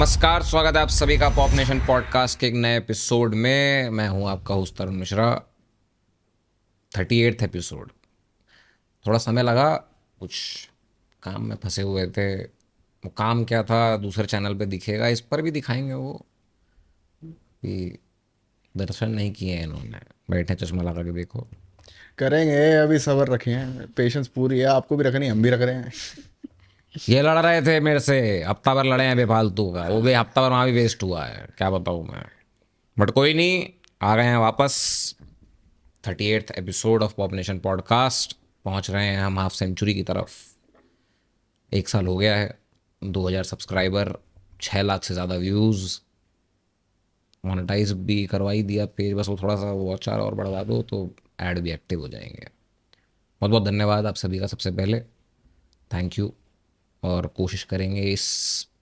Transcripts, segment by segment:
नमस्कार, स्वागत है आप सभी का पॉप नेशन पॉडकास्ट के एक नए एपिसोड में। मैं हूं आपका होस्ट तरुण मिश्रा। 38th episode. थोड़ा समय लगा, कुछ काम में फंसे हुए थे। वो काम क्या था दूसरे चैनल पे दिखेगा, इस पर भी दिखाएंगे। वो कि दर्शन नहीं किए हैं इन्होंने, बैठे चश्मा लगा के देखो। करेंगे। अभी सब्र रखें, पेशेंस पूरी है, आपको भी रखनी, हम भी रख रहे हैं। ये लड़ रहे थे मेरे से, हफ्ता भर लड़े हैं बेफालतू का। वो भी हफ्ता भर वहाँ भी वेस्ट हुआ है, क्या बताऊँ मैं। बट कोई नहीं, आ गए हैं वापस। 38th episode of pop nation podcast. पहुंच रहे हैं हम हाफ सेंचुरी की तरफ। 1 साल हो गया है, 2000 सब्सक्राइबर, 6 लाख से ज़्यादा व्यूज़। मोनेटाइज भी करवा ही दिया पेज, बस वो थोड़ा सा वॉच आवर और बढ़वा दो तो ऐड भी एक्टिव हो जाएंगे। बहुत बहुत धन्यवाद आप सभी का। सबसे पहले थैंक यू। और कोशिश करेंगे इस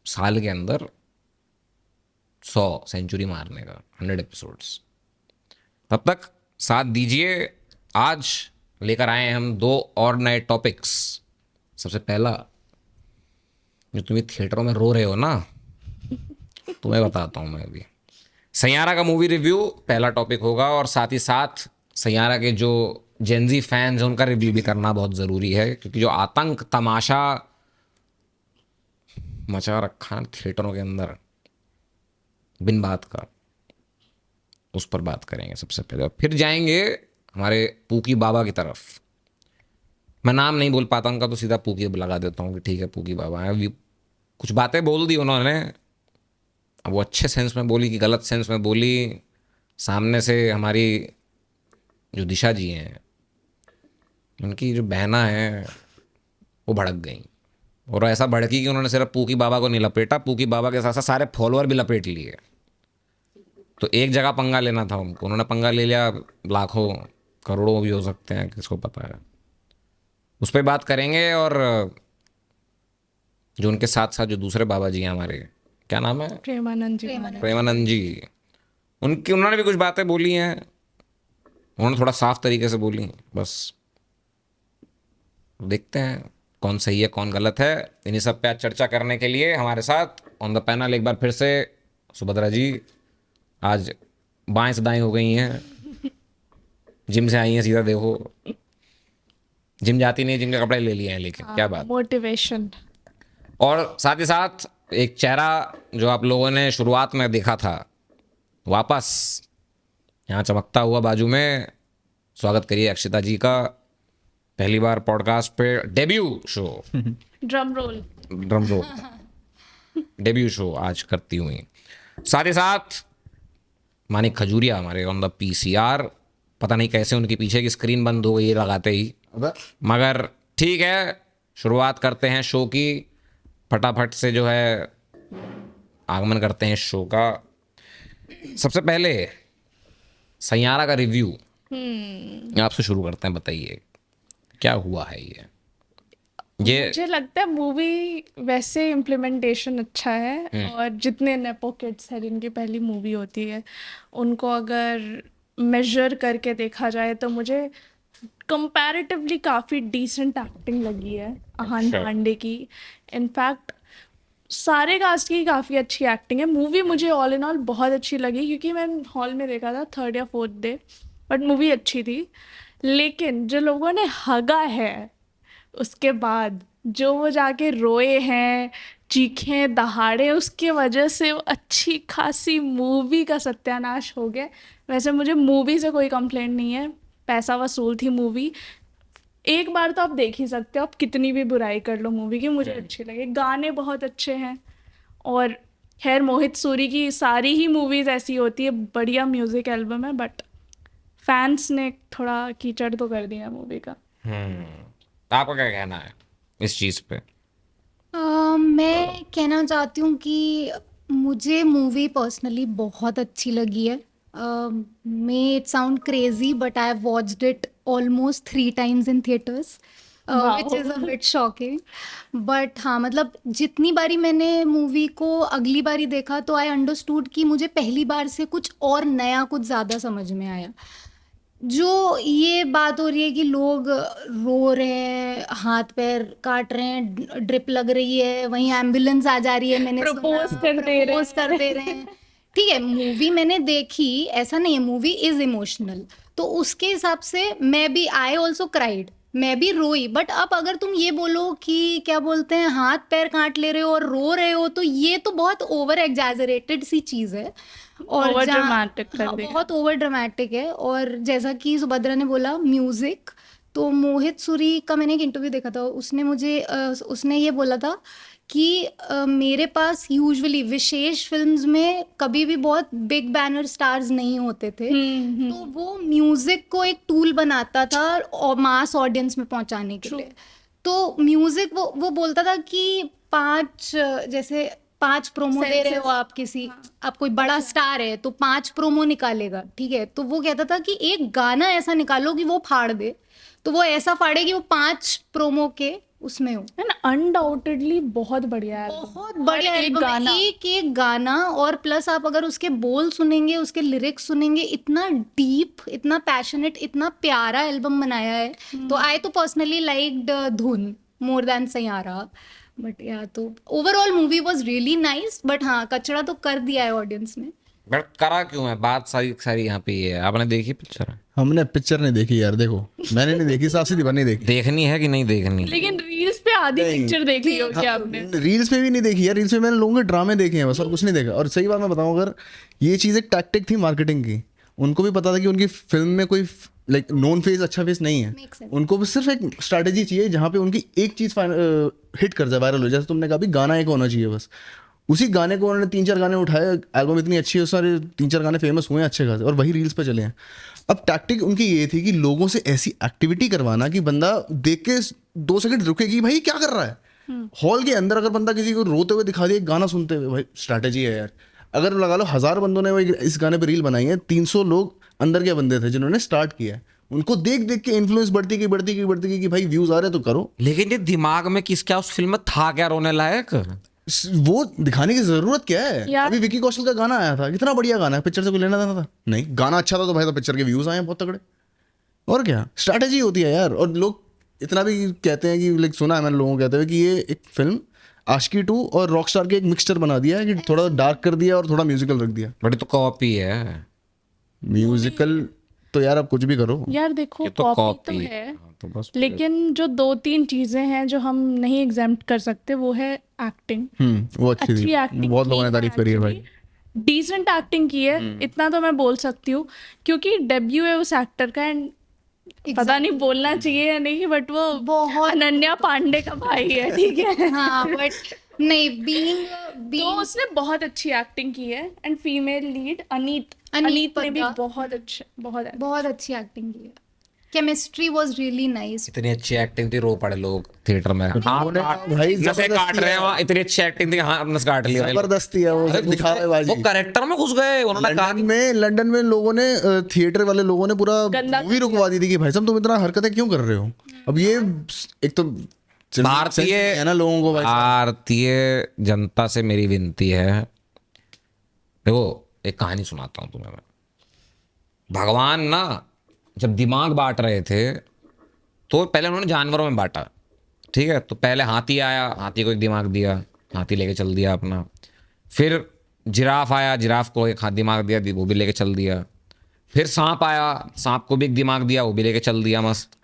साल के अंदर 100 सेंचुरी मारने का, 100 एपिसोड्स। तब तक साथ दीजिए। आज लेकर आए हैं हम 2 और नए टॉपिक्स। सबसे पहला, जो तुम्हें थिएटरों में रो रहे हो ना, तुम्हें बताता हूँ मैं अभी। सैयारा का मूवी रिव्यू पहला टॉपिक होगा, और साथ ही साथ सैयारा के जो जेनजी फैंस हैं उनका रिव्यू भी करना बहुत ज़रूरी है, क्योंकि जो आतंक तमाशा मचा रखा है थिएटरों के अंदर बिन बात का, उस पर बात करेंगे सबसे पहले। और फिर जाएंगे हमारे पूकी बाबा की तरफ। मैं नाम नहीं बोल पाता उनका, तो सीधा पूकी लगा देता हूँ कि ठीक है पूकी बाबा है। अभी कुछ बातें बोल दी उन्होंने, अब वो अच्छे सेंस में बोली कि गलत सेंस में बोली, सामने से हमारी जो दिशा जी हैं, उनकी जो बहना है, वो भड़क गई। और ऐसा भड़की कि उन्होंने सिर्फ पूकी बाबा को नहीं लपेटा, पूकी बाबा के साथ साथ सारे फॉलोअर भी लपेट लिए। तो एक जगह पंगा लेना था उनको, उन्होंने पंगा ले लिया। लाखों करोड़ों भी हो सकते हैं, किसको पता है। उस पर बात करेंगे। और जो उनके साथ साथ जो दूसरे बाबा जी हैं हमारे, क्या नाम है, प्रेमानंद जी महाराज। प्रेमानंद जी, उन्होंने भी कुछ बातें बोली हैं। उन्होंने थोड़ा साफ तरीके से बोली, बस देखते हैं कौन सही है कौन गलत है। इन्हीं सब पे आज चर्चा करने के लिए हमारे साथ ऑन द पैनल एक बार फिर से सुभद्रा जी। आज बाएं से दाएं हो गई हैं, जिम से आई हैं सीधा, देखो जिम जाती नहीं, जिम के कपड़े ले लिए हैं, लेकिन क्या बात। मोटिवेशन। और साथ ही साथ एक चेहरा जो आप लोगों ने शुरुआत में देखा था, वापस यहाँ चमकता हुआ बाजू में। स्वागत करिए अक्षिता जी का, पहली बार पॉडकास्ट पे debut show. Drum roll. Drum roll. Debut show आज करती हुई। साथ ही साथ मानिक खजूरिया हमारे ऑन द पीसीआर। पता नहीं कैसे उनकी पीछे की स्क्रीन बंद हो गई है लगाते ही, अबे मगर ठीक है, शुरुआत करते हैं शो की। फटाफट से जो है आगमन करते हैं शो का। सबसे पहले सैयारा का रिव्यू आपसे शुरू करते हैं। बताइए क्या हुआ है ये मुझे लगता है मूवी वैसे इम्प्लीमेंटेशन अच्छा है, और जितने नेपो किड्स हैं जिनकी पहली मूवी होती है, उनको अगर मेजर करके देखा जाए तो मुझे कंपैरेटिवली काफ़ी डिसेंट एक्टिंग लगी है अहान अच्छा। पांडे की। इनफैक्ट सारे कास्ट की काफ़ी अच्छी एक्टिंग है। मूवी मुझे ऑल इन ऑल बहुत अच्छी लगी, क्योंकि मैं हॉल में देखा था 3rd या 4th डे, बट मूवी अच्छी थी। लेकिन जो लोगों ने हगा है उसके बाद, जो वो जाके रोए हैं, चीखे दहाड़े, उसके वजह से वो अच्छी खासी मूवी का सत्यानाश हो गया। वैसे मुझे मूवी से कोई कंप्लेंट नहीं है, पैसा वसूल थी मूवी। एक बार तो आप देख ही सकते हो, आप कितनी भी बुराई कर लो मूवी की, मुझे अच्छी लगी। गाने बहुत अच्छे हैं। और खैर मोहित सूरी की सारी ही मूवीज ऐसी होती है, बढ़िया म्यूजिक एल्बम है, बट फैंस ने थोड़ा कीचड़ तो कर दिया मूवी का। आपका क्या कहना है इस चीज़ पे? मैं कहना चाहती हूँ कि मुझे मूवी पर्सनली बहुत अच्छी लगी है। May it sound crazy but I watched it almost 3 times in theatres, which is a bit shocking. But हाँ, मतलब जितनी बारी मैंने मूवी को अगली बारी देखा तो आई अंडरस्टूड कि मुझे पहली बार से कुछ और नया, कुछ ज़्यादा समझ में आया। जो ये बात हो रही है कि लोग रो रहे हैं, हाथ पैर काट रहे हैं, ड्रिप लग रही है, वहीं एम्बुलेंस आ जा रही है, मैंने Propose कर दे रहे प्रपोज कर दे रहे हैं। ठीक है, मूवी मैंने देखी, ऐसा नहीं है, मूवी इज इमोशनल, तो उसके हिसाब से मैं भी, आई ऑल्सो क्राइड, मैं भी रोई। बट अब अगर तुम ये बोलो कि क्या बोलते हैं, हाथ पैर काट ले रहे हो और रो रहे हो, तो ये तो बहुत ओवर एग्जैजरेटेड सी चीज है। और Over जहाँ- dramatic कर हाँ, दिया। बहुत ओवर ड्रामेटिक है। और जैसा कि सुभद्रा ने बोला, म्यूजिक, तो मोहित सूरी का मैंने एक इंटरव्यू देखा था, उसने मुझे उसने ये बोला था कि मेरे पास यूजुअली विशेष फिल्म्स में कभी भी बहुत बिग बैनर स्टार्स नहीं होते थे, तो वो म्यूजिक को एक टूल बनाता था और मास ऑडियंस में पहुंचाने के लिए। तो म्यूजिक वो बोलता था कि जैसे 5 प्रोमो दे रहे हो आप किसी, आप कोई बड़ा स्टार है तो 5 प्रोमो निकालेगा, ठीक है, तो वो कहता था कि एक गाना ऐसा निकालो कि वो फाड़ दे, तो वो ऐसा फाड़े कि वो 5 प्रोमो के उसमें हो। एंड अनडाउटेडली बहुत बढ़िया है, बहुत बढ़िया एक एल्बम, गाना। एक एक गाना, और प्लस आप अगर उसके बोल सुनेंगे, उसके लिरिक्स सुनेंगे, इतना डीप, इतना पैशनेट, इतना प्यारा एल्बम बनाया है। तो आई तो पर्सनली लाइक्ड धुन मोर देन सैयारा, बट या तो overall movie was really nice. But हाँ, कचरा तो कर दिया है ऑडियंस ने। बट करा क्यों है, बात सारी सारी यहाँ पे ये है। आपने देखी पिक्चर? हमने पिक्चर नहीं देखी यार, देखो मैंने नहीं देखी, साफ सीधी बात नहीं देखी। देखनी है कि नहीं देखनी? लेकिन रील्स पे आधी पिक्चर देख ली होगी आपने। रील्स पे भी नहीं देखी यार, रील्स पे मैंने लोगों के ड्रामे देखे हैं बस, और कुछ नहीं देखा। और सही बात मैं बताऊं, अगर ये चीज़ एक टैक्टिक थी मार्केटिंग की, उनको भी पता था कि उनकी फिल्म में कोई लाइक नॉन फेस अच्छा फेस नहीं है, Makes sense. उनको भी सिर्फ एक स्ट्रैटेजी चाहिए जहाँ पे उनकी एक चीज़ हिट कर जाए, वायरल हो जाए। जैसे तुमने कहा भी गाना एक होना चाहिए बस, उसी गाने को उन्होंने 3-4 गाने उठाए, एल्बम इतनी अच्छी है, सारे 3-4 गाने फेमस हुए हैं अच्छे खासे, और वही रील्स पे चले हैं। अब टैक्टिक उनकी ये थी कि लोगों से ऐसी एक्टिविटी करवाना कि बंदा देख के 2 सेकंड रुके कि भाई क्या कर रहा है। हॉल के अंदर अगर बंदा किसी को रोते हुए दिखा दिया एक गाना सुनते हुए, भाई स्ट्रैटेजी है यार। अगर लगा लो 1000 बंदों ने वो इस गाने पे रील बनाई है, 300 लोग अंदर के बंदे थे जिन्होंने स्टार्ट किया है, उनको देख देख के इन्फ्लुएंस बढ़ती गई कि भाई व्यूज आ रहे हैं तो करो। लेकिन ये दिमाग में किसका उस फिल्म में था क्या रोने लायक? वो दिखाने की जरूरत क्या है? यार- अभी विकी कौशल का गाना आया था, कितना बढ़िया गाना है, पिक्चर से कोई लेना देना था नहीं, गाना अच्छा था तो भाई तो पिक्चर के व्यूज आए हैं बहुत तगड़े। और क्या स्ट्रैटेजी होती है यार। और लोग इतना भी कहते हैं कि लाइक, सुना है मैंने लोगों को कहते हुए कि ये एक फिल्म आशिकी 2 और रॉकस्टार के एक मिक्सचर बना दिया है, कि थोड़ा डार्क कर दिया और थोड़ा म्यूजिकल रख दिया। बड़ी तो कॉपी है म्यूजिकल तो यार आप कुछ भी करो। यार देखो, ये तो कॉपी कॉपी तो है, तो बस। लेकिन जो 2-3 चीजें हैं जो हम नहीं एग्जाम्प्ट कर सकते, वो है एक्टिंग। वो अच्छी अच्छी थी, एक्टिंग बहुत लोगों ने तारीफ करी है भाई। डिसेंट एक्टिंग की है, इतना तो मैं बोल सकती हूँ, क्योंकि डेब्यू है उस एक्टर का। एंड पता नहीं बोलना चाहिए या नहीं, बट वो बहुत अनन्या पांडे का भाई है, ठीक है। हाँ, बट नहीं, तो उसने बहुत अच्छी एक्टिंग की है। And female lead Aneet Aneet ने भी पद्दा। बहुत अच्छी एक्टिंग की है। Chemistry was really nice. इतनी अच्छी एक्टिंग थी, रो पड़े लोग थिएटर में। हाँ, भाई नसें काट रहे हैं वहाँ, इतनी अच्छी एक्टिंग थी, हाँ नस काट लिया। जबरदस्ती है वो, अरे दिखावेबाजी। वो कैरेक्टर में घुस गए उन्होंने कहा। लंदन में लोगों ने, थिएटर वाले लोगों ने पूरा गंदा मूवी रुकवा दी थी कि भाई साहब तुम इतना हरकतें क्यों कर रहे हो। अब ये एक तो भारतीय है ना लोगों को, भाई भारतीय जनता से मेरी विनती है, देखो एक कहानी सुनाता हूँ तुम्हें मैं। भगवान ना जब दिमाग बांट रहे थे तो पहले उन्होंने जानवरों में बांटा, ठीक है। तो पहले हाथी आया, हाथी को एक दिमाग दिया, हाथी लेके चल दिया अपना। फिर जिराफ आया, जिराफ को एक हाथ दिमाग दिया, वो भी लेके चल दिया। फिर सांप आया, सांप को भी एक दिमाग दिया, वो भी लेके चल दिया मस्त।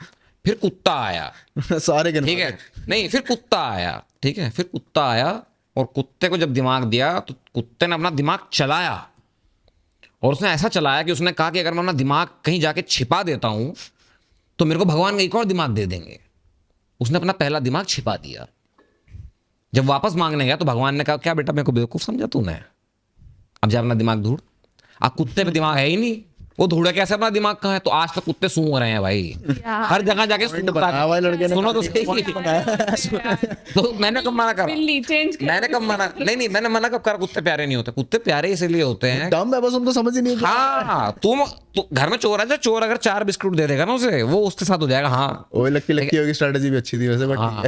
फिर कुत्ता आया, सारे के ठीक है, नहीं फिर कुत्ता आया, ठीक है, फिर कुत्ता आया और कुत्ते को जब दिमाग दिया तो कुत्ते ने अपना दिमाग चलाया, और उसने ऐसा चलाया कि उसने कहा कि अगर मैं अपना दिमाग कहीं जाके छिपा देता हूं तो मेरे को भगवान एक और दिमाग दे देंगे। उसने अपना पहला दिमाग छिपा दिया। जब वापस मांगने गया तो भगवान ने कहा क्या बेटा मेरे को बेवकूफ समझा तूने, अब जा अपना दिमाग ढूंढ। अब कुत्ते पे दिमाग है ही नहीं, वो ढूंढे कैसे अपना दिमाग कहाँ है। तो आज तक कुत्ते सूंघ रहे हैं भाई, हर जगह जाके बनाया हुआ है लड़के ने। सुनो तो सही। तो मैंने कब मना करा, बिल्ली चेंज कर। मैंने कब मना, नहीं मैंने मना कब करा, कुत्ते प्यारे नहीं होते। कुत्ते प्यारे इसलिए होते हैं, डम है बस, उनको समझ ही नहीं है। हाँ तुम घर में चोर है, चोर अगर 4 बिस्कुट दे देगा ना उसे, वो उसके साथ हो जाएगा। हाँ ओए लक्की होगी, स्ट्रेटजी भी अच्छी थी वैसे, बट हाँ।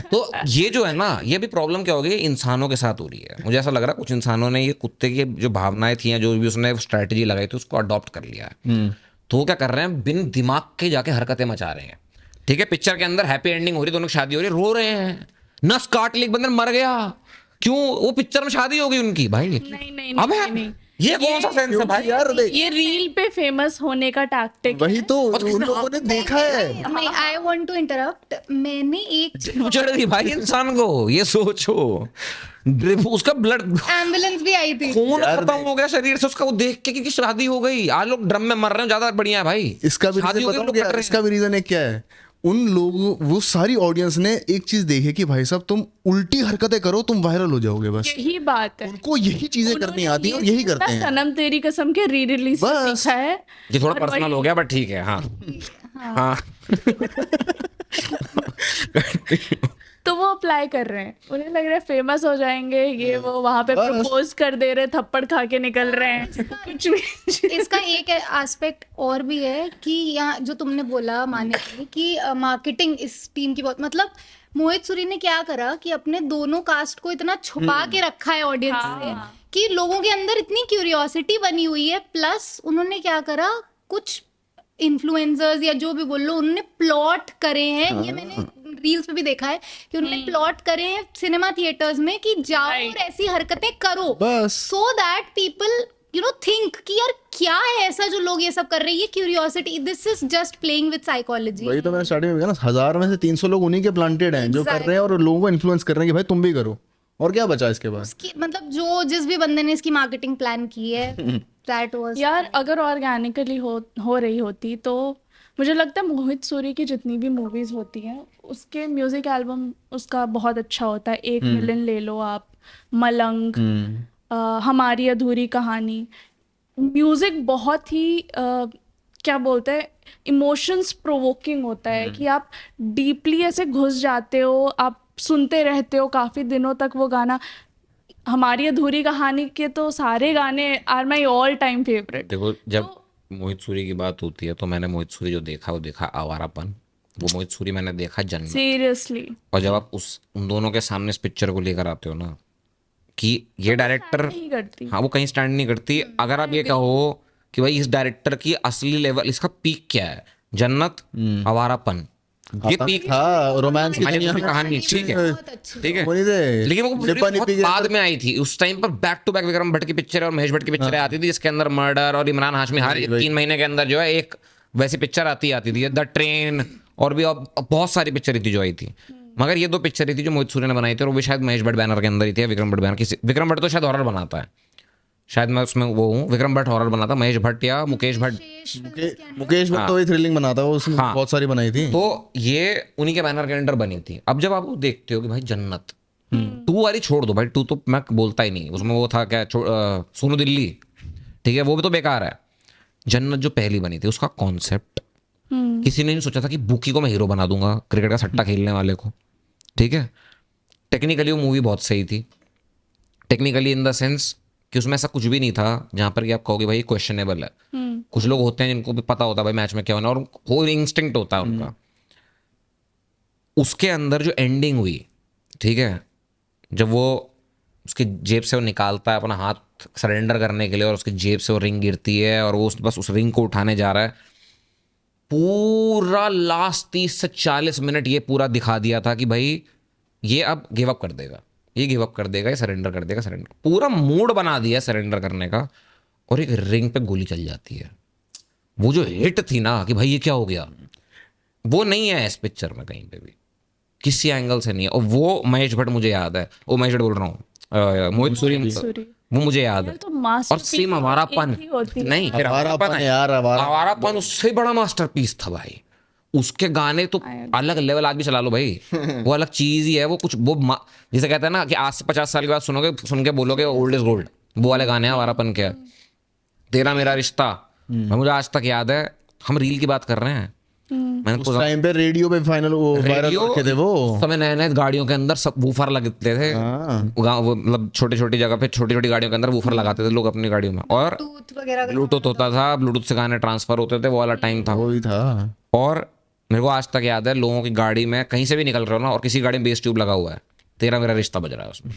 तो ये जो है ना, ये भी प्रॉब्लम क्या हो गई, इंसानों के साथ हो रही है। मुझे ऐसा लग रहा है कुछ इंसानों ने ये कुत्ते की जो भावनाएं थी, जो भी उसने स्ट्रेटजी लगाई थी, उसको अडॉप्ट कर लिया है। तो वो क्या कर रहे हैं, बिन दिमाग के जाके हरकतें मचा रहे हैं। ठीक है, पिक्चर के अंदर हैप्पी एंडिंग हो रही, दोनों की शादी हो रही, रो रहे हैं, नस काट ली, एक बंदर मर गया, क्यों? वो पिक्चर में शादी हो गई उनकी भाई। नहीं नहीं अबे नहीं नहीं, ये कौन सा सेंस है भाई? यार देख, ये रील पे फेमस होने का टैक्टिक वही तो उन लोगों ने देखा है। नहीं, आई वांट टू इंटरप्ट। मैंने एक चढ़ गई भाई इंसान को, ये सोचो, ड्रिप, उसका ब्लड एम्बुलेंस भी आई थी। खून खत्म हो गया शरीर से उसका, वो देख के कि शादी हो गई, आज लोग ड्रम में मर रहे हैं, ज्यादा बढ़िया है भाई। इसका भी शादी रीजन हो गई, बताऊं लोग क्या? कट रहे इसका भी रीजन है क्या है, उन लोगों, वो सारी ऑडियंस ने एक चीज देखी कि भाई साहब तुम उल्टी हरकतें करो तुम वायरल हो जाओगे, बस यही बात है। उनको यही चीजें करनी आती हैं और यही करते हैं। सनम तेरी कसम के री रिलीज बस। सीखा है। ये थोड़ा और पर्सनल वही- हो गया, बट ठीक है। हाँ हाँ तो वो अप्लाई कर रहे हैं, उन्हें लग रहा है फेमस हो जाएंगे, ये वो वहां पे प्रपोज कर दे रहे, थप्पड़ खा के निकल रहे हैं, कुछ भी। इसका एक एस्पेक्ट और भी है कि यहाँ जो तुमने बोला माने कि मार्केटिंग इस टीम की बहुत, मतलब मोहित सूरी ने क्या करा कि अपने दोनों कास्ट को इतना छुपा के रखा है ऑडियंस से कि लोगों के अंदर इतनी क्यूरियोसिटी बनी हुई है। प्लस उन्होंने क्या करा, कुछ इन्फ्लुएंसर्स या जो भी बोल लो, उन्होंने प्लॉट करे हैं, ये मैंने रील्स पे भी देखा है कि उन्होंने प्लॉट करे हैं सिनेमा थिएटर्स में कि जाओ और ऐसी हरकतें करो, बस। सो दैट पीपल थिंक कि यार क्या है ऐसा जो लोग ये सब कर रहे हैं, ये curiosity, this is just playing with psychology. वही तो मैंने स्टार्टिंग में कहा ना, 1000 में से 300 लोग उन्हीं के प्लांटेड हैं जो कर रहे हैं और लोगों को इन्फ्लुएंस कर रहे हैं कि भाई तुम भी करो, और क्या बचा इसके बाद। कि मतलब जो जिस भी बंदे ने इसकी मार्केटिंग प्लान की है, दैट वाज यार अगर ऑर्गेनिकली हो रही होती तो मुझे लगता है मोहित सूरी की जितनी भी मूवीज होती हैं उसके म्यूजिक एल्बम उसका बहुत अच्छा होता है। 1 मिलियन ले लो आप, मलंग, हमारी अधूरी कहानी, म्यूजिक बहुत ही क्या बोलते हैं, इमोशंस प्रोवोकिंग होता है कि आप डीपली ऐसे घुस जाते हो, आप सुनते रहते हो काफी दिनों तक वो गाना। हमारी अधूरी कहानी के तो सारे गाने are my all time favourite. देखो, जब मोहित सूरी की बात होती है तो मैंने मोहित सूरी जो देखा वो देखा आवारापन, वो मोहित सूरी मैंने देखा जन्नत। सीरियसली। और जब आप उन दोनों के सामने इस पिक्चर को लेकर आते हो ना कि ये डायरेक्टर, नहीं करती। हाँ वो कहीं स्टैंड नहीं करती। अगर आप ये कहो कि भाई इस डायरेक्टर की असली लेवल, इसका पीक क्या है, जन्नत, आवारापन, ये पीक था रोमांस की हमारी दुनिया दूसरी में। कहानी, ठीक है बहुत अच्छी। ठीक है। वो नहीं थे, लेकिन वो निप्पा बहुत निप्पी के बाद में आई थी, उस टाइम पर back to back Vikram Bhatt की पिक्चर और महेश भट्ट की पिक्चरें आती थी जिसके अंदर मर्डर और इमरान हाशमी हर 3 महीने के अंदर जो है एक वैसी पिक्चर आती थी, द ट्रेन, और भी बहुत सारी पिक्चर थी जो आई थी। मगर ये 2 पिक्चरें थी जो मोहित सूरी ने बनाई थी और वो भी शायद महेश भट्ट बैनर के अंदर ही थी, विक्रम भट्ट बैनर की। विक्रम भट्ट तो शायद हॉरर बनाता है, शायद मैं उसमें वो हूँ, विक्रम भट्ट हॉरर बनाता, महेश भट्ट या मुकेश भट्ट। मुकेश भट्ट तो वही थ्रिलिंग बनाता है, वो उसने हाँ। बहुत सारी बनाई थी। तो ये उन्हीं के बैनर के अंडर बनी थी। अब जब आप वो देखते हो कि भाई जन्नत 2 वाली छोड़ दो भाई, 2 तो मैं बोलता ही नहीं, उसमें वो था क्या, सोनू दिल्ली, ठीक है, वो भी तो बेकार है। जन्नत जो पहली बनी थी उसका कॉन्सेप्ट किसी ने नहीं सोचा था कि बुकी को मैं हीरो बना दूंगा, क्रिकेट का सट्टा खेलने वाले को, ठीक है। टेक्निकली वो मूवी बहुत सही थी, टेक्निकली इन द सेंस कि उसमें ऐसा कुछ भी नहीं था जहां पर कि आप कहोगे भाई क्वेश्चनेबल है। कुछ लोग होते हैं जिनको भी पता होता है भाई मैच में क्या होना, और वो इंस्टिंक्ट होता है उनका। उसके अंदर जो एंडिंग हुई, ठीक है, जब वो उसकी जेब से वो निकालता है अपना हाथ सरेंडर करने के लिए और उसकी जेब से वो रिंग गिरती है और वो बस उस रिंग को उठाने जा रहा है, पूरा लास्ट 30 से 40 मिनट ये पूरा दिखा दिया था कि भाई ये अब गिव अप कर देगा, ये गिव अप कर देगा, ये सरेंडर कर देगा, सरेंडर, पूरा मूड बना दिया सरेंडर करने का। और एक रिंग पे गोली चल जाती है। वो जो हिट थी ना कि भाई ये क्या हो गया, वो नहीं है इस पिक्चर में कहीं पे भी, किसी एंगल से नहीं है। और वो महेश भट्ट, मुझे याद है, वो महेश भट्ट बोल रहा हूँ, मोहित सूरी, वो मुझे याद है। तो और मास्टरपीस सेम आवारापन, एक ही होती है। नहीं फिर आवारापन है यार, आवारापन उससे बड़ा मास्टरपीस था भाई। उसके गाने तो अलग लेवल, आज भी चला लो भाई, वो अलग चीज ही है। वो कुछ वो जैसे कहते हैं ना कि आज से 50 साल के बाद सुनोगे, सुन के बोलोगे ओल्ड इज गोल्ड, वो वाले गाने हैं आवारापन के। तेरा मेरा रिश्ता, मुझे आज तक याद है, हम रील की बात कर रहे हैं, मैंने उस टाइम पे रेडियो पे फाइनल वो वायरल रखे थे वो। उस समय नए नए गाड़ियों के अंदर सब वूफर लगते थे, वो मतलब छोटी छोटी जगह पे छोटी छोटी गाड़ियों के अंदर वूफर लगाते थे लोग अपनी गाड़ियों में, और ब्लूटूथ वगैरह का ब्लूटूथ होता था, ब्लूटूथ से गाने ट्रांसफर होते थे, वो वाला टाइम था। वही था। और मेरे को आज तक याद है, लोगों की गाड़ी में कहीं से भी निकल रहे हो ना और किसी गाड़ी में बेस ट्यूब लगा हुआ है, तेरा मेरा रिश्ता बज रहा है उसमें।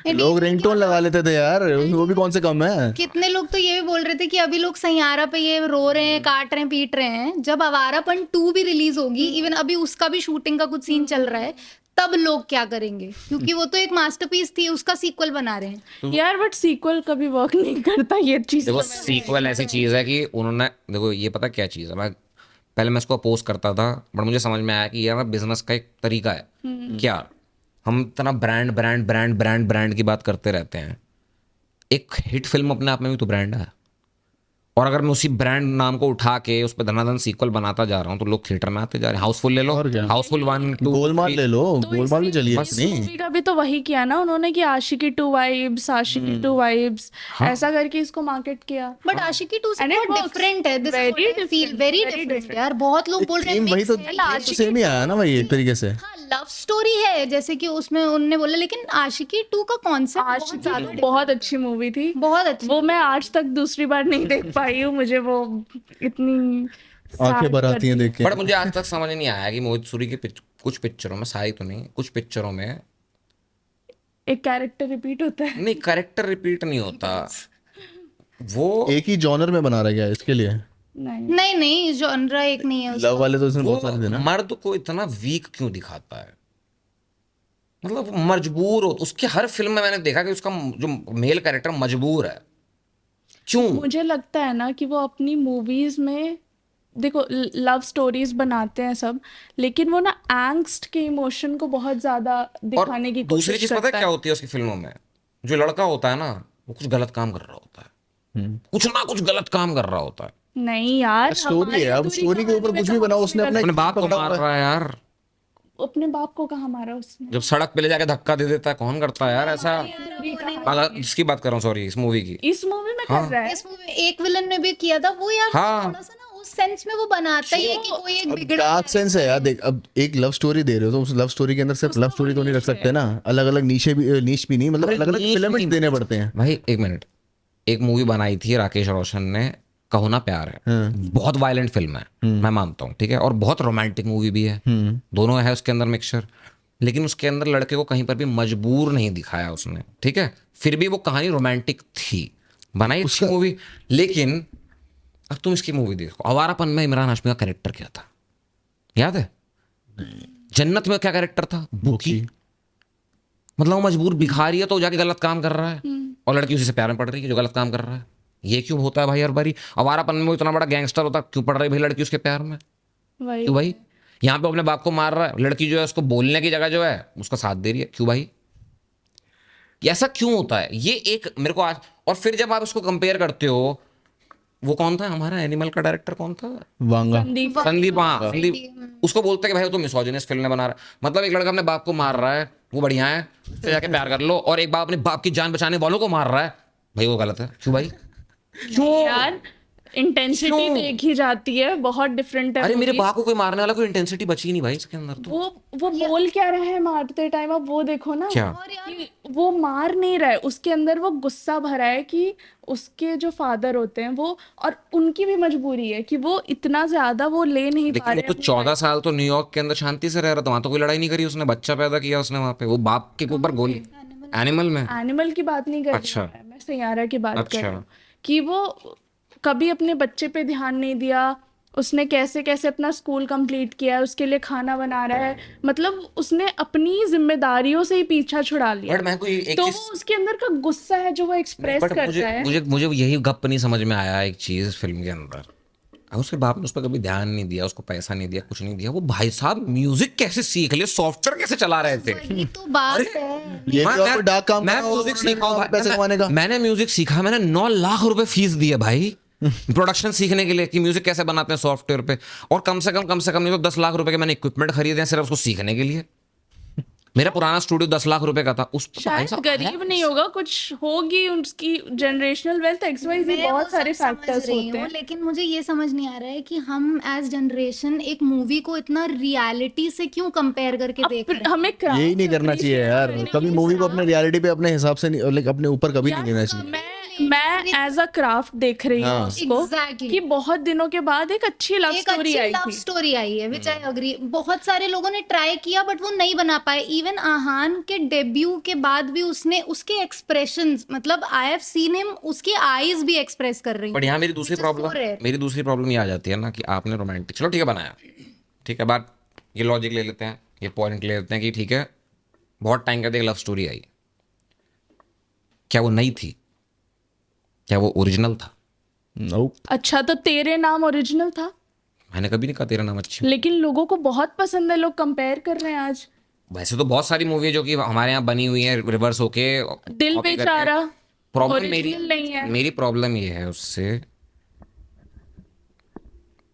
लोग रिंगटोन लगा लेते थे यार, वो भी कौन से कम है। कितने लोग तो ये भी बोल रहे थे कि अभी लोग सैयारा पे ये रो रहे हैं, काट रहे हैं, पीट रहे हैं। जब आवारापन 2 भी रिलीज होगी, इवन अभी उसका भी शूटिंग का कुछ सीन चल रहा है, तब लोग क्या करेंगे, क्योंकि वो तो एक मास्टरपीस थी, उसका सीक्वल बना रहे हैं। यार बट सीक्वल कभी वर्क नहीं करता, ये चीज देखो सीक्वल ऐसी चीज है कि उन्होंने, देखो ये पता क्या चीज है, मैं पहले मैं इसको अपोज करता था, बट मुझे समझ में आया कि यार बिजनेस का एक तरीका है। क्या हम इतना brand brand brand brand brand की बात करते रहते हैं, एक हिट फिल्म अपने आप में भी तो ब्रांड है। और अगर मैं उसी ब्रांड नाम को उठा के उस पर धनाधन सीक्वल बनाता जा रहा हूँ, तो लोग थिएटर में आते जा रहे हैं। हाउसफुल ले लो, और क्या? हाउसफुल 1 2 गोलमाल ले लो, गोलमाल भी चलिए इस नहीं। मूवी का भी तो वही किया ना उन्होंने कि आशिकी 2 वाइब्स, आशिकी 2 वाइब्स, ऐसा करके इसको मार्केट किया। बट आशिकी 2 से And it बहुत works. डिफरेंट है, this Very feel different, very very different यार। बहुत लोग बोल रहे हैं थीम वही तो, सेम ही आया ना भाई एक तरीके से। हाँ लव स्टोरी है जैसे कि उसमें उन्होंने बोला, लेकिन आशिकी 2 का कॉन्सेप्ट बहुत आशिकी ज्यादा बहुत अच्छी मूवी थी, बहुत अच्छी। वो मैं आज तक दूसरी बार नहीं देख पाई हूँ, मुझे वो इतनी आंखें भर आती हैं देख के। बट मुझे आज तक समझ नहीं आया कि मोहित सूरी की कुछ पिक्चरों में, सारी तो नहीं, कुछ पिक्चरों में एक कैरेक्टर रिपीट होता है। नहीं, कैरेक्टर रिपीट नहीं होता, वो एक ही जॉनर में बना रहा गया इसके लिए। नहीं नहीं नहीं जॉनरा एक नहीं है उसका। लव वाले तो इसमें वो बहुत सारे थे ना। मर्द को इतना वीक क्यों दिखाता है, मतलब वो मजबूर हो। उसके हर फिल्म में मैंने देखा कि उसका जो मेल कैरेक्टर मजबूर है, क्यों? मुझे लगता है ना कि वो अपनी मूवीज में, देखो लव स्टोरीज बनाते हैं सब, लेकिन वो ना एंग्स्ट के इमोशन को बहुत ज्यादा और दिखाने की दूसरी कोशिश चीज पता है करता क्या है। होती है उसकी फिल्मों में, जो लड़का होता है ना, वो कुछ गलत काम कर रहा होता है, कुछ ना कुछ गलत काम कर रहा होता है। नहीं यार, स्टोरी है, अब स्टोरी के ऊपर कुछ भी बनाओ, उसने अपने अपने बाप को पकड़ा मार हुआ है। रहा है यार, अपने बाप को कहाँ मारा उसने? जब सड़क पे ले जाके धक्का दे देता है, कौन करता है यार ऐसा? जिसकी बात कर रहा हूँ, सॉरी, इस मूवी की। इस मूवी में कर रहा है। इस मूवी में एक विलन ने भी किया था वो यार, हाँ। थोड़ा सा ना उस सेंस में वो बनाता ही है कि कोई एक अब बिगड़ा डार्क सेंस है यार, देख अब एक लव स्टोरी दे रहे हो तो उस लव स्टोरी के अंदर सिर्फ लव स्टोरी तो नहीं रख सकते ना, अलग अलग नीचे भी, नीच भी नहीं, मतलब अलग अलग नीच फिल्म नहीं। देने पड़ते हैं। भाई एक मिनट, एक मूवी बनाई थी राकेश रोशन ने, कहो ना प्यार है, बहुत वायलेंट फिल्म है, मैं मानता हूँ, ठीक है, और बहुत रोमांटिक मूवी भी है, दोनों है उसके अंदर मिक्सचर, लेकिन उसके अंदर लड़के को कहीं पर भी मजबूर नहीं दिखाया उसने, ठीक है, फिर भी वो कहानी रोमांटिक थी, बनाई उसकी मूवी। लेकिन अब तुम इसकी मूवी देखो, आवारापन में इमरान हाशमी का कैरेक्टर क्या था, याद है? जन्नत में क्या कैरेक्टर था? बुकी। मतलब वो मजबूर भिखारी है तो जाके गलत काम कर रहा है, और लड़की उसी से प्यार में पड़ रही है जो गलत काम कर रहा है। ये क्यों होता है भाई हर बारी? आवारापन में वो इतना बड़ा गैंगस्टर होता, क्यों पड़ रही भाई लड़की उसके प्यार में? वही क्यों भाई? यहाँ पे अपने बाप को मार रहा है, लड़की जो है उसको बोलने की जगह जो है उसका साथ दे रही है, क्यों भाई? ये ऐसा क्यों होता है? ये एक मेरे को आज, और फिर जब आप उसको कंपेयर करते हो, वो कौन था हमारा एनिमल का डायरेक्टर, कौन था? वांगा। संदीप। संदीप। हाँ संदीप। उसको बोलते कि भाई वो तो मिसोजिनिस्ट फिल्म बना रहा है। मतलब एक लड़का अपने बाप को मार रहा है, वो बढ़िया है, उससे जाके प्यार कर लो, और एक बाप अपने बाप की जान बचाने वालों को मार रहा है, भाई वो गलत है, क्यों भाई? क्यों यार इंटेंसिटी देखी जाती है, बहुत डिफरेंट है। अरे मेरे movies। बाप को कोई मारने वाला, कोई इंटेंसिटी बची नहीं भाई इसके अंदर तो। वो बोल क्या रहा है मारते टाइम, अब वो देखो ना, क्या? कि वो मार नहीं रहा है, उसके अंदर वो गुस्सा भरा है कि उसके जो फादर होते हैं वो, और उनकी भी मजबूरी है कि वो इतना ज्यादा वो ले नहीं पा लेकिन रहे वो तो 14 साल तो न्यूयॉर्क के अंदर शांति से रह रहा था, वहां तो कोई लड़ाई नहीं करी उसने, बच्चा पैदा किया उसने वहां पे, वो बाप के ऊपर गोली। एनिमल में? एनिमल की बात नहीं कर रही अच्छा। हूँ मैं सैयारा की बात कर अच्छा। रही हूँ, कि वो कभी अपने बच्चे पे ध्यान नहीं दिया, उसने कैसे कैसे अपना स्कूल कंप्लीट किया है, उसके लिए खाना बना रहा है, मतलब उसने अपनी जिम्मेदारियों से ही पीछा छुड़ा लिया। बट मैं कोई एक तो चीज, वो उसके अंदर का गुस्सा है जो वो एक्सप्रेस बट करता है। मुझे मुझे यही गप नहीं समझ में आया एक चीज फिल्म के अंदर, उसके बाप ने उस पर कभी ध्यान नहीं दिया, उसको पैसा नहीं दिया, कुछ नहीं दिया। वो भाई साहब म्यूजिक कैसे सीख लिए, सॉफ्टवेयर कैसे चला रहे थे? ये तो बात है। ये भी आपको डार्क काम मैं करना होगा, म्यूजिक उन्होंने सीखा हूं भाई, पैसे कमाने का। मैंने म्यूजिक सीखा, मैंने 9 लाख रुपए फीस दिए भाई प्रोडक्शन सीखने के लिए, कि म्यूजिक कैसे बनाते हैं सॉफ्टवेयर पे, और कम से कम नहीं तो 10 लाख रुपए के मैंने इक्विपमेंट खरीदे हैं सिर्फ उसको सीखने के लिए। मेरा पुराना स्टूडियो 10 लाख रुपए का था। उस भाई शायद साहब गरीब नहीं होगा, कुछ होगी उसकी जनरेशनल वेल्थ, XYZ, मैं वो बहुत सारे सब समझ फैक्टर्स रही होते हूँ, हैं। लेकिन मुझे ये समझ नहीं आ रहा है कि हम एज जनरेशन एक मूवी को इतना रियलिटी से क्यों कंपेयर करके देख रहे हैं। हमें यही नहीं करना चाहिए यार, कभी मूवी को अपने रियलिटी पे अपने हिसाब से नहीं, लाइक अपने ऊपर कभी नहीं लेना चाहिए। मैं मैं एज अ क्राफ्ट देख रही हूँ हाँ। उसको Exactly. कि बहुत दिनों के बाद एक अच्छी लव एक स्टोरी अच्छी आई लव थी। स्टोरी आई है विच आई अग्री। बहुत सारे लोगों ने ट्राई किया बट वो नहीं बना पाए। इवन आहान के डेब्यू के बाद भी उसने उसके एक्सप्रेशंस, मतलब आई हैव सीन हिम, उसकी आईज भी एक्सप्रेस कर रही बट यहाँ मेरी दूसरी Which is so problem rare. ये आ जाती है ना कि आपने रोमांटिक, चलो ठीक है बनाया, ठीक है, बात ये लॉजिक ले लेते हैं, ये पॉइंट ले लेते हैं कि ठीक है बहुत टाइम के बाद एक लव स्टोरी आई, क्या वो नई थी, क्या वो ओरिजिनल था? Nope. अच्छा तो तेरे नाम ओरिजिनल था, मैंने कभी नहीं कहा तेरा नाम अच्छी। लेकिन लोगों को बहुत पसंद है, लोग कंपेयर कर रहे हैं आज। वैसे तो बहुत सारी मूवी है जो कि हमारे यहाँ बनी हुई है रिवर्स होके, दिल copy करके। बेचारा प्रॉब्लम मेरी ओरिजिनल नहीं है। मेरी प्रॉब्लम ये है उससे,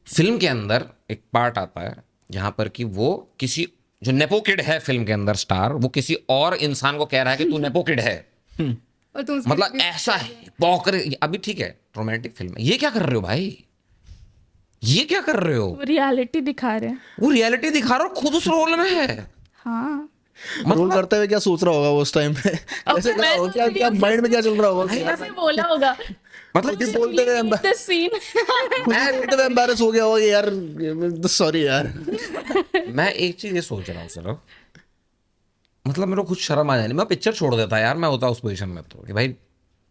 फिल्म के अंदर एक पार्ट आता है जहां पर कि वो किसी जो नेपो किड है फिल्म के अंदर स्टार, वो किसी और इंसान को कह रहा है कि तू नेपो किड है। और तुम उसके मतलब ऐसा है पौकर। अभी ठीक है रोमांटिक फिल्म है, ये क्या कर रहे हो भाई, ये क्या कर रहे हो? वो रियलिटी दिखा रहे हैं। वो रियलिटी दिखा रहा हो, खुद उस रोल में है। हाँ रोल करते हुए क्या सोच रहा होगा वो उस टाइम पे? ऐसे मैं क्या क्या क्या माइंड में क्या चल रहा होगा? ऐसे बोला होगा मतलब खुद ही बोलते हुए दिस सीन। खुद ही बोलते हुए एम्बैरेस हो गया होगा कि यार सॉरी यार। मैं एक चीज ये सोच रहा हूँ सिर्फ, मतलब मेरे को कुछ शर्म आ जानी, मैं पिक्चर छोड़ देता यार, मैं होता उस पोजीशन में तो कि भाई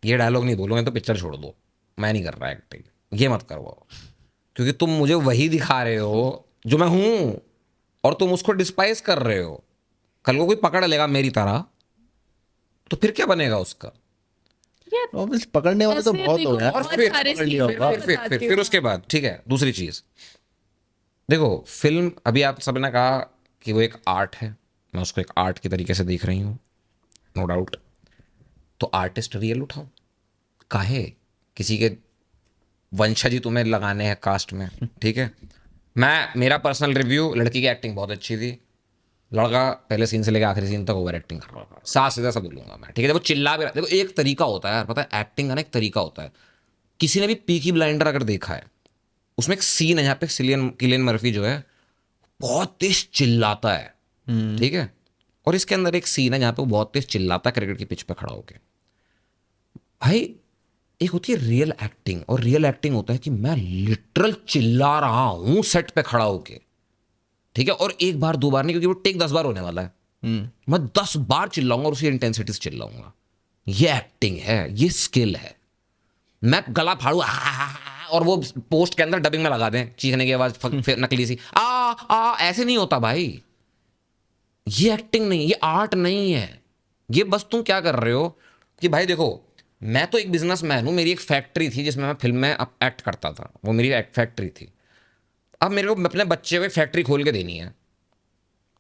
ये डायलॉग नहीं बोलूंगा तो पिक्चर छोड़ दो, मैं नहीं कर रहा एक्टिंग, ये मत करवाओ, क्योंकि तुम मुझे वही दिखा रहे हो जो मैं हूं और तुम उसको डिस्पाइज कर रहे हो। कल को कोई पकड़ लेगा मेरी तरह तो फिर क्या बनेगा उसका? Obviously, पकड़ने वाले तो ऐसे बहुत देखो, हो यार। और बहुत फिर सारे पकड़ scene लिया मैं होगा। बताती हूँ। फिर उसके बाद ठीक है, दूसरी चीज देखो, फिल्म अभी आप सबने कहा कि वो एक आर्ट है, मैं उसको एक आर्ट की तरीके से देख रही हूँ, नो डाउट। तो आर्टिस्ट रियल उठाओ, काहे किसी के वंशज ही तुम्हें लगाने हैं कास्ट में, ठीक है। मेरा पर्सनल रिव्यू, लड़की की एक्टिंग बहुत अच्छी थी, लड़का पहले सीन से लेकर आखिरी सीन तक ओवर एक्टिंग कर रहा था, साफ सीधा सा बोलूंगा मैं, ठीक है। वो चिल्ला भी रहा, देखो एक तरीका होता है यार, पता है एक्टिंग का ना एक तरीका होता है। किसी ने भी पीकी ब्लाइंडर अगर देखा है, उसमें एक सीन है जहाँ पे किलियन मर्फी जो है बहुत तेज चिल्लाता है, ठीक है। और इसके अंदर एक सीन है जहाँ पे वो बहुत तेज चिल्लाता है क्रिकेट की पिच पे खड़ा होकर। भाई एक होती है रियल एक्टिंग, और रियल एक्टिंग होता है कि मैं लिटरल चिल्ला रहा हूं सेट पे खड़ा होके, ठीक है। और एक बार दो बार नहीं, क्योंकि वो टेक 10 बार होने वाला है, मैं 10 बार चिल्लाऊंगा और उसी इंटेंसिटी से चिल्लाऊंगा। ये एक्टिंग है, ये स्किल है। मैं गला फाड़ू और वो पोस्ट के अंदर डबिंग में लगा दें चीखने की आवाज फिर नकली सी ऐसे नहीं होता भाई। ये एक्टिंग नहीं, ये आर्ट नहीं है। ये बस तुम क्या कर रहे हो कि भाई देखो, मैं तो एक बिजनेसमैन हूं, मेरी एक फैक्ट्री थी जिसमें मैं फिल्म में एक्ट करता था, वो मेरी एक फैक्ट्री थी। अब मेरे को अपने बच्चे को फैक्ट्री खोल के देनी है,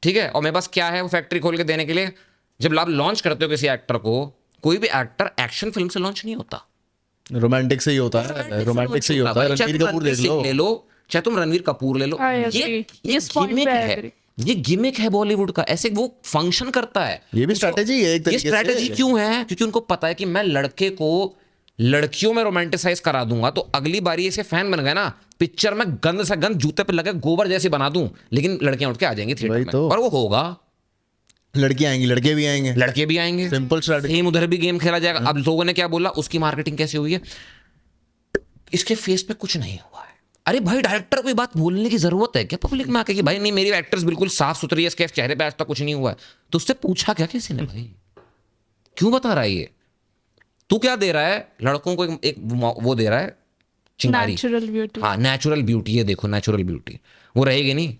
ठीक है। और मेरे पास क्या है वो फैक्ट्री खोल के देने के लिए? जब आप लॉन्च करते हो किसी एक्टर को, कोई भी एक्टर एक्शन फिल्म से लॉन्च नहीं होता, रोमांटिक से ही होता है, रोमांटिक से ही होता है। रणबीर कपूर देख लो, चाहे तुम रणवीर कपूर ले लो, I ये agree. इस point गिमिक पे I है, agree. ये गिमिक है बॉलीवुड का, ऐसे वो फंक्शन करता है। ये भी स्ट्रैटेजी है एक ये तरीके से। स्ट्रैटेजी क्यों है? क्योंकि उनको पता है कि मैं लड़के को लड़कियों में रोमांटिसाइज करा दूंगा तो अगली बारी ऐसे फैन बन गए ना, पिक्चर में गंद से गंद जूते पे लगे गोबर जैसी बना दूं, लेकिन लड़कियां उठ के आ जाएंगी थिएटर वही में, तो। और वो होगा। लड़कियां आएंगी, लड़के भी आएंगे, लड़के भी आएंगे, सिंपल स्ट्रैटेजी। सेम उधर भी गेम खेला जाएगा। अब लोगों ने क्या बोला, उसकी मार्केटिंग कैसे हुई है, इसके फेस पे कुछ नहीं हुआ है। अरे भाई डायरेक्टर को ये बात बोलने की जरूरत है क्या पब्लिक में आके कि भाई नहीं मेरी एक्ट्रेस बिल्कुल साफ सुथरी है, इसके चेहरे पे आज तक कुछ नहीं हुआ है? तो उससे पूछा क्या किसी ने? भाई क्यों बता रहा है ये? तू क्या दे रहा है लड़कों को? एक वो दे रहा है चिंगारी, नेचुरल ब्यूटी। हाँ नेचुरल ब्यूटी। ये देखो नेचुरल ब्यूटी वो रहेगी नहीं,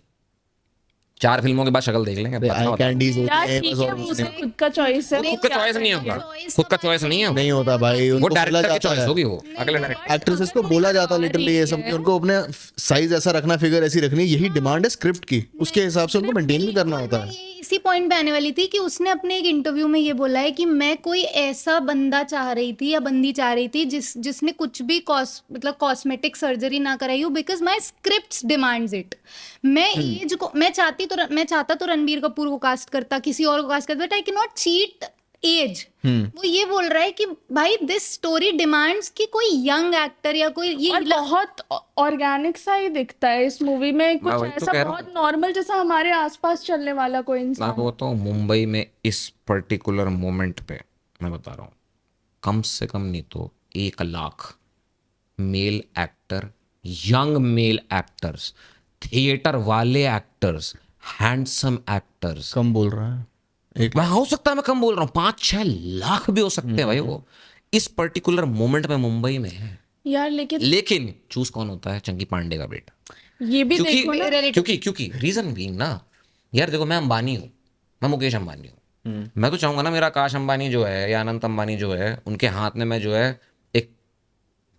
4 फिल्मों के बाद शक्ल देख लेंगे। आई कैंडीज होती यार है ठीक है, वो उसका खुद का चॉइस है। खुद का चॉइस नहीं होगा, खुद का चॉइस नहीं है, नहीं होता भाई, वो उनको बोला डायरेक्टर की जाता चॉइस है। होगी, वो अगले डायरेक्टर। एक्ट्रेसेस को बोला जाता है लिटरली ये सब कि उनको अपने साइज ऐसा रखना, फिगर ऐसी रखनी, यही डिमांड है स्क्रिप्ट की, उसके हिसाब से उनको मेंटेन भी करना होता है। ये इसी पॉइंट पे आने वाली थी कि उसने अपने एक इंटरव्यू में ये बोला है कि मैं कोई ऐसा बंदा चाह रही थी या बंदी चाह रही थी जिसने कुछ भी मतलब कॉस्मेटिक सर्जरी ना कराई हो, because my script demands it. मैं एज को मैं चाहता तो रणबीर कपूर को कास्ट करता, किसी और को कास्ट करता, but I can not cheat as. वो ये बोल रहा है कि भाई दिस स्टोरी डिमांड्स कि कोई यंग एक्टर या कोई ये और बहुत ऑर्गेनिक सा ही दिखता है इस मूवी में, कुछ वही तो ऐसा कह रहा हूँ। बहुत नॉर्मल जैसा हमारे आसपास चलने वाला कोई मैं इंसान। आपको बताऊँ, मुंबई में इस पर्टिकुलर मोमेंट पे मैं बता रहा हूँ, कम से कम नहीं तो 1 lakh male actor, young male actors, theatre वाले एक्टर्स, हैंडसम एक्टर्स। कम बोल रहा है एक मैं हो सकता है मैं कम बोल रहा हूँ, 5-6 लाख भी हो सकते हैं भाई वो इस पर्टिकुलर मोमेंट में मुंबई में है। यार लेकिन चूज कौन होता है? चंकी पांडे का बेटा। ये भी देखो ना, क्योंकि रीजन भी ना यार, देखो मैं अंबानी हूँ, मैं मुकेश अंबानी हूँ, मैं तो चाहूंगा ना मेरा आकाश अंबानी जो है या अनंत अंबानी जो है उनके हाथ में मैं जो है एक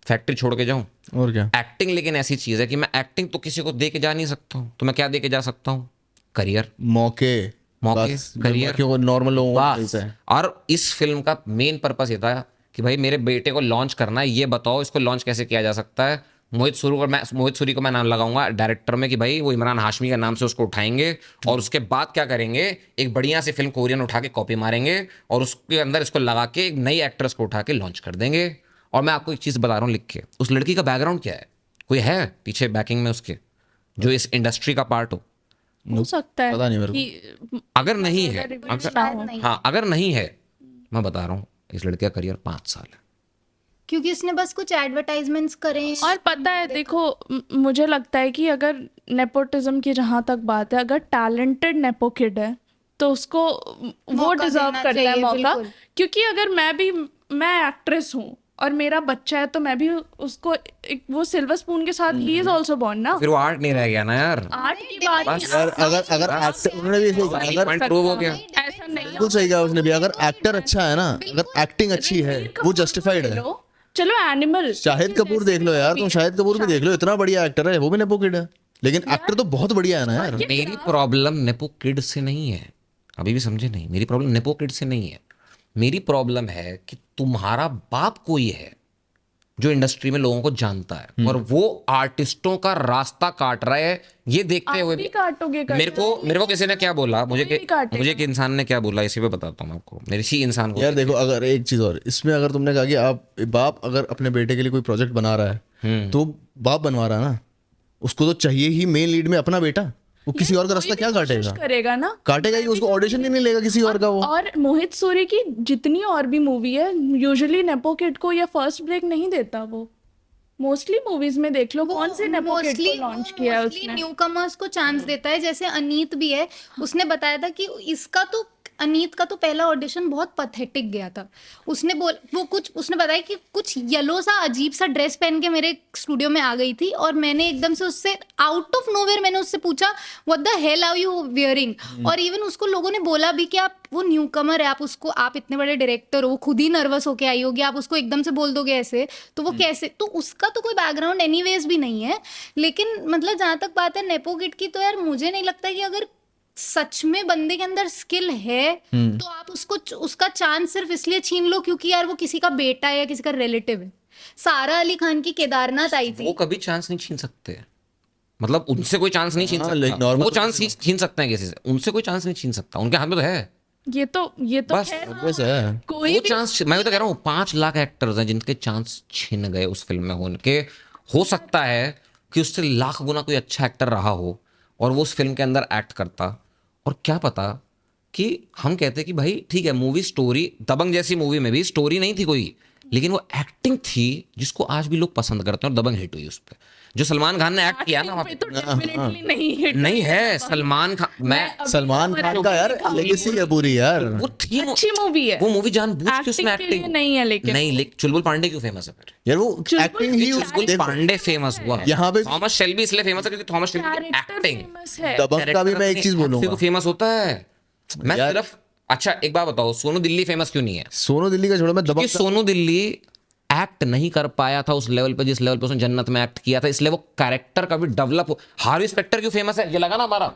फैक्ट्री छोड़ के जाऊं। और क्या। एक्टिंग लेकिन ऐसी चीज है कि मैं एक्टिंग तो किसी को दे के जा नहीं सकता हूँ, तो मैं क्या दे के जा सकता हूँ? करियर, मौके बस करियर, क्योंकि नॉर्मल लोगों को बस। मिलता है। और इस फिल्म का मेन पर्पस ये था कि भाई मेरे बेटे को लॉन्च करना है, ये बताओ इसको लॉन्च कैसे किया जा सकता है। मोहित सूरी को मैं नाम लगाऊंगा डायरेक्टर में कि भाई वो इमरान हाशमी के नाम से उसको उठाएंगे और उसके बाद क्या करेंगे, एक बढ़िया सी फिल्म कोरियन उठा के कॉपी मारेंगे और उसके अंदर इसको लगा के एक नई एक्ट्रेस को उठा के लॉन्च कर देंगे। और मैं आपको एक चीज़ बता रहा हूँ लिख के, उस लड़की का बैकग्राउंड क्या है? कोई है पीछे बैकिंग में उसके जो इस इंडस्ट्री का पार्ट हो सकता है पता नहीं मेरे को। कि अगर नहीं है, शायद नहीं। हाँ अगर नहीं है, मैं बता रहा हूँ इस लड़के का करियर 5 साल है। क्योंकि इसने बस कुछ एडवर्टाइजमेंट्स करे हैं। और पता है देखो, मुझे लगता है कि अगर नेपोटिज्म की जहाँ तक बात है, अगर टैलेंटेड नेपो किड है तो उसको वो मौका डिजर्व देना करता है चाहिए, मौका। बिल्कुल। क्योंकि अगर मैं एक्ट्रेस हूँ और मेरा बच्चा है तो मैं भी उसको वो सिल्वर स्पून के साथ, ही इज ऑल्सो बॉर्न ना। फिर वो आर्ट नहीं रह गया ना यार। आर्ट की बात बस। यार अगर एक्टर, उन्होंने भी सही कहा, अगर प्रूव हो गया। ऐसा नहीं है। बिल्कुल सही कहा उसने भी, अगर एक्टर अच्छा है ना, अगर एक्टिंग अच्छी है वो जस्टिफाइड है। चलो एनिमल, शाहिद कपूर देख लो यार, तुम शाहिद कपूर भी देख लो, इतना बढ़िया एक्टर है, वो भी नेपो किड है, लेकिन एक्टर तो बहुत बढ़िया है ना यार। मेरी प्रॉब्लम नेपो किड से नहीं है, अभी भी समझे नहीं, मेरी प्रॉब्लम नेपो किड से नहीं है। मेरी प्रॉब्लम है कि तुम्हारा बाप कोई है जो इंडस्ट्री में लोगों को जानता है और वो आर्टिस्टों का रास्ता काट रहा है, ये देखते हुए भी काटोगे मेरे को किसी ने क्या बोला, मुझे भी काटेगा। मुझे एक इंसान ने क्या बोला, इसी पे बताता हूँ मैं आपको, मेरे इसी इंसान को। यार देखो, अगर एक चीज और इसमें, अगर तुमने कहा कि आप बाप अगर अपने बेटे के लिए कोई प्रोजेक्ट बना रहा है तो बाप बनवा रहा है ना, उसको तो चाहिए ही मेन लीड में अपना बेटा, वो किसी और का रास्ता क्या काटेगा? करेगा ना, काटेगा ही, उसको ऑडिशन ही नहीं लेगा किसी और का वो। और मोहित सूरी की जितनी और भी मूवी है, यूजुअली नेपो किड को या फर्स्ट ब्रेक नहीं देता वो। मोस्टली मूवीज में देख लो कौन से नेपो किड को लॉन्च किया है उसने। न्यू कमर्स को चांस देता है, जैसे अनीत भी है। उसने बताया था कि इसका तो, अनीत का तो पहला ऑडिशन बहुत पथेटिक गया था। उसने बताया कि कुछ येलो सा अजीब सा ड्रेस पहन के मेरे स्टूडियो में आ गई थी और मैंने एकदम से उससे आउट ऑफ नोवेयर मैंने उससे पूछा what the hell are you wearing. और इवन उसको लोगों ने बोला भी कि वो न्यू कमर है, आप इतने बड़े डायरेक्टर हो, खुद ही नर्वस होके आई होगी, आप उसको एकदम से बोल दोगे ऐसे, तो वो कैसे? तो उसका तो कोई बैकग्राउंड एनीवेज भी नहीं है। लेकिन मतलब जहां तक बात है नेपो किड की, तो यार मुझे नहीं लगता कि अगर सच में बंदे के अंदर स्किल है तो आप उसका चांस सिर्फ इसलिए छीन लो क्योंकि यार वो किसी का बेटा है या किसी का रिलेटिव है। सारा अली खान की केदारनाथ आई वो थी, कभी चांस नहीं छीन सकते, मतलब उनसे कोई चांस नहीं छीन हाँ, सकता। normal वो चांस छीन सकते हैं किसी से, उनसे कोई चांस नहीं छीन सकता, उनके हाथ में तो है। ये तो बस खैर वैसे है। कोई वो भी चांस, मैं तो कह रहा हूँ 5 लाख एक्टर्स हैं जिनके चांस छिन गए उस फिल्म में होने के। हो सकता है कि उससे लाख गुना कोई अच्छा एक्टर रहा हो और वो उस फिल्म के अंदर एक्ट करता, और क्या पता कि हम कहते कि भाई ठीक है, मूवी स्टोरी, दबंग जैसी मूवी में भी स्टोरी नहीं थी कोई, लेकिन वो एक्टिंग थी जिसको आज भी लोग पसंद करते हैं, और दबंग हिट हुई उस पर। जो सलमान खान ने एक्ट किया ना वहाँ पे पे, तो डेफिनेटली नहीं हिट नहीं है सलमान खान, मैं सलमान खान का यार लेगेसी है पूरी यार। वो थी अच्छी मूवी है, वो मूवी जानबूझ के उसमें एक्टिंग के लिए एक्टिंग नहीं है, लेकिन नहीं, चुलबुल पांडे क्यों फेमस है फिर? यार वो एक्टिंग ही चुलबुल पांडे फेमस हुआ, यहाँ पे थॉमस शेल्बी इसलिए फेमस है क्योंकि थॉमस शेल्बी की कैरेक्टर एक्टिंग। फेमस है। दबंग का भी मैं एक चीज बोलूंगा, फेमस होता है। मैं यार- सिर्फ, अच्छा एक बात बताओ, सोनू दिल्ली फेमस क्यों नहीं है? सोनू दिल्ली का छोड़ो, मैं कि दबंग सोनू दिल्ली एक्ट नहीं कर पाया था उस लेवल पे जिस लेवल पे उसने जन्नत में एक्ट किया था, इसलिए वो कैरेक्टर का भी डेवलप हो। हार्वी स्पेक्टर क्यों फेमस है? ये लगा ना हमारा,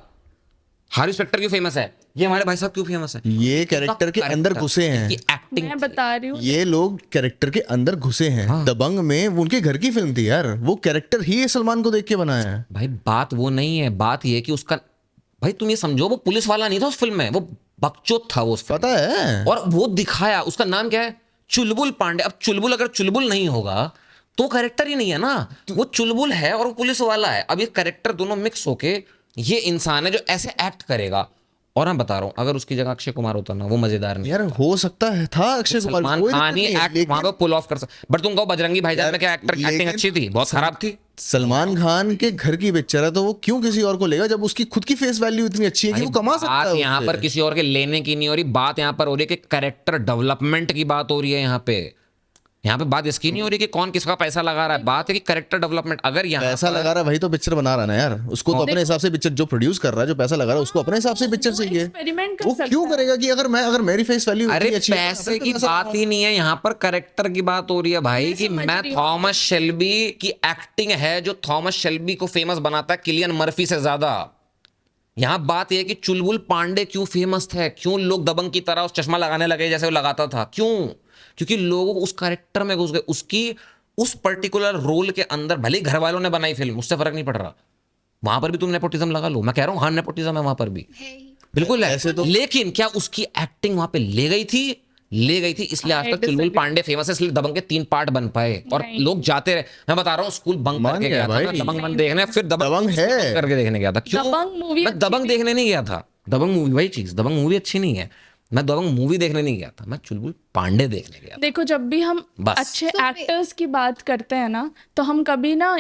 हार्वी स्पेक्टर क्यों फेमस है? ये हमारे भाई साहब क्यों फेमस है? ये कैरेक्टर के अंदर घुसे हैं, एक्टिंग मैं बता रही हूँ, ये लोग कैरेक्टर के अंदर घुसे हैं। दबंग में वो उनके घर की फिल्म थी यार, वो कैरेक्टर ही सलमान को देख के बनाया है। भाई बात वो नहीं है, बात ये है कि उसका, भाई तुम ये समझो वो पुलिस वाला नहीं था उस फिल्म में, वो बकचोद था वो उस फिल्म पता है, और वो दिखाया। उसका नाम क्या है? चुलबुल पांडे। अब चुलबुल अगर चुलबुल नहीं होगा तो कैरेक्टर ही नहीं है ना, वो चुलबुल है और वो पुलिस वाला है। अब ये कैरेक्टर दोनों मिक्स होके ये इंसान है जो ऐसे एक्ट करेगा, और मैं बता रहा हूँ अगर उसकी जगह अक्षय कुमार होता ना वो मजेदार नहीं। यार हो सकता है था अक्षय कुमार, सलमान कोई खान ही दिक्कत नहीं है, एक्ट वहां पे पुल ऑफ कर सकता। बट तुम कहो बजरंगी भाईजान में क्या एक्टिंग लेकिन- अच्छी थी? बहुत खराब थी। सलमान खान के घर की पिक्चर है तो वो क्यों किसी और को लेगा जब उसकी खुद की फेस वैल्यू इतनी अच्छी है कि वो कमा सकता बात है यहाँ उससे। पर किसी और के लेने की नहीं हो रही, बात यहाँ पर हो रही है कि कैरेक्टर डेवलपमेंट की बात हो रही है। यहाँ पे बात इसकी नहीं हो रही कि कौन किसका पैसा लगा रहा है, बात है कि कैरेक्टर डेवलपमेंट। अगर यहाँ पैसा लगा रहा है वही तो पिक्चर बना रहा है ना यार, उसको तो अपने हिसाब से पिक्चर, जो प्रोड्यूस कर रहा है जो पैसा लगा रहा है उसको अपने हिसाब से पिक्चर चाहिए। एक्सपेरिमेंट कर वो सकता क्यों है। करेगा कि अगर मेरी फेस वैल्यू अरे इतनी अच्छी है, पैसे मैं की पैसा बात ही नहीं है, यहाँ पर कैरेक्टर की बात हो रही है भाई कि समझ मैं रही हूँ। थॉमस शेल्बी की एक्टिंग है जो थॉमस शेल्बी को फेमस बनाता है किलियन मर्फी से ज्यादा। यहाँ बात यह है कि चुलबुल पांडे क्यों फेमस है, क्यों लोग दबंग की तरह उस चश्मा लगाने लगे जैसे वो लगाता था, क्यों? क्योंकि लोग उस कैरेक्टर में घुस गए, उसकी उस पर्टिकुलर रोल के अंदर। भले ही घर वालों ने बनाई फिल्म, उससे फर्क नहीं पड़ रहा, वहां पर भी तुम नेपोटिज्म लगा लो, मैं कह रहा हूँ हाँ नेपोटिज्म है वहां पर भी, बिल्कुल है। ऐसे तो- लेकिन क्या उसकी एक्टिंग वहां पे ले गई थी? इसलिए आज तक चुलबुल पांडे फेमस है, इसलिए दबंग के 3 पार्ट बन पाए और लोग जाते रहे। मैं बता रहा हूँ स्कूल बंक मान करके गया गया था भाई। मैं दबंग वन देखने, फिर दबंग है। बंक करके देखने गया था। क्यों? दबंग मूवी मैं दबंग देखने नहीं गया था, दबंग मूवी वही चीज, दबंग मूवी अच्छी नहीं है, मैं दबंग मूवी देखने नहीं गया था, मैं चुलबुल पांडे देखने गया था। देखो जब भी हम बस। अच्छे एक्टर्स की बात करते हैं ना तो हम कभी ना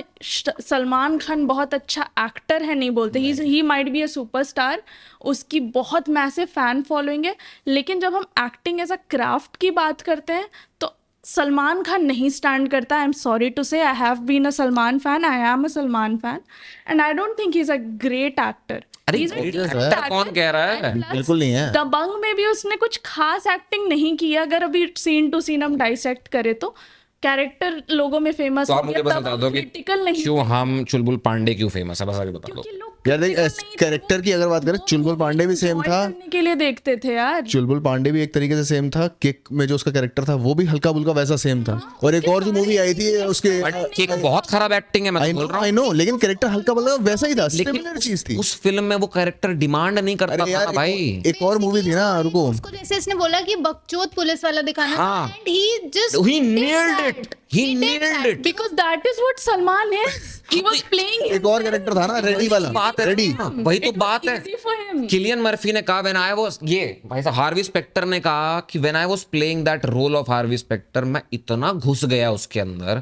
सलमान खान बहुत अच्छा एक्टर है नहीं बोलते, he might be a superstar, उसकी बहुत मैसिव फैन फॉलोइंग है। लेकिन जब हम एक्टिंग एज अ क्राफ्ट की बात करते हैं तो सलमान खान नहीं स्टैंड करता। I am sorry to say, I have been a Salman fan, I am a Salman fan and I don't think he is a great actor. अरे एक्टर कौन कह रहा है? बिल्कुल नहीं है। दबंग में भी उसने कुछ खास एक्टिंग नहीं की। अगर अभी सीन टू सीन हम डाइसेक्ट करें तो कैरेक्टर लोगों में फेमस तो हो आप मुझे गया, बस तब बता हम दो कि क्रिटिकल नहीं क्यों हम चुलबुल पांडे क्यों फेमस है, बस आगे बता दो। कि लोग यार देख, critical नहीं थे, कैरेक्टर की अगर बात करें, वो चुलबुल पांडे भी सेम enjoy था। करने के लिए देखते थे यार। चुलबुल पांडे भी एक तरीके से सेम था, किक में जो उसका कैरेक्टर था वो भी हल्का बुल्का वैसा सेम था। और एक और जो मूवी आई थी उसके, बट एक बहुत खराब एक्टिंग है, मैं तो बोल रहा हूँ। आई नो, लेकिन कैरेक्टर हल्का बुल्का वैसा ही था, लेकिन सिमिलर चीज थी। उस फिल्म में वो कैरेक्टर डिमांड नहीं करता अरे था यार ना भाई। एक और मूवी थी ना, रुको, उसको जैसे इसने बोला कि बकचोद पुलिस वाला दिखाना हाँ। And he just He nailed it. He nailed it. Because that is what Salman is. He was playing एक और कैरेक्टर था ना रेडी वाला, बात है रेडी। ना, वही तो It was बात है। easy for him. Cillian Murphy ने कहा व्हेन आई वाज, ये भाई साहब हार्वी स्पेक्टर ने कहा कि when I was playing that role of Harvey Specter, मैं इतना घुस गया उसके अंदर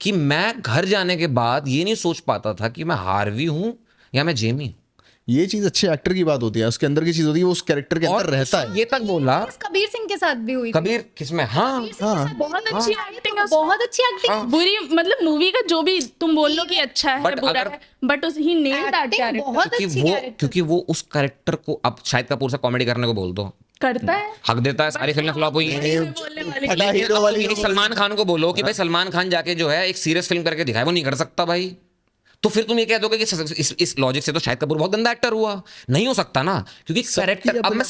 कि मैं घर जाने के बाद ये नहीं सोच पाता था कि मैं हार्वी हूं या मैं जेमी। ये चीज अच्छे एक्टर की बात होती है, उसके अंदर की चीज होती है, वो उस कैरेक्टर के अंदर रहता है। ये तक बोला कबीर सिंह के साथ भी हुई थी। कबीर किसमें? हाँ बहुत अच्छी एक्टिंग है, बहुत अच्छी एक्टिंग, बुरी मतलब मूवी का जो भी तुम बोल लो कि अच्छा है But बुरा अगर- है, but he nailed that acting character. बहुत अच्छी कैरेक्टर। क्योंकि वो उस कैरेक्टर को, अब शाहिद कपूर से कॉमेडी करने को बोल दो, करता है। हक देता है, सारी फिल्में फ्लॉप हुई हैं। बोलने वाली फटा हीरो वाली लेकिन सलमान खान को बोलो कि भाई सलमान खान जाके जो है एक सीरियस फिल्म करके दिखाए, वो नहीं कर सकता भाई। तो फिर तुम ये कह दोगे कि इस लॉजिक से तो शाहिद कपूर बहुत गंदा एक्टर हुआ। नहीं हो सकता ना, क्योंकि कैरेक्टर, अब मैं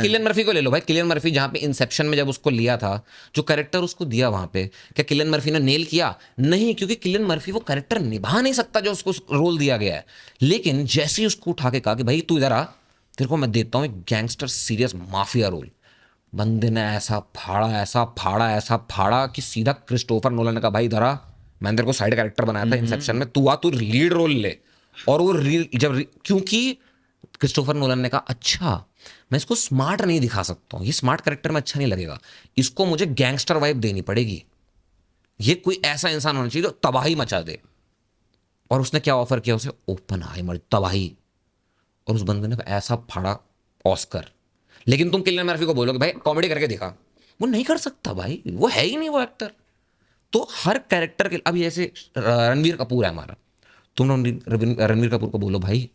किलियन मर्फी को ले लो भाई। किलियन मर्फी जहां पे इंसेप्शन में जब उसको लिया था, जो कैरेक्टर उसको दिया वहां पे, क्या किलियन मर्फी ने नेल किया? नहीं, क्योंकि किलियन मर्फी वो कैरेक्टर निभा नहीं सकता जो उसको रोल दिया गया है। लेकिन जैसे ही उसको उठा के कहा कि भाई तू इधर आ, तेरे को मैं देता हूँ एक गैंगस्टर सीरियस माफिया रोल, बंदे ने ऐसा फाड़ा कि सीधा क्रिस्टोफर नोलन ने कहा भाई इधर आ, मैंने तेरे को साइड कैरेक्टर बनाया था इंसेप्शन में, तू आ, तू लीड रोल ले। और वो क्योंकि क्रिस्टोफर नोलन ने कहा अच्छा मैं इसको स्मार्ट नहीं दिखा सकता हूँ, ये स्मार्ट कैरेक्टर में अच्छा नहीं लगेगा, इसको मुझे गैंगस्टर वाइब देनी पड़ेगी, ये कोई ऐसा इंसान होना चाहिए जो तबाही मचा दे। और उसने क्या ऑफर किया उसे? ओपनहाइमर, तबाही। और उस बंदे ने ऐसा फाड़ा ऑस्कर। लेकिन तुम किलियन मर्फी को बोलोगे भाई कॉमेडी करके दिखा, वो नहीं कर सकता भाई, वो है ही नहीं वो एक्टर। तो हर कैरेक्टर के, अभी जैसे रणवीर कपूर है हमारा, तुम रणवीर कपूर को बोलो भाई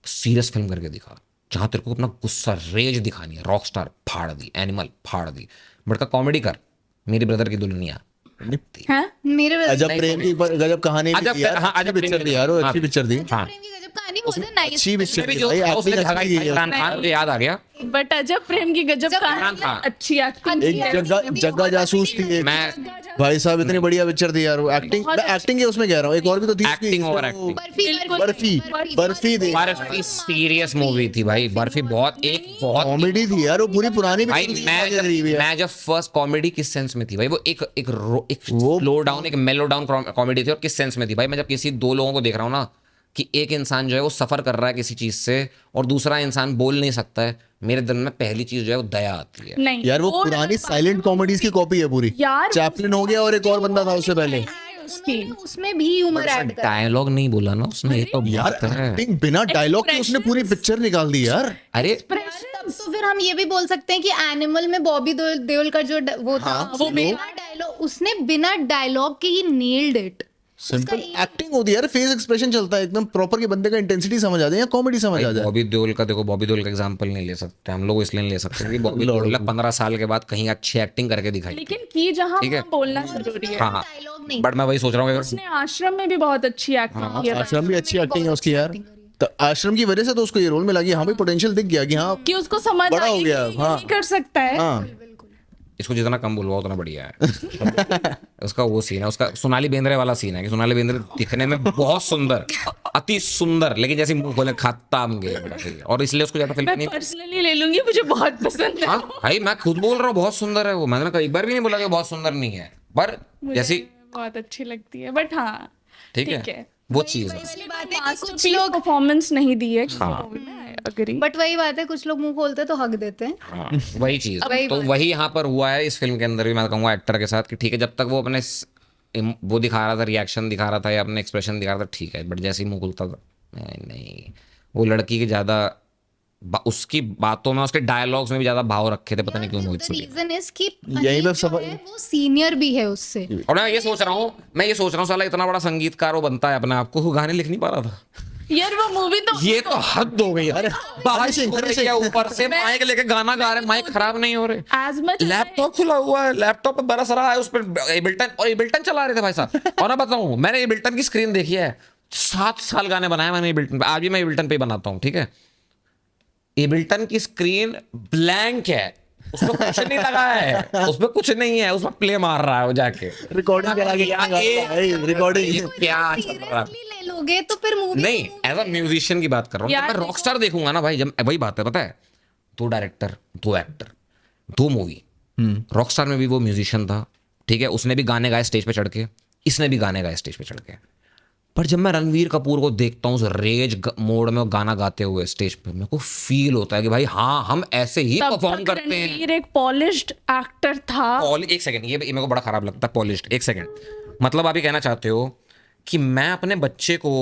सीरियस फिल्म करके दिखा, जहां तेरे को अपना गुस्सा रेज दिखानी है, रॉक स्टार फाड़ दी, एनिमल फाड़ दी, बड़का कॉमेडी कर, मेरी ब्रदर की दुल्हनिया। हैं? मेरे अजब प्रेम की गजब कहानी भी थी यार, हाँ, अच्छी अजब प्रेम पिक्चर की थी यार, वो हाँ। अच्छी पिक्चर थी, हाँ, प्रेम की गजब कहानी was a nice अच्छी पिक्चर भी थी जो भाई, उसने एक्टिंग दिखाई अच्छी की है। इमरान खान, मुझे याद आ गया। बट अजब प्रेम की गजब कहानी था। अच्छी एक्टिंग एक जग्गा जासूस थी एक, मैं भाई साहब इतनी बढ़िया पिक्चर थी यार वो। एक्टिंग, बहुत अच्छी। एक्टिंग है उसमें कह रहा हूँ, एक और भी तो थी उसकी, Acting और जिसमें वो- acting। बर्फी थी, बर्फी सीरियस मूवी थी भाई, बर्फी बहुत कॉमेडी थी यार वो, पूरी पुरानी भाई पिक्चर थी, मैं मजा करी हुई है। मैं जब फर्स्ट कॉमेडी किस सेंस में थी भाई, वो एक वो- स्लो डाउन, एक मेलो डाउन कॉमेडी थी, और किस सेंस में थी भाई, मैं जब किसी दो लोगों को देख रहा हूँ ना, कि एक इंसान जो है वो सफ़र कर रहा है किसी चीज़ से और दूसरा इंसान बोल नहीं सकता है, मेरे दिल में पहली चीज़ जो है वो दया आती है। नहीं यार वो अलग पुरानी बात है, साइलेंट कॉमेडीज की कॉपी है पूरी। यार चैपलिन हो गया और एक और बंदा था उससे पहले। उसकी उसमें भी ह्यूमर ऐड कर डायलॉग नहीं बोला ना उसने, ये तो यार बात है। एक्टिंग बिना डायलॉग के उसने पूरी पिक्चर निकाल दी यार। अरे तब तो फिर हम ये भी बोल सकते हैं कि एनिमल में बॉबी देओल का जो वो था हाँ, वो बिना डायलॉग, उसने बिना डायलॉग के ही नेल्ड इट। सिंपल एक्टिंग होती है यार, फेस एक्सप्रेशन चलता है एकदम प्रॉपर, कि बंदे का इंटेंसिटी समझ आ जाए या कॉमेडी समझ आ जाए। बॉबी देओल का देखो, बॉबी देओल का एग्जांपल नहीं ले सकते हम लोग, इसलिए नहीं ले सकते क्योंकि बॉबी देओल ने 15 साल के बाद कहीं अच्छी एक्टिंग करके दिखाई। लेकिन की जहाँ ठीक है। वहाँ बोलना जरूरी है। हाँ, डायलॉग नहीं, बट मैं वही सोच रहा हूँ कि अगर उसने आश्रम में भी बहुत अच्छी एक्टिंग की है आश्रम भी अच्छी एक्टिंग है उसकी यार, तो आश्रम की वजह से तो उसको ये रोल मिला कि हाँ भाई पोटेंशियल दिख गया कि हाँ कि उसको समझ बड़ा आ हो गया गया, कि ये हाँ। नहीं कर सकता है। हाँ इसको जितना कम बोलवा उतना बढ़िया है। उसका वो सीन है, उसका सोनाली बेंद्रे वाला सीन है कि सोनाली बेंद्रे दिखने में बहुत सुंदर, अति सुंदर, लेकिन जैसे मुंह खोले खत्म गए, और इसलिए उसको ज्यादा फिल्म मैं नहीं। पर्सनली ले लूंगी, मुझे बहुत पसंद है। हाँ भाई, मैं खुद बोल रहा हूँ बहुत सुंदर है वो, मैंने कहा एक बार भी नहीं बोला कि बहुत सुंदर नहीं है, पर जैसी बहुत अच्छी लगती है, बट हाँ ठीक है वो चीज है। वाली बात है कि कुछ मास्टरपीस लोग, परफॉर्मेंस नहीं दी है किसी मूवी में, अग्री। बट वही बात है कुछ लोग मुंह खोलते तो हक देते हैं। हाँ वही चीज, वही तो वही यहाँ पर हुआ है इस फिल्म के अंदर भी, मैं कहूँगा एक्टर के साथ कि ठीक है, जब तक वो अपने वो दिखा रहा था, रिएक्शन दिखा रहा था या अपने एक्सप्रेशन दिखा रहा था, ठीक है, बट जैसे ही मुंह खुलता था नहीं, वो लड़की के ज्यादा उसकी बातों में, उसके डायलॉग्स में भी ज्यादा भाव रखे थे, पता नहीं क्यों मोहित सूरी। रीजन इज कि यही जो सब है वो सीनियर भी है उससे। और मैं ये सोच रहा हूँ साला इतना बड़ा संगीतकार वो बनता है अपने आप को, वो गाने लिख नहीं पा रहा था। यार वो मूवी तो ये तो हद हो गई यार, बाहर से ऊपर से माइक लेके गाना गा रहे, माइक खराब नहीं हो रहे, एज मच लैपटॉप खुला हुआ है, लैपटॉप पे बरस रहा है, उस पर एबल्टन, और एबल्टन चला रहे थे भाई साहब। और मैं बताऊं, मैंने एबल्टन की स्क्रीन देखी है, 7 साल गाने बनाए मैंने एबल्टन पे, आज भी मैं एबल्टन पे ही बनाता हूँ, ठीक है। एबल्टन की स्क्रीन ब्लैंक है, उसमें कुछ नहीं लगा है, उसमें कुछ नहीं है, उसमें प्ले मार रहा है वो जाके, रिकॉर्डिंग करा के रिकॉर्डिंग क्या चल रहा है। सीरियसली ले लोगे तो फिर मूवी नहीं, एज अ म्यूजिशियन की बात कर रहा हूँ, जब मैं रॉकस्टार देखूंगा ना भाई, जब वही बात है, पता है, 2 डायरेक्टर 2 एक्टर 2 मूवी। रॉकस्टार में भी वो म्यूजिशियन था, ठीक है, उसने भी गाने गाए स्टेज पे चढ़ के, इसने भी गाने गाए स्टेज पे चढ़ के, पर जब मैं रणवीर कपूर को देखता हूँ उस रेज मोड में गाना गाते हुए स्टेज पे, मेरे को फील होता है कि भाई हाँ, हम ऐसे ही परफॉर्म करते हैं। रणवीर एक पॉलिश्ड एक्टर था। एक सेकंड, ये मेरे को बड़ा खराब लगता है पॉलिश्ड। एक सेकंड, मतलब आप ये कहना चाहते हो कि मैं अपने बच्चे को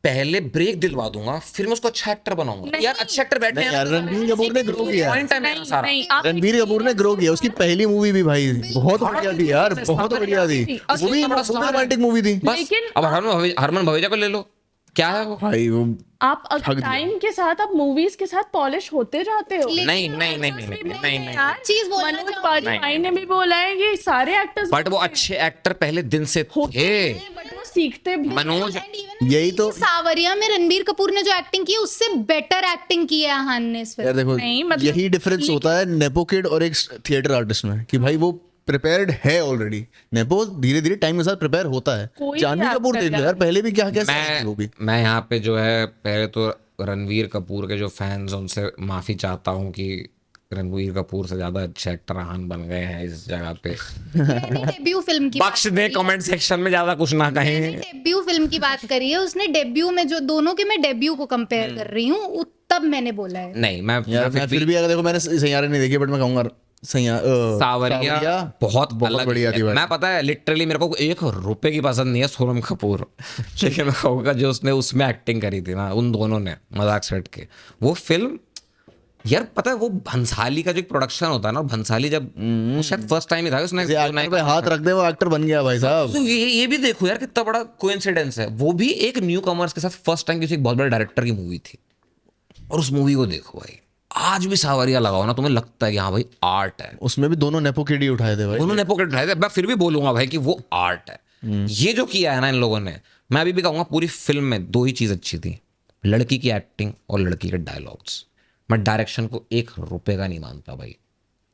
पहले ब्रेक दिलवा दूंगा, फिर मैं उसको अच्छा एक्टर बनाऊंगा? यार अच्छे एक्टर बैठे हैं, यार रणबीर कपूर ने ग्रो किया, पॉइंट है मेरा सारा। नहीं, आप रणबीर कपूर ने ग्रो किया, उसकी पहली मूवी भी भाई बहुत बढ़िया थी यार, बहुत बढ़िया थी, वो भी रोमांटिक मूवी थी। बस लेकिन- अब हरमन भवेजा को ले लो, क्या है वो? भाई वो आप टाइम के साथ, आप मूवीज के साथ पॉलिश होते जाते हो। नहीं, यार चीज बोलना मनोज बाजपेयी ने भी बोला है कि सारे एक्टर्स बट वो अच्छे एक्टर पहले दिन से थे। बट वो सीखते भी। मनोज, यही तो सावरिया में रणबीर कपूर ने जो एक्टिंग की है उससे बेटर एक्टिंग की है आहान ने इस यार फिल्म। देखो, नहीं, मतलब- यही डिफरेंस होता है नेपो किड और एक थिएटर आर्टिस्ट में, कि भाई वो प्रिपेयर्ड है ऑलरेडी, नेपो धीरे धीरे टाइम के साथ प्रिपेयर होता है। कोई जानवी भी कपूर actor देख लो यार। यार, पहले भी क्या क्या वो भी। मैं यहाँ पे जो है, पहले तो रणवीर कपूर के जो फैंस, उनसे माफी चाहता हूँ कि रणवीर कपूर से ज्यादा अच्छे एक्टर आहान बन गए हैं इस जगह पे। मैंने डेब्यू फिल्म की बख्श दे कमेंट सेक्शन में, ज्यादा कुछ ना कहें। डेब्यू फिल्म की बात करी है उसने, डेब्यू में जो दोनों के मैं डेब्यू को कंपेयर कर रही हूँ, तब मैंने बोला है। नहीं, यार मैं फिर भी अगर देखो, मैंने सैयारा नहीं देखी, बट मैं कहूंगा सावरिया बहुत बहुत बढ़िया थी भाई। मैं, पता है, लिटरली मेरे को 1 रुपए की पसंद नहीं है सोनम कपूर, लेकिन मैं कहूँगा जो उसने उसमें एक्टिंग करी थी ना, उन दोनों ने मजाक सेट के, वो फिल्म यार, पता है वो भंसाली का जो प्रोडक्शन होता है ना, भंसाली जब वो शायद फर्स्ट टाइम ही था उसने एक्टर पे हाथ रख दे वो एक्टर बन गया भाई साहब। तो ये भी देखो यार कितना बड़ा कोइंसिडेंस है, वो भी एक न्यू कमर्स के साथ फर्स्ट टाइम किसी एक बहुत बड़े डायरेक्टर की मूवी थी, और उस मूवी को देखो भाई, आज भी सावरिया लगाओ ना, तुम्हें लगता है कि हाँ भाई आर्ट है। उसमें भी दोनों नेपो किड ही उठाए थे भाई, उन्होंने पॉकेट उठाए थे, मैं फिर भी बोलूंगा भाई कि वो आर्ट है। ये जो किया है ना इन लोगों ने, मैं अभी भी कहूंगा पूरी फिल्म में 2 ही चीज अच्छी थी, लड़की की एक्टिंग और लड़की के डायलॉग्स। मैं डायरेक्शन को 1 रुपए का नहीं मानता भाई,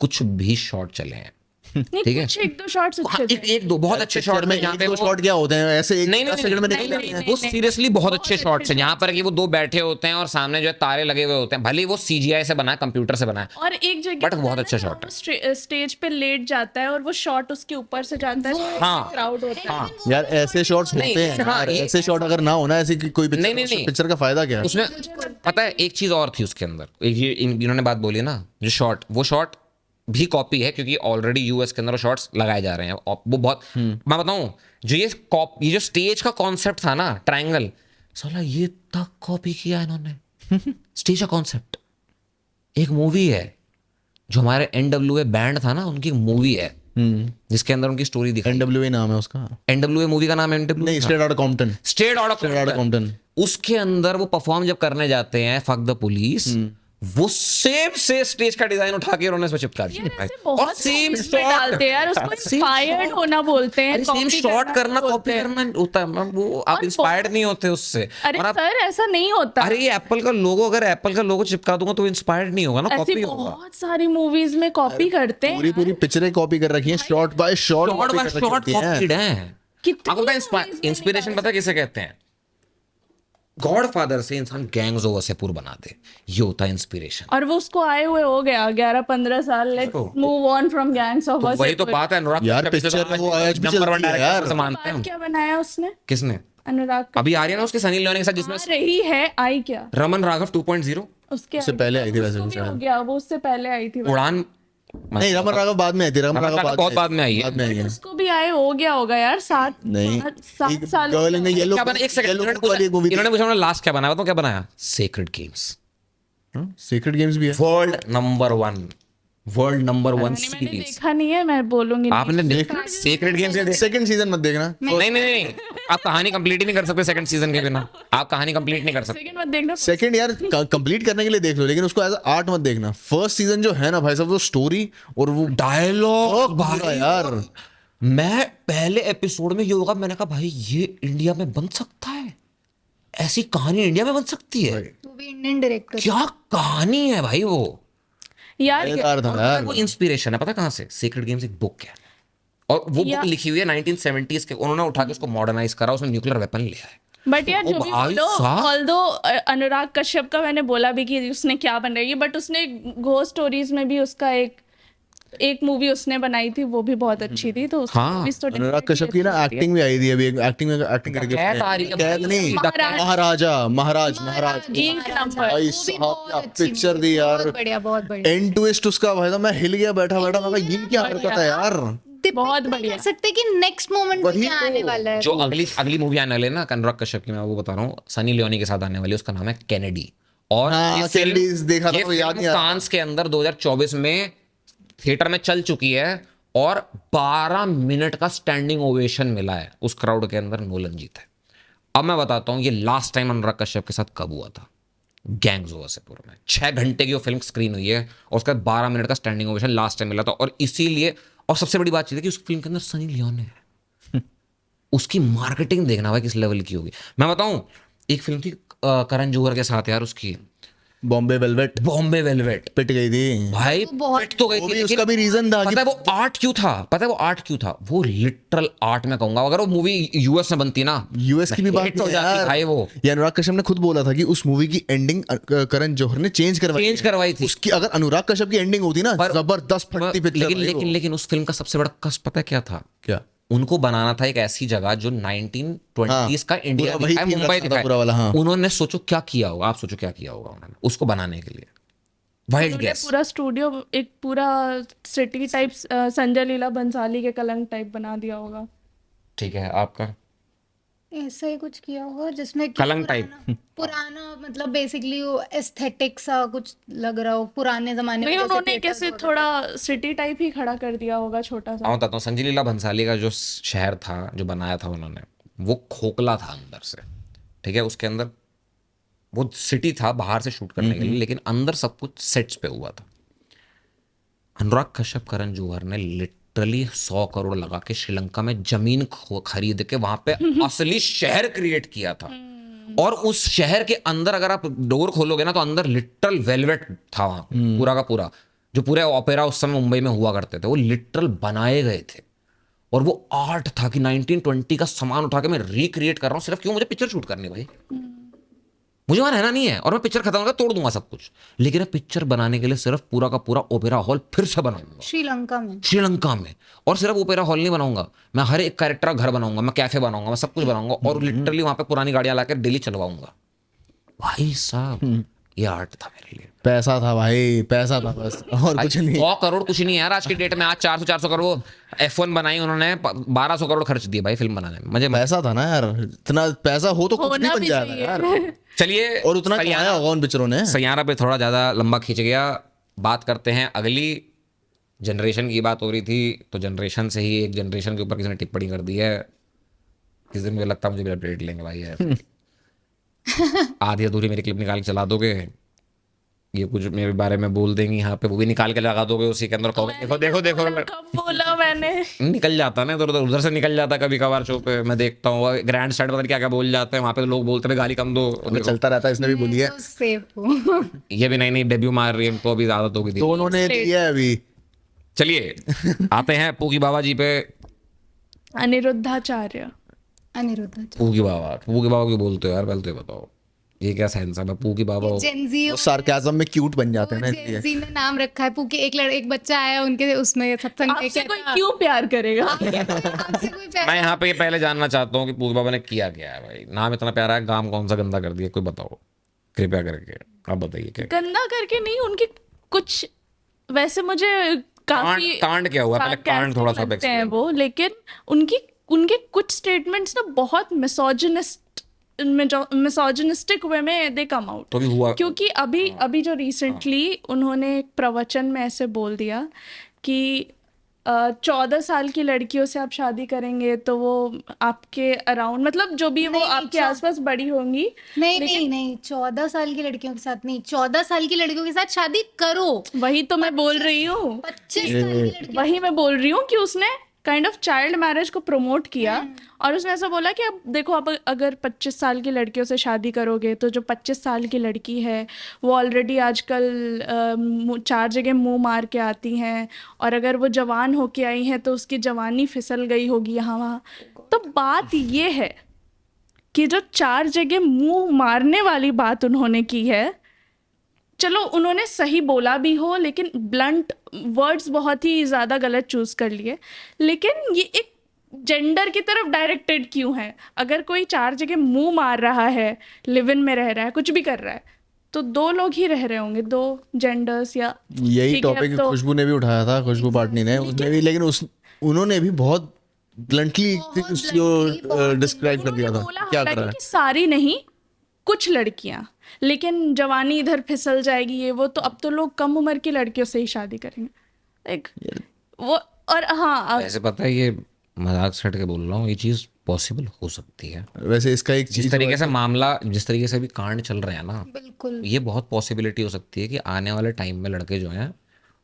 कुछ भी शॉट चले हैं नहीं, ठीक है। कुछ एक दो शॉट्स हाँ, अच्छे थे। एक दो बहुत अच्छे शॉट में जहाँ पे वो शॉट क्या होते हैं ऐसे एक नहीं नहीं 10 सेकंड में निकल नहीं, जाते हैं। वो सीरियसली बहुत अच्छे शॉट्स हैं, यहाँ पर कि वो दो बैठे होते हैं और सामने जो है तारे लगे हुए होते हैं, भले ही वो सीजीआई से बना है, कंप्यूटर से बना है, और एक जगह बट बहुत अच्छा शॉट है। स्टेज पे लेट जाता है और वो शॉट उसके ऊपर से जाता है, हाँ। क्राउड होता है। यार ऐसे शॉट्स नहीं, होते हैं हाँ, यार, ये- ऐसे शॉट अगर ना होना ऐसी कोई नहीं, नहीं, नहीं। पिक्चर का फायदा क्या है? उसमें पता है एक चीज और थी उसके अंदर, एक ये इन्होंने बात बोली ना, जो शॉट, वो शॉट भी कॉपी है क्योंकि ऑलरेडी यूएस के अंदर वो शॉट्स लगाए जा रहे हैं, और वो बहुत, मैं बताऊं, जो ये जो स्टेज का कॉन्सेप्ट था ना, ट्रायंगल, साला ये तक कॉपी किया इन्होंने। स्टेज का कॉन्सेप्ट एक मूवी है, जो हमारे एनडब्ल्यूए बैंड था ना, उनकी मूवी है जिसके अंदर उनकी स्टोरी दिखाई। NWA नाम है उसका। एनडब्ल्यूए मूवी का नाम है एनडब्ल्यू, नहीं, straight out Compton. State out of Compton. उसके अंदर वो परफॉर्म जब करने जाते हैं फक द पुलिस, वो सेम से स्टेज का डिजाइन उठा के उन्होंने इसमें चिपका दिया यार, भाई। ऐसे और बहुत सेम movies में डालते हैं यार, उसको इंस्पायर्ड होना बोलते हैं, सेम copy शॉट करना, बोलते कॉपी हैं। करना होता है मैम, वो आप और इंस्पायर्ड नहीं होते उससे। अरे और आप, सर ऐसा नहीं होता। अरे ये एप्पल का लोगो, अगर एप्पल का लोगो चिपका दूंगा तो इंस्पायर्ड नहीं होगा ना, ऐसी कॉपी होगा। बहुत सारी मूवीज में कॉपी करते हैं। पूरी पिक्चरें कॉपी कर रखी हैं, shot bye shot shot bye shot copied है। कितनी आपको movies में इंस्पिरेशन पता है किसे कहते हैं? गॉडफादर से इंसान गैंग्स ओवर से पूर बना दे, ये होता है इंस्पिरेशन। और वो उसको आए हुए हो गया 11-15 साल। Let's move on from gangs of तो वही तो बात है, अनुराग यार, कश्यप से तो पिक्चर वो आज भी नंबर वन चलती है डायरेक्टर यार। से मानते हैं हम। क्या बनाया उसने किसने? अनुराग का? अभी आ रही है ना उसके सनी लियोनी के साथ, जिसमें आ रही है, आई क्या रमन राघव 2.0, उसके उससे पहले आई थी वैसे उसको भी भी हो शायद। गया, वो उससे पहले आई थी। उड़ान, नहीं, रमन राघव बाद में आई थी। रमन राघव बहुत बाद में आई है। बाद में आई है। उसको भी आए हो गया होगा यार, 7 नहीं, 7 साल। गर्ल इन येलो, क्या बना? एक सेकंड, इन्होंने पूछा लास्ट क्या बनाया, बताओ क्या बनाया? सेक्रेड गेम्स, सीक्रेट गेम्स भी है। वर्ल्ड नंबर 1 मैंने सीरीज। देखा नहीं है, मैं बोलूंगी नहीं। आपने देखा सेक्रेड गेम्स? सेकंड सीजन मत देखना। नहीं नहीं नहीं, आप कहानी कंप्लीट ही नहीं कर सकते सेकंड सीजन के बिना, आप कहानी कंप्लीट नहीं कर सकते। सेकंड मत देखना। सेकंड यार कंप्लीट करने के लिए देख लो, लेकिन उसको एज आर्ट मत देखना। फर्स्ट सीजन जो है ना भाई साहब, वो स्टोरी और वो डायलॉग भाई यार, मैं पहले एपिसोड में ये होगा, मैंने कहा भाई ये इंडिया में बन सकता है, ऐसी कहानी इंडिया में बन सकती है, वो भी इंडियन डायरेक्टर। क्या कहानी है भाई वो। यार मजेदार था यार। वो इंस्पिरेशन है, पता कहाँ से? सीक्रेट गेम्स एक बुक है, और वो बुक लिखी हुई है 1970s के, उन्होंने उठा के उसको मॉडर्नाइज करा, उसमें न्यूक्लियर वेपन लिया है। बट यार जो भी भाई बोलो, साहब। ऑल्दो अनुराग कश्यप का मैंने बोला भी कि उसने क्या बन रही है, बट उसने घोस्ट स्टोरीज में भी उसका एक मूवी उसने बनाई थी, वो भी बहुत अच्छी थी। तो उसकी हाँ, movies तो अनुराग कश्यप की ना एक्टिंग भी आई थी अभी, एक्टिंग करके कैद आ रही है कैद भाई। नहीं, महाराज। महाराज एक नंबर। भाई वो भी साहब बहुत क्या अच्छी पिक्चर movie, दी यार। बहुत बढ़िया, बहुत बढ़िया। एंड ट्विस्ट उसका भाई साहब, मैं हिल गया बैठा बैठा, मैं कहा ये क्या हरकत है यार। बहुत नहीं बढ़िया। कह सकते कि नेक्स्ट मोमेंट में वही क्या तो। आने वाला है। जो अगली मूवी आने वाली है ना अनुराग कश्यप की, मैं वो बता रहा हूँ, सनी लियोनी के साथ आने वाली है, उसका नाम है कैनेडी। और हाँ, ये फिल्म- Kennedy देखा था, ये वो याद फिल्म नहीं आ रहा। कांस के अंदर 2024 में थिएटर में चल चुकी है, और 12 मिनट का स्टैंडिंग ओवेशन मिला है उस क्राउड के अंदर, नोलन जीता है। अब मैं बताता हूँ ये लास्ट टाइम अनुराग कश्यप के साथ कब हुआ था। गैंग्स ओवर से पूरा में 6 घंटे की वो फिल्म स्क्रीन हुई है, और उसका 12 मिनट का स्टैंडिंग ओवेशन लास्ट टाइम मिला था। और इसीलिए, और सबसे बड़ी बात ये है कि उस फिल्म के अंदर सनी लियोनी है। उसकी मार्केटिंग देखना भाई किस लेवल की होगी। मैं बताऊं, एक फिल्म थी करण जौहर के साथ यार, उसकी बॉम्बे वेलवेट बॉम्बे वेलवेट, पिट गई थी भाई बहुत- पिट तो गई वो थी, भी, लेकिन उसका भी रीजन था पता है वो आर्ट क्यों था? पता है वो आर्ट क्यों था? वो लिटरल आर्ट में कहूंगा, अगर वो मूवी यूएस में बनती ना, यूएस की भी बात hit हो नहीं जाती यार। भाई वो। ये अनुराग कश्यप ने खुद बोला था कि उस मूवी की एंडिंग करण जौहर ने चेंज करवाई थी। उसकी अगर अनुराग कश्यप की एंडिंग होती ना, पर- जबरदस्त फटती पिक्चर लेकिन भाई वो। लेकिन लेकिन उस फिल्म का सबसे बड़ा कष्ट पता है क्या था? क्या? उनको बनाना था एक ऐसी जगह जो 1920s का इंडिया पूरा वही दिखाए, theme मुंबई रखा था दिखाए। पूरा वाला, हाँ। उन्होंने सोचो क्या किया होगा, आप सोचो क्या किया होगा उन्होंने उसको बनाने के लिए। वाइल्ड उन्होंने गेस। पूरा स्टूडियो एक पूरा सिटी टाइप, संजय लीला भंसाली के कलंक टाइप बना दिया होगा। ठीक है, आपका ऐसा ही कुछ किया होगा जिसमें कि कलंक पुराना मतलब बेसिकली वो एस्थेटिक सा कुछ लग रहा हो, पुराने जमाने में लेकिन जैसे उन्होंने theatres कैसे वगैरह। थोड़ा सिटी टाइप ही खड़ा कर दिया होगा, छोटा सा। मैं बताता हूँ, संजय लीला भंसाली का जो शहर था, जो बनाया था उन्होंने, वो खोखला था अंदर से। ठीक है, उसके अंदर वो सिटी था बाहर से शूट करने के लिए, लेकिन अंदर सब कुछ सेट्स पे हुआ था। अनुराग कश्यप, करण जौहर ने लिटरली 100 करोड़ लगा के श्रीलंका में जमीन खरीद के वहां पे असली शहर क्रिएट किया था। और उस शहर के अंदर अगर आप डोर खोलोगे ना, तो अंदर लिटरल वेलवेट था वहां पूरा का पूरा। जो पूरे ओपेरा उस समय मुंबई में हुआ करते थे वो लिटरल बनाए गए थे, और वो आर्ट था कि 1920 का सामान उठा के मैं रिक्रिएट कर रहा हूँ। सिर्फ क्यों? मुझे पिक्चर शूट करनी भाई, मुझे वहां रहना नहीं है, और मैं पिक्चर खत्म होगा तोड़ दूंगा सब कुछ, लेकिन मैं पिक्चर बनाने के लिए सिर्फ पूरा का पूरा ओपेरा हॉल फिर से बनाऊंगा श्रीलंका में। और सिर्फ ओपेरा हॉल नहीं बनाऊंगा, मैं हर एक कैरेक्टर का घर बनाऊंगा, मैं कैफे बनाऊंगा, मैं सब कुछ बनाऊंगा, और लिटरली वहां पे पुरानी गाड़ियां लाकर डेली चलवाऊंगा। भाई साहब ये आर्ट था मेरे लिए। पैसा था भाई, पैसा था बस, और कुछ नहीं। 100 करोड़ कुछ नहीं है यार आज की डेट में। आज 400 करोड़ F1 बनाई उन्होंने, 1200 करोड़ खर्च दिए भाई फिल्म बनाने में। मुझे पैसा था ना यार, इतना पैसा हो तो कुछ भी होना बन भी जाएगा चाहिए। यार। चलिए, और उतना कमाया होगा उन पिक्चरों ने। सैयारा पे थोड़ा ज्यादा लंबा खींच गया। बात करते हैं अगली जनरेशन की। बात हो रही थी तो जनरेशन से ही एक जनरेशन के ऊपर किसी ने टिप्पणी कर दी है। किस दिन मुझे लगता है मुझे भी अपडेट लेंगे भाई यार। आधी अधूरी मेरी क्लिप निकाल के चला दोगे, ये कुछ मेरे बारे में बोल देंगी यहाँ पे, वो भी निकाल के लगा दोगे उसी के अंदर, कहोगे देखो देखो देखो। कब बोला मैंने? निकल जाता ना इधर उधर से निकल जाता कभी कभार शो पे, मैं देखता हूँ ग्रैंड स्टैंड पता नहीं क्या क्या बोल जाते हैं वहाँ पे, लोग बोलते हैं गाली कम दो। वो चलता रहता है, इसने भी बोली है। ये भी नई डेब्यू मार रही है, इनको अभी आदत हो गई थी। दोनों ने लिया है अभी। चलिए आते हैं पूकी बाबा जी पे। अनिरुद्धाचार्य। पूकी बाबा क्यों बोलते हो यार? पहले तो ये बताओ ये क्या सेंस है? मैं पूकी बाबा हूँ। जेनजी वो सार्केज्म में क्यूट बन जाते हैं ना इसलिए। जेनजी ने नाम रखा है पूके। एक बच्चा आया उनके उसमें सत्संग में, आपसे कोई क्यों प्यार करेगा? आपसे कोई मैं यहाँ पे पहले जानना चाहता हूँ कि पूकी बाबा ने किया क्या है भाई? नाम इतना प्यारा है, काम कौन सा गंदा कर दिया? कोई बताओ कृपया करके, आप बताइए क्या गंदा करके नहीं, उनके कुछ वैसे मुझे काफी कांड क्या हुआ? पहले कांड थोड़ा सा लगते हैं वो, लेकिन उनके कुछ स्टेटमेंट्स ना बहुत मिसोजिनिस्टिक वे में दे कम आउट। तो भी हुआ क्योंकि अभी जो रिसेंटली उन्होंने एक प्रवचन में ऐसे बोल दिया कि 14 साल की लड़कियों से आप शादी करेंगे तो वो आपके अराउंड, मतलब जो भी वो आपके आसपास बड़ी होंगी। नहीं 14 साल की लड़कियों के साथ नहीं, 14 साल की लड़कियों के साथ शादी करो। वही तो मैं बोल रही हूँ, 25 साल की लड़की। वही मैं बोल रही हूँ कि उसने काइंड ऑफ चाइल्ड मैरिज को प्रमोट किया, और उसने ऐसा बोला कि अब देखो, आप अगर 25 साल की लड़कियों से शादी करोगे तो जो 25 साल की लड़की है वो ऑलरेडी आजकल 4 जगह मुंह मार के आती हैं, और अगर वो जवान होके आई हैं तो उसकी जवानी फिसल गई होगी यहाँ वहाँ। तो बात ये है कि जो 4 जगह मुंह मारने वाली बात उन्होंने की है, चलो उन्होंने सही बोला भी हो, लेकिन ब्लंट वर्ड्स बहुत ही ज़्यादा गलत चूज कर लिए। लेकिन ये एक जेंडर की तरफ डायरेक्टेड क्यों है? अगर कोई 4 जगह मुंह मार रहा है, लिव इन में रह रहा है, कुछ भी कर रहा है, तो 2 लोग ही रह रहे होंगे, 2 जेंडर्स। या यही ठीक है, टॉपिक तो खुशबू ने भी उठाया था, खुशबू पाटनी ने, उसने भी, लेकिन उन्होंने भी बहुत ब्लंटली डिस्क्राइब कर दिया था बोला क्या कर रहा हालांकि है। कि सारी नहीं, कुछ लड़कियां, लेकिन जवानी इधर फिसल जाएगी ये वो, तो अब तो लोग कम उम्र की लड़कियों से ही शादी करेंगे लाइक वो। और हाँ, वैसे पता है ये मजाक से हट के बोल रहा हूँ, ये चीज पॉसिबल हो सकती है। वैसे इसका एक जिस चीज तरीके से मामला, जिस तरीके से भी कांड चल रहे हैं ना, बिल्कुल ये बहुत पॉसिबिलिटी हो सकती है कि आने वाले टाइम में लड़के जो हैं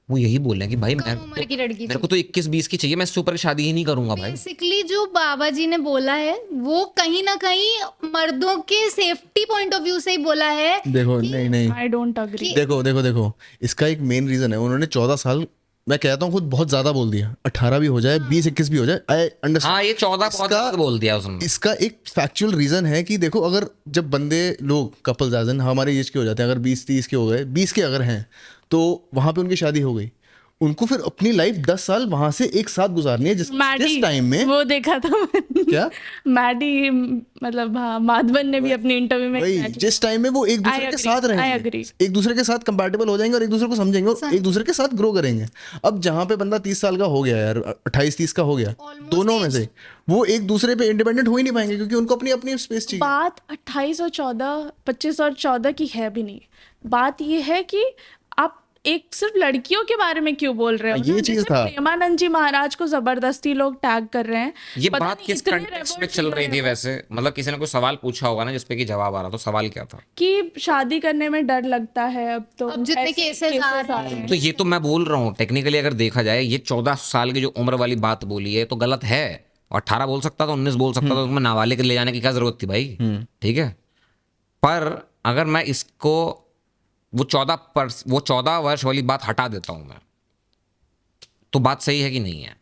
वो यही बोलें कि भाई कम उम्र की लड़की मेरे को तो 21-20 की चाहिए, मैं इससे ऊपर शादी ही नहीं करूंगा भाई। बेसिकली जो बाबा जी ने बोला है वो कहीं ना कहीं मर्दों के सेफ्टी पॉइंट ऑफ व्यू से ही बोला है। देखो, नहीं आई डोंट अग्री। देखो इसका एक मेन रीजन है, उन्होंने 14 साल, मैं कहता हूँ खुद बहुत ज्यादा बोल दिया, 18 भी हो जाए, 20-21 भी हो जाए, आई अंडरस्टैंड। हाँ ये 14 बहुत ज्यादा बोल दिया उसने। इसका एक फैक्चुअल रीजन है कि देखो, अगर जब बंदे लोग कपल्स एज इन हमारे एज के हो जाते हैं, अगर 20-30 के हो गए, 20 के अगर हैं, तो वहां पे उनकी शादी हो गई, उनको फिर अपनी लाइफ 10 साल वहां से एक साथ गुजारनी है, जिस टाइम में वो देखा था मैंने। क्या मैडी, मतलब हाँ, माधवन ने भी अपनी इंटरव्यू में वही, जिस टाइम में वो एक दूसरे के साथ रहेंगे, एक दूसरे के साथ कंपैटिबल हो जाएंगे और एक दूसरे को समझेंगे और एक दूसरे के साथ ग्रो करेंगे। अब जहां पे बंदा 30 साल का हो गया यार, 28-30 का हो गया, दोनों में से वो एक दूसरे पे इंडिपेंडेंट हो ही नहीं पाएंगे, क्योंकि उनको अपनी अपनी स्पेस चाहिए। बात 28 और 14, 25 और 14 की है भी नहीं। बात ये है कि आप एक सिर्फ लड़कियों के बारे में क्यों बोल रहे हो? ये चीज था। प्रेमानंद जी महाराज को जबरदस्ती लोग टैग कर रहे हैं। ये बात किस कंटेक्स्ट में चल रही थी वैसे? मतलब किसी ने कोई सवाल पूछा होगा ना जिसपे कि जवाब आ रहा, तो सवाल क्या था? कि शादी करने में डर लगता है अब तो, अब जितने केसेस आ रहे हैं। तो ये तो मैं बोल रहा हूँ, टेक्निकली अगर देखा जाए ये 14 साल की जो उम्र वाली बात बोली है तो गलत है। 18 बोल सकता था, 19 बोल सकता था, उसमें नाबालिग ले जाने की क्या जरूरत थी भाई? ठीक है, पर अगर मैं इसको वो 14 वर्ष वाली बात हटा देता हूँ मैं, तो बात सही है कि नहीं है?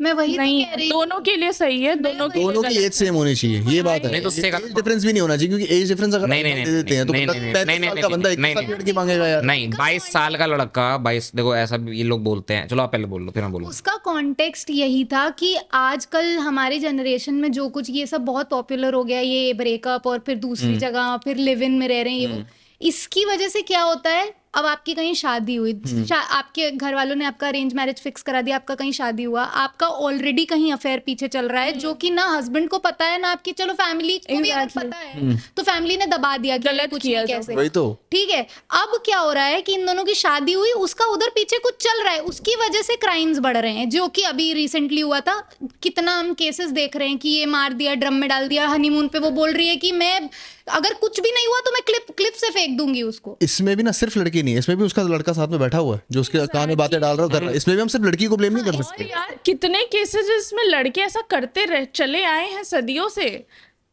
मैं वही तो नहीं कह रही दोनों के लिए सही है, दोनों के दोनों की एज सेम होनी चाहिए, ये बात है। नहीं तो उससे एज डिफरेंस भी नहीं होना चाहिए, क्योंकि एज डिफरेंस अगर नहीं, नहीं, दे देते हैं तो नहीं, 35 साल का बंदा 21 साल की लड़की मांगेगा यार। नहीं 22 साल का लड़का, 22, देखो ऐसा भी ये लोग बोलते हैं, चलो आप पहले बोल लो फिर मैं बोलूँ। उसका कॉन्टेक्स्ट यही था कि आजकल हमारे जनरेशन में जो कुछ ये सब बहुत पॉपुलर हो गया, ये ब्रेकअप और फिर दूसरी जगह फिर लिव इन में रह रहे हैं, ये वो, इसकी वजह से क्या होता है, अब आपकी कहीं शादी हुई, आपके घर वालों ने आपका अरेंज मैरिज फिक्स करा दिया, आपका कहीं शादी हुआ, आपका ऑलरेडी कहीं अफेयर पीछे चल रहा है, जो कि ना हस्बैंड को पता है ना आपकी, चलो फैमिली को भी अगर पता है तो फैमिली ने दबा दिया कि गलत कुछ किया नहीं कैसे, वही तो। ठीक है। अब क्या हो रहा है कि इन दोनों की शादी हुई, उसका उधर पीछे कुछ चल रहा है, उसकी वजह से क्राइम्स बढ़ रहे हैं, जो कि अभी रिसेंटली हुआ था। कितना हम केसेस देख रहे हैं कि ये मार दिया, ड्रम में डाल दिया, हनीमून पे वो बोल रही है कि मैं अगर कुछ भी नहीं हुआ तो मैं क्लिप से फेंक दूंगी उसको। इसमें भी ना सिर्फ लड़की नहीं है, इसमें भी उसका लड़का साथ में बैठा हुआ है जो उसके कान में बातें डाल रहा है, कर रहा है। इसमें भी हम सिर्फ लड़की को ब्लेम नहीं कर सकते। यार कितने केसेस इसमें लड़के ऐसा करते चले आए हैं सदियों से,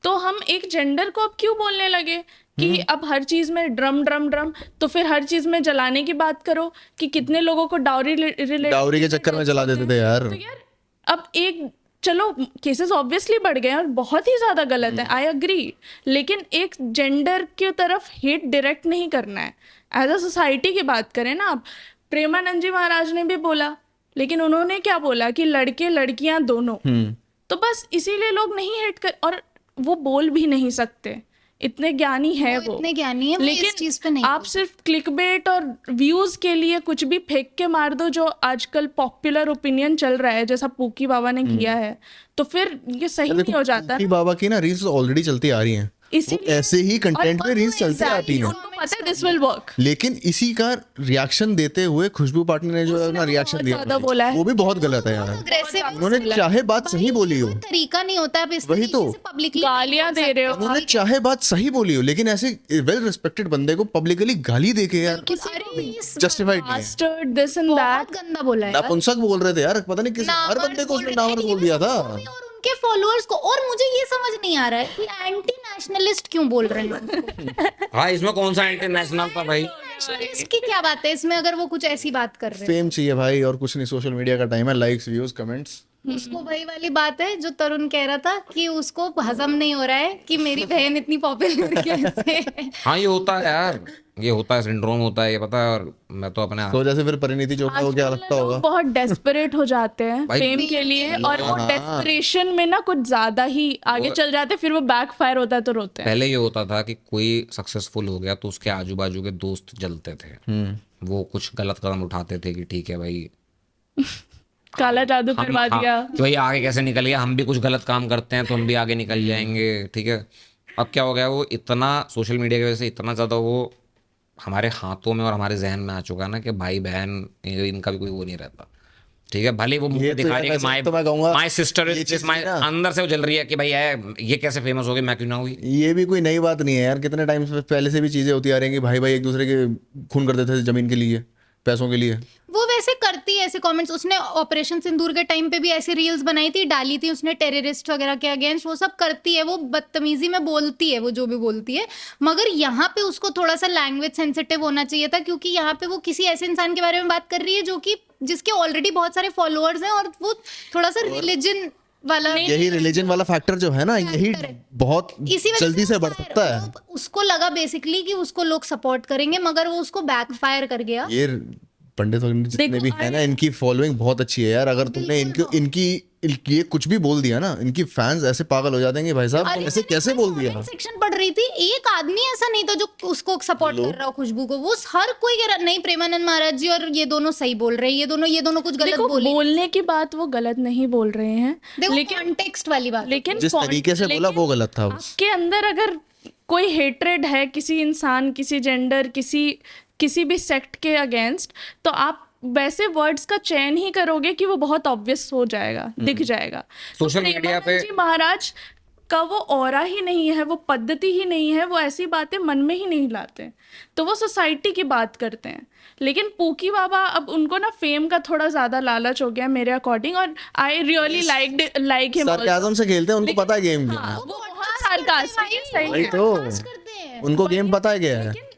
तो हम एक जेंडर को अब क्यों बोलने लगे कि अब हर चीज में ड्रम ड्रम ड्रम, तो फिर हर चीज में जलाने की बात करो कि कितने लोगों को डाउरी डाउरी के चक्कर में जला देते थे यार। तो यार अब एक, चलो केसेस ऑब्वियसली बढ़ गए हैं और बहुत ही ज्यादा गलत है, आई अग्री, लेकिन एक जेंडर की तरफ हेट डायरेक्ट नहीं करना है। एज अ सोसाइटी की बात करें ना, आप प्रेमानंद जी महाराज ने भी बोला, लेकिन उन्होंने क्या बोला कि लड़के लड़कियां दोनों, तो बस इसीलिए लोग नहीं हेट कर, और वो बोल भी नहीं सकते, इतने ज्ञानी है वो, इतने ज्ञानी है, वो लेकिन इस चीज पे नहीं आप सिर्फ क्लिकबेट और व्यूज के लिए कुछ भी फेंक के मार दो, जो आजकल पॉपुलर ओपिनियन चल रहा है, जैसा पूकी बाबा ने किया है, तो फिर ये सही नहीं हो जाता पूकी बाबा की ना रील्स ऑलरेडी चलती आ रही हैं, वो ऐसे ही कंटेंट में रील्स चलती आती हैं, उनको पता है दिस विल वर्क। लेकिन इसी का रिएक्शन देते हुए खुशबू पाटिल ने जो अपना रिएक्शन दिया ज्यादा बोला है, वो भी बहुत गलत है यार। अग्रेसिव उन्होंने चाहे बात सही बोली हो, तरीका नहीं होता, आप इस वही तो। तरीके से पब्लिकली गालियां दे रहे हो, उन्होंने चाहे बात सही बोली हो, लेकिन ऐसे वेल रिस्पेक्टेड बंदे को पब्लिकली गाली देके यार जस्टिफाइड नहीं है। bastard this and that, बहुत गंदा बोला है यार। नपुंसक बोल रहे थे यार, पता नहीं किस हर बंदे को उसने नामर्द बोल दिया था। और उनके फॉलोअर्स को, और मुझे ये समझ नहीं आ रहा है कि एंटी नेशनलिस्ट क्यों बोल रहे हैं उनको। हाँ इसमें कौन सा इंटरनेशनल था भाई? नेशनलिस्ट की क्या बात है इसमें, अगर वो कुछ ऐसी बात कर रहे हैं। फेम चाहिए भाई और कुछ नहीं, सोशल मीडिया का टाइम है, लाइक्स व्यूज कमेंट्स। उसको वही वाली बात है जो तरुण कह रहा था कि उसको हजम नहीं हो रहा है कि मेरी बहन इतनी पॉपुलर कैसे है। हाँ ये होता है यार, ये होता है, सिंड्रोम होता है, ये पता है। और मैं तो अपने तो जैसे फिर परिणीति चोपड़ा को क्या लगता होगा? लोग बहुत डेस्परेट हो जाते हैं भाई, फेम के लिए, और वो डेस्परेशन में ना कुछ ज्यादा ही आगे चल जाते हैं, फिर वो बैकफायर होता है तो रोते हैं। पहले ये होता था कि कोई सक्सेसफुल हो गया तो उसके आजू बाजू के दोस्त जलते थे, वो कुछ गलत कदम उठाते थे कि ठीक है भाई काला जादू करवा हाँ, दिया, तो भाई आगे कैसे निकल गया, हम भी कुछ गलत काम करते हैं तो हम भी आगे निकल जाएंगे, ठीक है। अब क्या हो गया, वो इतना सोशल मीडिया की वजह से इतना ज़्यादा वो हमारे हाथों में और हमारे जहन में आ चुका है ना कि भाई बहन इनका भी कोई वो नहीं रहता, ठीक है। भले वो मुंह ये पे तो दिखा रही है कि तो मैं कहूंगा माय सिस्टर ये इज चीज़ माय, ना- अंदर से वो जल रही है कि भाई ये कैसे फेमस हो गई, मैं क्यों ना हुई। ये भी कोई नई बात नहीं है यार, कितने टाइम से पहले से भी चीजें होती आ रही हैं कि भाई भाई एक दूसरे के खून कर देते थे जमीन के लिए, पैसों के लिए। वो वैसे करती है ऐसे कमेंट्स, उसने ऑपरेशन सिंदूर के टाइम पे भी ऐसी रील्स बनाई थी, डाली थी उसने टेररिस्ट वगैरह के अगेंस्ट, वो सब करती है, वो बदतमीजी में बोलती है, वो जो भी बोलती है। मगर यहाँ पे उसको थोड़ा सा लैंग्वेज सेंसिटिव होना चाहिए था, क्योंकि यहाँ पे वो किसी ऐसे इंसान के बारे में बात कर रही है जो कि जिसके ऑलरेडी बहुत सारे फॉलोअर्स हैं, और वो थोड़ा सा रिलीजन वाला, यही रिलीजन वाला फैक्टर जो है ना, यही बहुत इसी वजह जल्दी से वो बढ़ सकता है। उसको लगा बेसिकली कि उसको लोग सपोर्ट करेंगे, मगर वो उसको बैकफायर कर गया। ये पंडित वगैरह जितने भी है ना, इनकी फॉलोइंग बहुत अच्छी है यार। अगर तुमने इनकी ये कुछ भी बोल दिया ना, इनकी फैंस ऐसे पागल हो जाते हैं कि भाई साहब तुम ऐसे कैसे बोल दिया। सेक्शन पढ़ रही थी, एक आदमी ऐसा नहीं था जो उसको सपोर्ट कर रहा हो, खुशबू को। वो हर कोई कह रहा नहीं, प्रेमानंद महाराज जी और ये दोनों सही बोल रहे हैं, ये दोनों कुछ गलत देखो बोले। बोलने की बात वो गलत नहीं बोल रहे हैं, देखो लेकिन कॉन्टेक्स्ट वाली बात। लेकिन जिस तरीके से बोला वो गलत था। आपके अंदर अगर कोई हेट्रेड है किसी इंसान, किसी जेंडर, किसी भी सेक्ट के अगेंस्ट, तो आप वैसे वर्ड्स का चयन ही करोगे कि वो बहुत ऑब्वियस हो जाएगा, दिख जाएगा। सोशल मीडिया पे जी महाराज का वो ऑरा ही नहीं है, वो पद्धति ही नहीं है, वो ऐसी बातें मन में ही नहीं लाते, तो वो सोसाइटी की बात करते हैं। लेकिन पूकी बाबा, अब उनको ना फेम का थोड़ा ज्यादा लालच हो गया मेरे अकॉर्डिंग, और I really like him. Sarcasm से खेलते हैं, उनको पता है गेम क्या है। वो बहुत सार्कास्टिक है, सही वही है। तो करते हैं। उनको गेम पता है क्या है।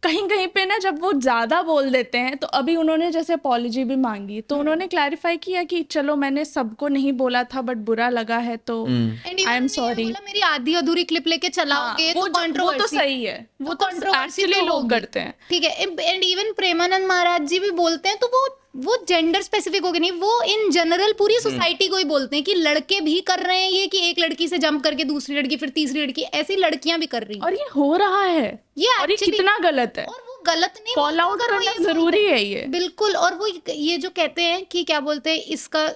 कहीं कहीं पे ना जब वो ज़्यादा बोल देते हैं, तो अभी उन्होंने जैसे अपॉलॉजी भी मांगी, तो उन्होंने क्लैरिफाई किया कि चलो मैंने सबको नहीं बोला था बट बुरा लगा है तो आई एम सॉरी। मेरी आधी अधूरी क्लिप लेके चलाओगे वो तो कंट्रोवर्सी, तो सही है, वो तो कंट्रोवर्सी एक्चुअली तो लोग होगी। करते हैं। ठीक है, एंड इवन प्रेमानंद महाराज जी भी बोलते हैं, तो वो जेंडर स्पेसिफिक हो गया नहीं, वो इन जनरल पूरी सोसाइटी को ही बोलते हैं कि लड़के भी कर रहे हैं ये, कि एक लड़की से जंप करके दूसरी लड़की, फिर तीसरी लड़की, ऐसी लड़कियां भी कर रही हैं। और ये हो रहा है, ये और ये actually- कितना गलत है, और वो गलत नहीं, कॉल आउट अगर वो करना ये जरूरी है ये। बिल्कुल। और वो ये जो कहते हैं कि क्या बोलते हैं इसका,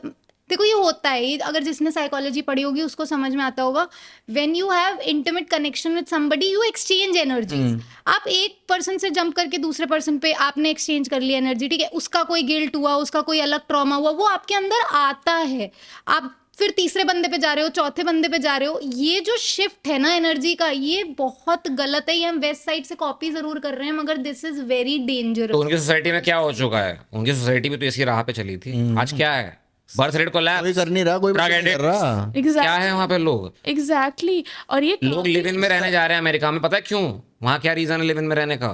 देखो ये होता है, ये अगर जिसने साइकोलॉजी पढ़ी होगी उसको समझ में आता होगा। When you have intimate connection with somebody, you exchange energies. आप एक पर्सन से जंप करके दूसरे पर्सन पे आपने एक्सचेंज कर लिया एनर्जी, ठीक है, उसका कोई गिल्ट हुआ, उसका कोई अलग ट्रॉमा हुआ, वो आपके अंदर आता है, आप फिर तीसरे बंदे पे जा रहे हो, चौथे बंदे पे जा रहे हो। ये जो शिफ्ट है ना एनर्जी का, ये बहुत गलत है। ये हम वेस्ट साइड से कॉपी जरूर कर रहे हैं, मगर दिस इज वेरी डेंजरस। तो उनकी सोसाइटी में क्या हो चुका है? उनकी सोसाइटी भी तो इसी राह पे चली थी। आज क्या है? बर्थ रेट को कोई कर नहीं रहा, कोई Drug नहीं कर रहा। क्या है वहाँ पे लोग? एग्जैक्टली। और ये लोग लिव इन में रहने जा रहे हैं अमेरिका में, पता है क्यों? वहाँ क्या रीजन है लिव इन में रहने का?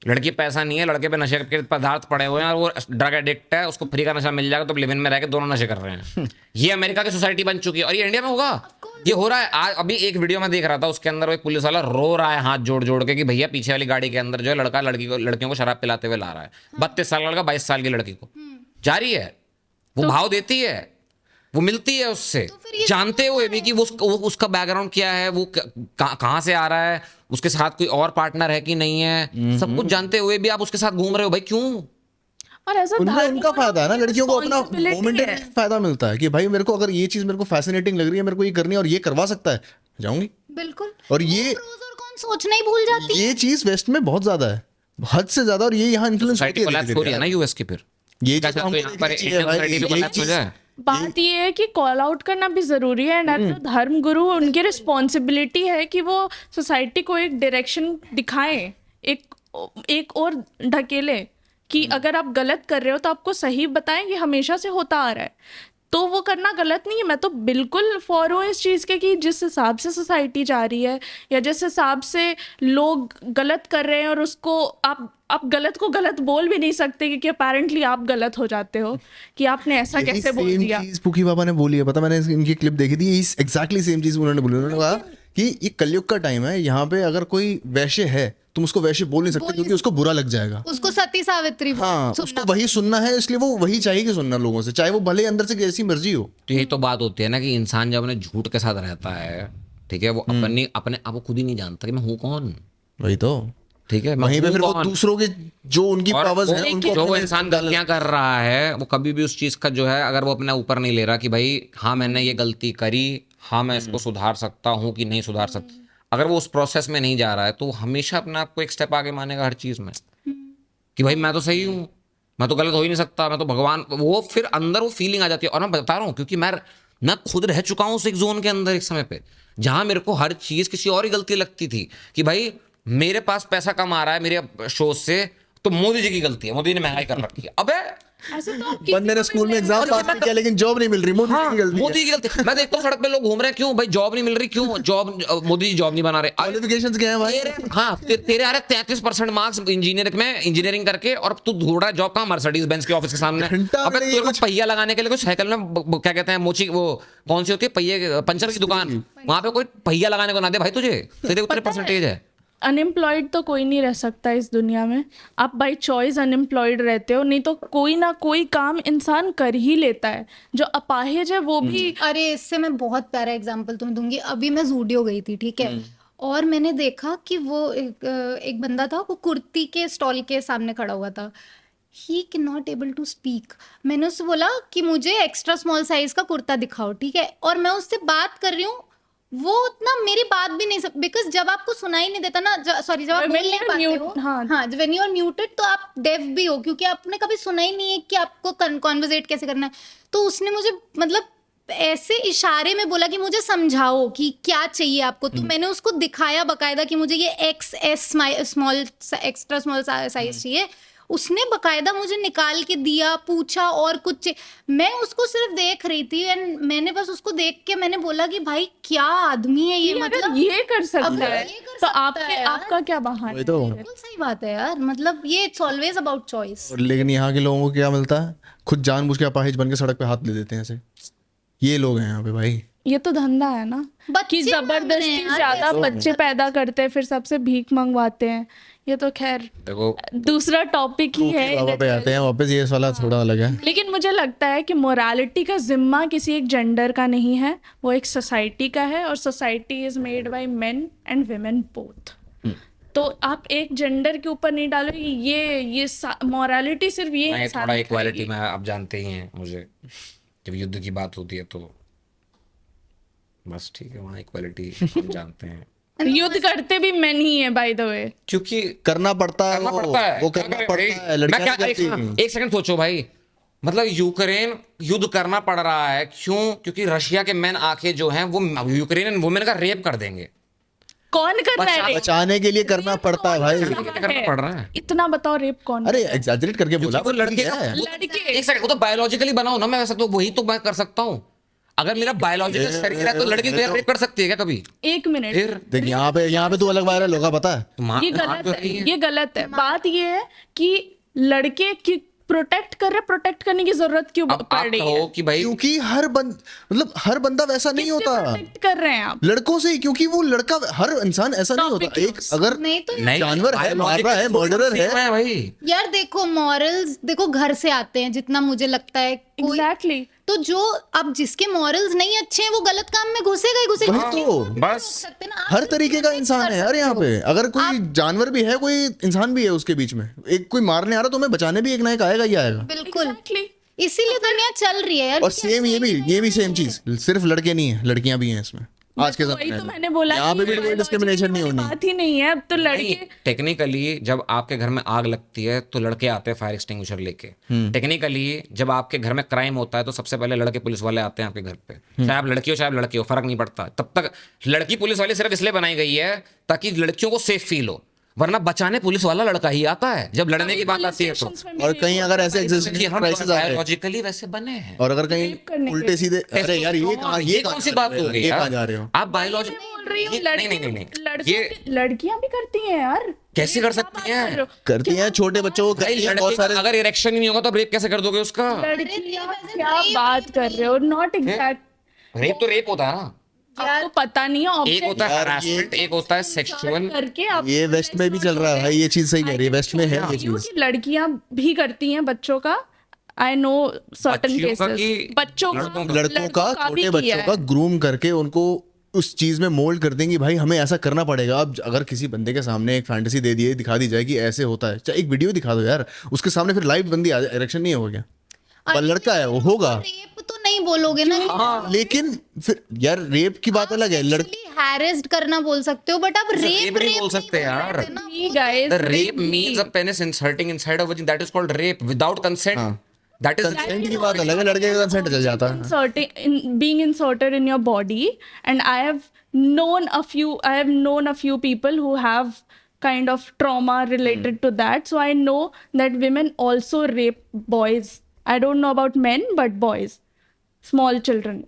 लड़की पैसा नहीं है, लड़के पे नशे के पदार्थ पड़े हुए हैं और वो ड्रग एडिक्ट है, उसको फ्री का नशा मिल जाएगा तो लिव इन में रह के दोनों नशे कर रहे हैं। ये अमेरिका की सोसाइटी बन चुकी है और ये इंडिया में होगा, ये हो रहा है। आज अभी एक वीडियो में देख रहा था, उसके अंदर वो एक पुलिस वाला रो रहा है हाथ जोड़ जोड़ के कि भैया पीछे वाली गाड़ी के अंदर जो है लड़का लड़कियों को शराब पिलाते हुए ला रहा है। 32 साल का लड़का 22 साल की लड़की को जा रही है, वो भाव देती है, वो मिलती है उससे, जानते हुए भी कि वो उसका बैकग्राउंड क्या है, वो कहाँ से आ रहा है, उसके साथ कोई और पार्टनर है कि नहीं है, सब कुछ जानते हुए भी आप उसके साथ घूम रहे हो। भाई क्यों? और ऐसा उनका फायदा है ना, लड़कियों को अपना responsibility मोमेंटरी है। फायदा मिलता है कि भाई मेरे को अगर ये चीज मेरे को फैसिनेटिंग लग रही है, मेरे को ये करनी है और ये करवा सकता है, जाऊंगी। बिल्कुल। और ये pros और कौन सोचना ही भूल जाती है। ये चीज वेस्ट में बहुत ज्यादा है, हद से ज्यादा। और ये यहाँ इन्फ्लुएंस सोसाइटी कोलैप्स हो रही है ना यूएस की। फिर ये क्या चीज चाहते हो यहाँ पर इंडियन सोसाइटी भी कोलैप्स हो जाए? बात ये है कि कॉल आउट करना भी जरूरी है, एंड एज धर्म गुरु उनकी रिस्पॉन्सिबिलिटी है कि वो सोसाइटी को एक डायरेक्शन दिखाएं, एक और ढकेले कि अगर आप गलत कर रहे हो तो आपको सही बताएं। ये हमेशा से होता आ रहा है, तो वो करना गलत नहीं है। मैं तो बिल्कुल फॉर हूँ इस चीज़ के कि जिस हिसाब से सोसाइटी जा रही है या जिस हिसाब से लोग गलत कर रहे हैं, और उसको आप गलत को गलत बोल भी नहीं सकते क्योंकि अपेरेंटली आप गलत हो जाते हो कि आपने ऐसा कैसे बोल दिया। चीज पुकी बाबा ने बोली है, पता, मैंने इनकी क्लिप देखी थी, एग्जैक्टली सेम चीज उन्होंने बोली। उन्होंने कहा कि ये कलयुग का टाइम है, यहाँ पे अगर कोई वैश्य है तुम उसको वैश्य बोल नहीं सकते क्योंकि उसको बुरा लग जाएगा। उसको सती सावित्री हाँ, सुनना उसको वही सुनना है, इसलिए वो वही चाहिए सुनना लोगों से, चाहे वो भले अंदर से जैसी मर्जी हो। तो यही तो बात होती है ना कि इंसान जब अपने झूठ के साथ रहता है, ठीक है, वो अपने आप को खुद ही नहीं जानता कि मैं हूँ कौन। वही तो, ठीक है, मैं वहीं पे हूँ फिर वो कौन? दूसरों के जो उनकी और पावर्स वो- हैं उनको जो वो अपने- इंसान गलतियां कर रहा है, वो कभी भी उस चीज का जो है, अगर वो अपने ऊपर नहीं ले रहा कि भाई हाँ मैंने ये गलती करी, हाँ मैं इसको सुधार सकता हूँ कि नहीं सुधार सकता, अगर वो उस प्रोसेस में नहीं जा रहा है तो हमेशा अपने आप को एक स्टेप आगे मानेगा हर चीज में कि भाई मैं तो सही हूँ, मैं तो गलत हो ही नहीं सकता, मैं तो भगवान। वो फिर अंदर वो फीलिंग आ जाती है। और मैं बता रहा हूँ क्योंकि मैं खुद रह चुका हूँ उस एक जोन के अंदर एक समय पे, जहां मेरे को हर चीज किसी और ही गलती लगती थी कि भाई मेरे पास पैसा कम आ रहा है मेरे शो से, तो मोदी जी की गलती है, मोदी ने महंगाई कर रखी है। अबे ऐसे तो आप बंदे ने स्कूल में एग्जाम पास नहीं किया लेकिन जॉब नहीं मिल रही, मोदी की गलती है। मोदी की गलती। मैं देखता हूँ सड़क पे लोग घूम रहे हैं, क्यों भाई जॉब नहीं मिल रही, क्यों जॉब, मोदी जी जॉब नहीं बना रहे। क्वालिफिकेशंस क्या है भाई? तेरे आ रहे 33% मार्क्स इंजीनियरिंग करके, और तू ढूंढ रहा है जॉब कहाँ? मर्सिडीज बेंज के ऑफिस के सामने। घंटा अबे में तेरे को पहिया लगाने के लिए कोई साइकिल में क्या कहते हैं, मोची, वो कौन सी होती है पहिए, पंचर की दुकान, वहां पे कोई पहिया लगाने को ना दे भाई तुझे, तेरे उतने परसेंटेज है। अनएम्प्लॉयड तो कोई नहीं रह सकता इस दुनिया में। आप बाय चॉइस अनएम्प्लॉयड रहते हो, नहीं तो कोई ना कोई काम इंसान कर ही लेता है। जो अपाहिज है वो भी अरे इससे मैं बहुत प्यारा एग्जांपल तुम्हें दूंगी। अभी मैं जूडियो गई थी, ठीक है, और मैंने देखा कि वो एक बंदा था, वो कुर्ती के स्टॉल के सामने खड़ा हुआ था। He can not able to speak. मैंने उससे बोला कि मुझे एक्स्ट्रा स्मॉल साइज का कुर्ता दिखाओ, ठीक है, और मैं उससे बात कर रही हूँ, वो उतना मेरी बात भी नहीं, बिकॉज जब आपको सुनाई नहीं देता ना, सॉरी, जब आप When बोल नहीं you're पाते mute, हो, हाँ। हाँ, व्हेन यू आर म्यूटेड, तो आप डेफ भी हो क्योंकि आपने कभी सुना ही नहीं है कि आपको कॉन्वर्सेट कैसे करना है। तो उसने मुझे मतलब ऐसे इशारे में बोला कि मुझे समझाओ कि क्या चाहिए आपको। तो मैंने उसको दिखाया बकायदा कि मुझे ये XS small extra small size चाहिए, उसने बकायदा मुझे निकाल के दिया, पूछा और कुछ, मैं उसको सिर्फ देख रही थी एंड मैंने बस उसको देख के मैंने बोला कि भाई क्या आदमी है ये, अगर मतलब ये कर सकता अगर है ये कर तो सकता आपके है यार। आपका क्या बहाना वही तो। बिल्कुल सही बात है यार, मतलब ये इट्स ऑलवेज अबाउट चॉइस। और लेकिन यहाँ के लोगों को क्या मिलता है, खुद जानबूझ के अपाहिज बन के सड़क पे हाथ ले देते हैं ऐसे, ये लोग हैं यहाँ पे भाई। ये तो धंधा है ना बच्चे कि मांग रहे जबरदस्ती हैं यार, ज्यादा कैसे? बच्चे पैदा करते हैं फिर सबसे भीख मंगवाते हैं। ये तो खैर देखो दूसरा टॉपिक ही है। बाबा पे आते हैं वापस, ये वाला थोड़ा अलग है। लेकिन मुझे लगता है कि मोरालिटी का जिम्मा किसी एक जेंडर का नहीं है, वो एक सोसाइटी का है और society is made by main and women both. तो आप एक जेंडर के ऊपर नहीं डालो कि ये मोरालिटी सिर्फ ये मैं इंसान थोड़ा दिखाएगी। इक्वालिटी में, आप जानते ही हैं मुझे, जब युद्ध की बात होती है तो बस ठीक है, वहाँ इक्वालिटी हम जानते हैं। युद्ध करते भी मेन ही है बाय द वे। क्योंकि करना पड़ता है, करना पड़ता है, वो क्या करना करें पड़ता भाई? है, लड़कियां मैं क्या नहीं करती। एक सेकंड सोचो भाई, मतलब यूक्रेन युद्ध करना पड़ रहा है क्यों? क्योंकि रशिया के मैन आके जो हैं वो यूक्रेनियन वुमेन का रेप कर देंगे। कौन कर रहा है रेप? बचाने के लिए करना पड़ता है भाई। करना पड़ रहा है। इतना बताओ रेप कौन अरे एग्जैजरेट करके बोला, वो लड़के का लड़के एक सेकंड, वो तो बायोलॉजिकली बनाओ ना, मैं वैसे तो वही तो मैं कर सकता हूँ। अगर मेरा बायोलॉजिकल शरीर है तो लड़की को रेप कर सकती है क्या कभी? एक मिनट फिर देख यहाँ पे तू अलग वायरल होगा, पता है। ये गलत है, ये गलत है। बात ये है कि लड़के की प्रोटेक्ट प्रोटेक्ट करने की जरूरत क्यों अब पड़ आप रही है? कहो कि भाई क्योंकि मतलब हर बंदा वैसा नहीं होता प्रोटेक्ट कर रहे हैं आप? लड़कों से ही, क्योंकि वो लड़का, हर इंसान ऐसा नहीं होता। Topic एक अगर नहीं तो नहीं, जानवर है, मार रहा है, मर्डरर है, मैं भाई यार देखो, मॉरल्स देखो घर से आते हैं, जितना मुझे लगता है कोई एग्जैक्टली तो जो अब जिसके मॉरल्स नहीं अच्छे हैं वो गलत काम में घुसेगा ही घुसेगा। वही तो। बस सकते ना आप हर तरीके का इंसान है यार यहाँ पे। अगर कोई जानवर भी है, कोई इंसान भी है उसके बीच में, एक कोई मारने आ रहा तो हमें बचाने भी एक ना एक आएगा ही आएगा। बिल्कुल, एग्जैक्टली। इसीलिए दुनिया चल रही है यार। और सेम ये भी सेम चीज, सिर्फ लड़के नहीं है, लड़कियां भी हैं इसमें आज के वही जमाने तो में। मैंने बोला यहाँ पे कि भी कोई डिस्क्रिमिनेशन नहीं होनी। बात ही नहीं है। अब तो लड़के टेक्निकली जब आपके घर में आग लगती है तो लड़के आते हैं फायर एक्सटिंग्विशर लेके। टेक्निकली जब आपके घर में क्राइम होता है तो सबसे पहले लड़के पुलिस वाले आते हैं आपके घर पे, चाहे आप लड़की हो चाहे आप लड़के हो, फर्क नहीं पड़ता। तब तक लड़की पुलिस वाली सिर्फ इसलिए बनाई गई है ताकि लड़कियों को सेफ फील हो, वरना बचाने पुलिस वाला लड़का ही आता है जब लड़ने की बात आती है तो। और कहीं अगर ऐसे एग्जिस्टिंग क्राइसिस आ गए, बायोलॉजिकली वैसे बने हैं। और अगर कहीं उल्टे सीधे, अरे यार ये कौन सी बात हो गई ये कहाँ यार? जा रहे हो? आप बायोलॉजी बोल रही हूँ नहीं, ये लड़कियां भी करती हैं यार। कैसे कर क्या सकती बात हैं? कर रहे हो? करती हैं, छोटे बच्चों को भाई करती हैं, लड़के बहुत का सारे। अगर इरेक्शन ही नहीं होगा तो रेप कैसे कर दोगे उसका? लड़कियां क्या बात कर रहे हो? Not exact. रेप तो रेप होता है ना, आपको पता नहीं है। एक होता है हरासमेंट, एक होता है सेक्सुअल। करके आप ये वेस्ट में भी चल रहा है भाई, ये चीज सही कह रही है, वेस्ट में है ये चीज। कि लड़कियां भी करती हैं बच्चों का। आई नो सर्टेन बच्चियों का केसेस कि बच्चों लड़कों का, लड़कों का, भी छोटे किया बच्चों है। का ग्रूम करके उनको उस चीज में मोल्ड कर देंगी। भाई हमें ऐसा करना पड़ेगा। अब अगर किसी बंदे के सामने एक फैंटेसी दे दिए, दिखा दी जाए कि ऐसे होता है, चाहे एक वीडियो दिखा दो यार, उसके सामने फिर लाइव बंदी इरेक्शन नहीं हो गया, पर लड़का है वो होगा। रेप तो नहीं बोलोगे ना, लेकिन फिर यार रेप की बात अलग है, हैरेस्ड करना बोल सकते हो, बट अब रेप नहीं बोल सकते यार। Guys rape means a penis inserting inside a vagina, that is called rape without consent. That is consent की बात अलग है, लड़के का कंसेंट चल जाता है। being inserted in your body, and I have known a few people who have kind of trauma related to that, so I know that women also rape boys. I don't know about men, but boys, small children.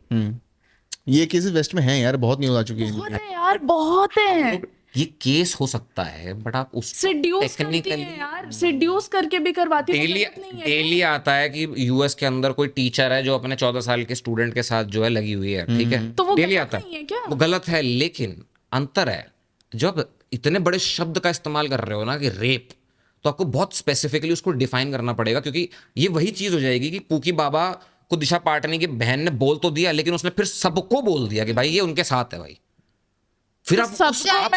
ये cases waste में हैं यार, बहुत news आ चुकी है। बहुत है यार, बहुत है। ये केस हो सकता है, बट आप उस Seduce करती है यार, seduce करके भी करवाती है। डेली गलत नहीं है। डेली आता है कि यूएस के अंदर कोई टीचर है जो अपने 14 साल के स्टूडेंट के साथ जो है लगी हुई है, ठीक है, तो वो डेली गलत आता नहीं है क्या? वो गलत है, लेकिन अंतर है जब इतने बड़े शब्द का इस्तेमाल कर रहे हो ना कि रेप, तो आपको बहुत स्पेसिफिकली उसको डिफाइन करना पड़ेगा, क्योंकि ये वही चीज हो जाएगी कि पूकी बाबा को दिशा पाटनी की बहन ने बोल तो दिया, लेकिन उसने फिर सबको बोल दिया कि भाई ये उनके साथ है भाई। फिर आप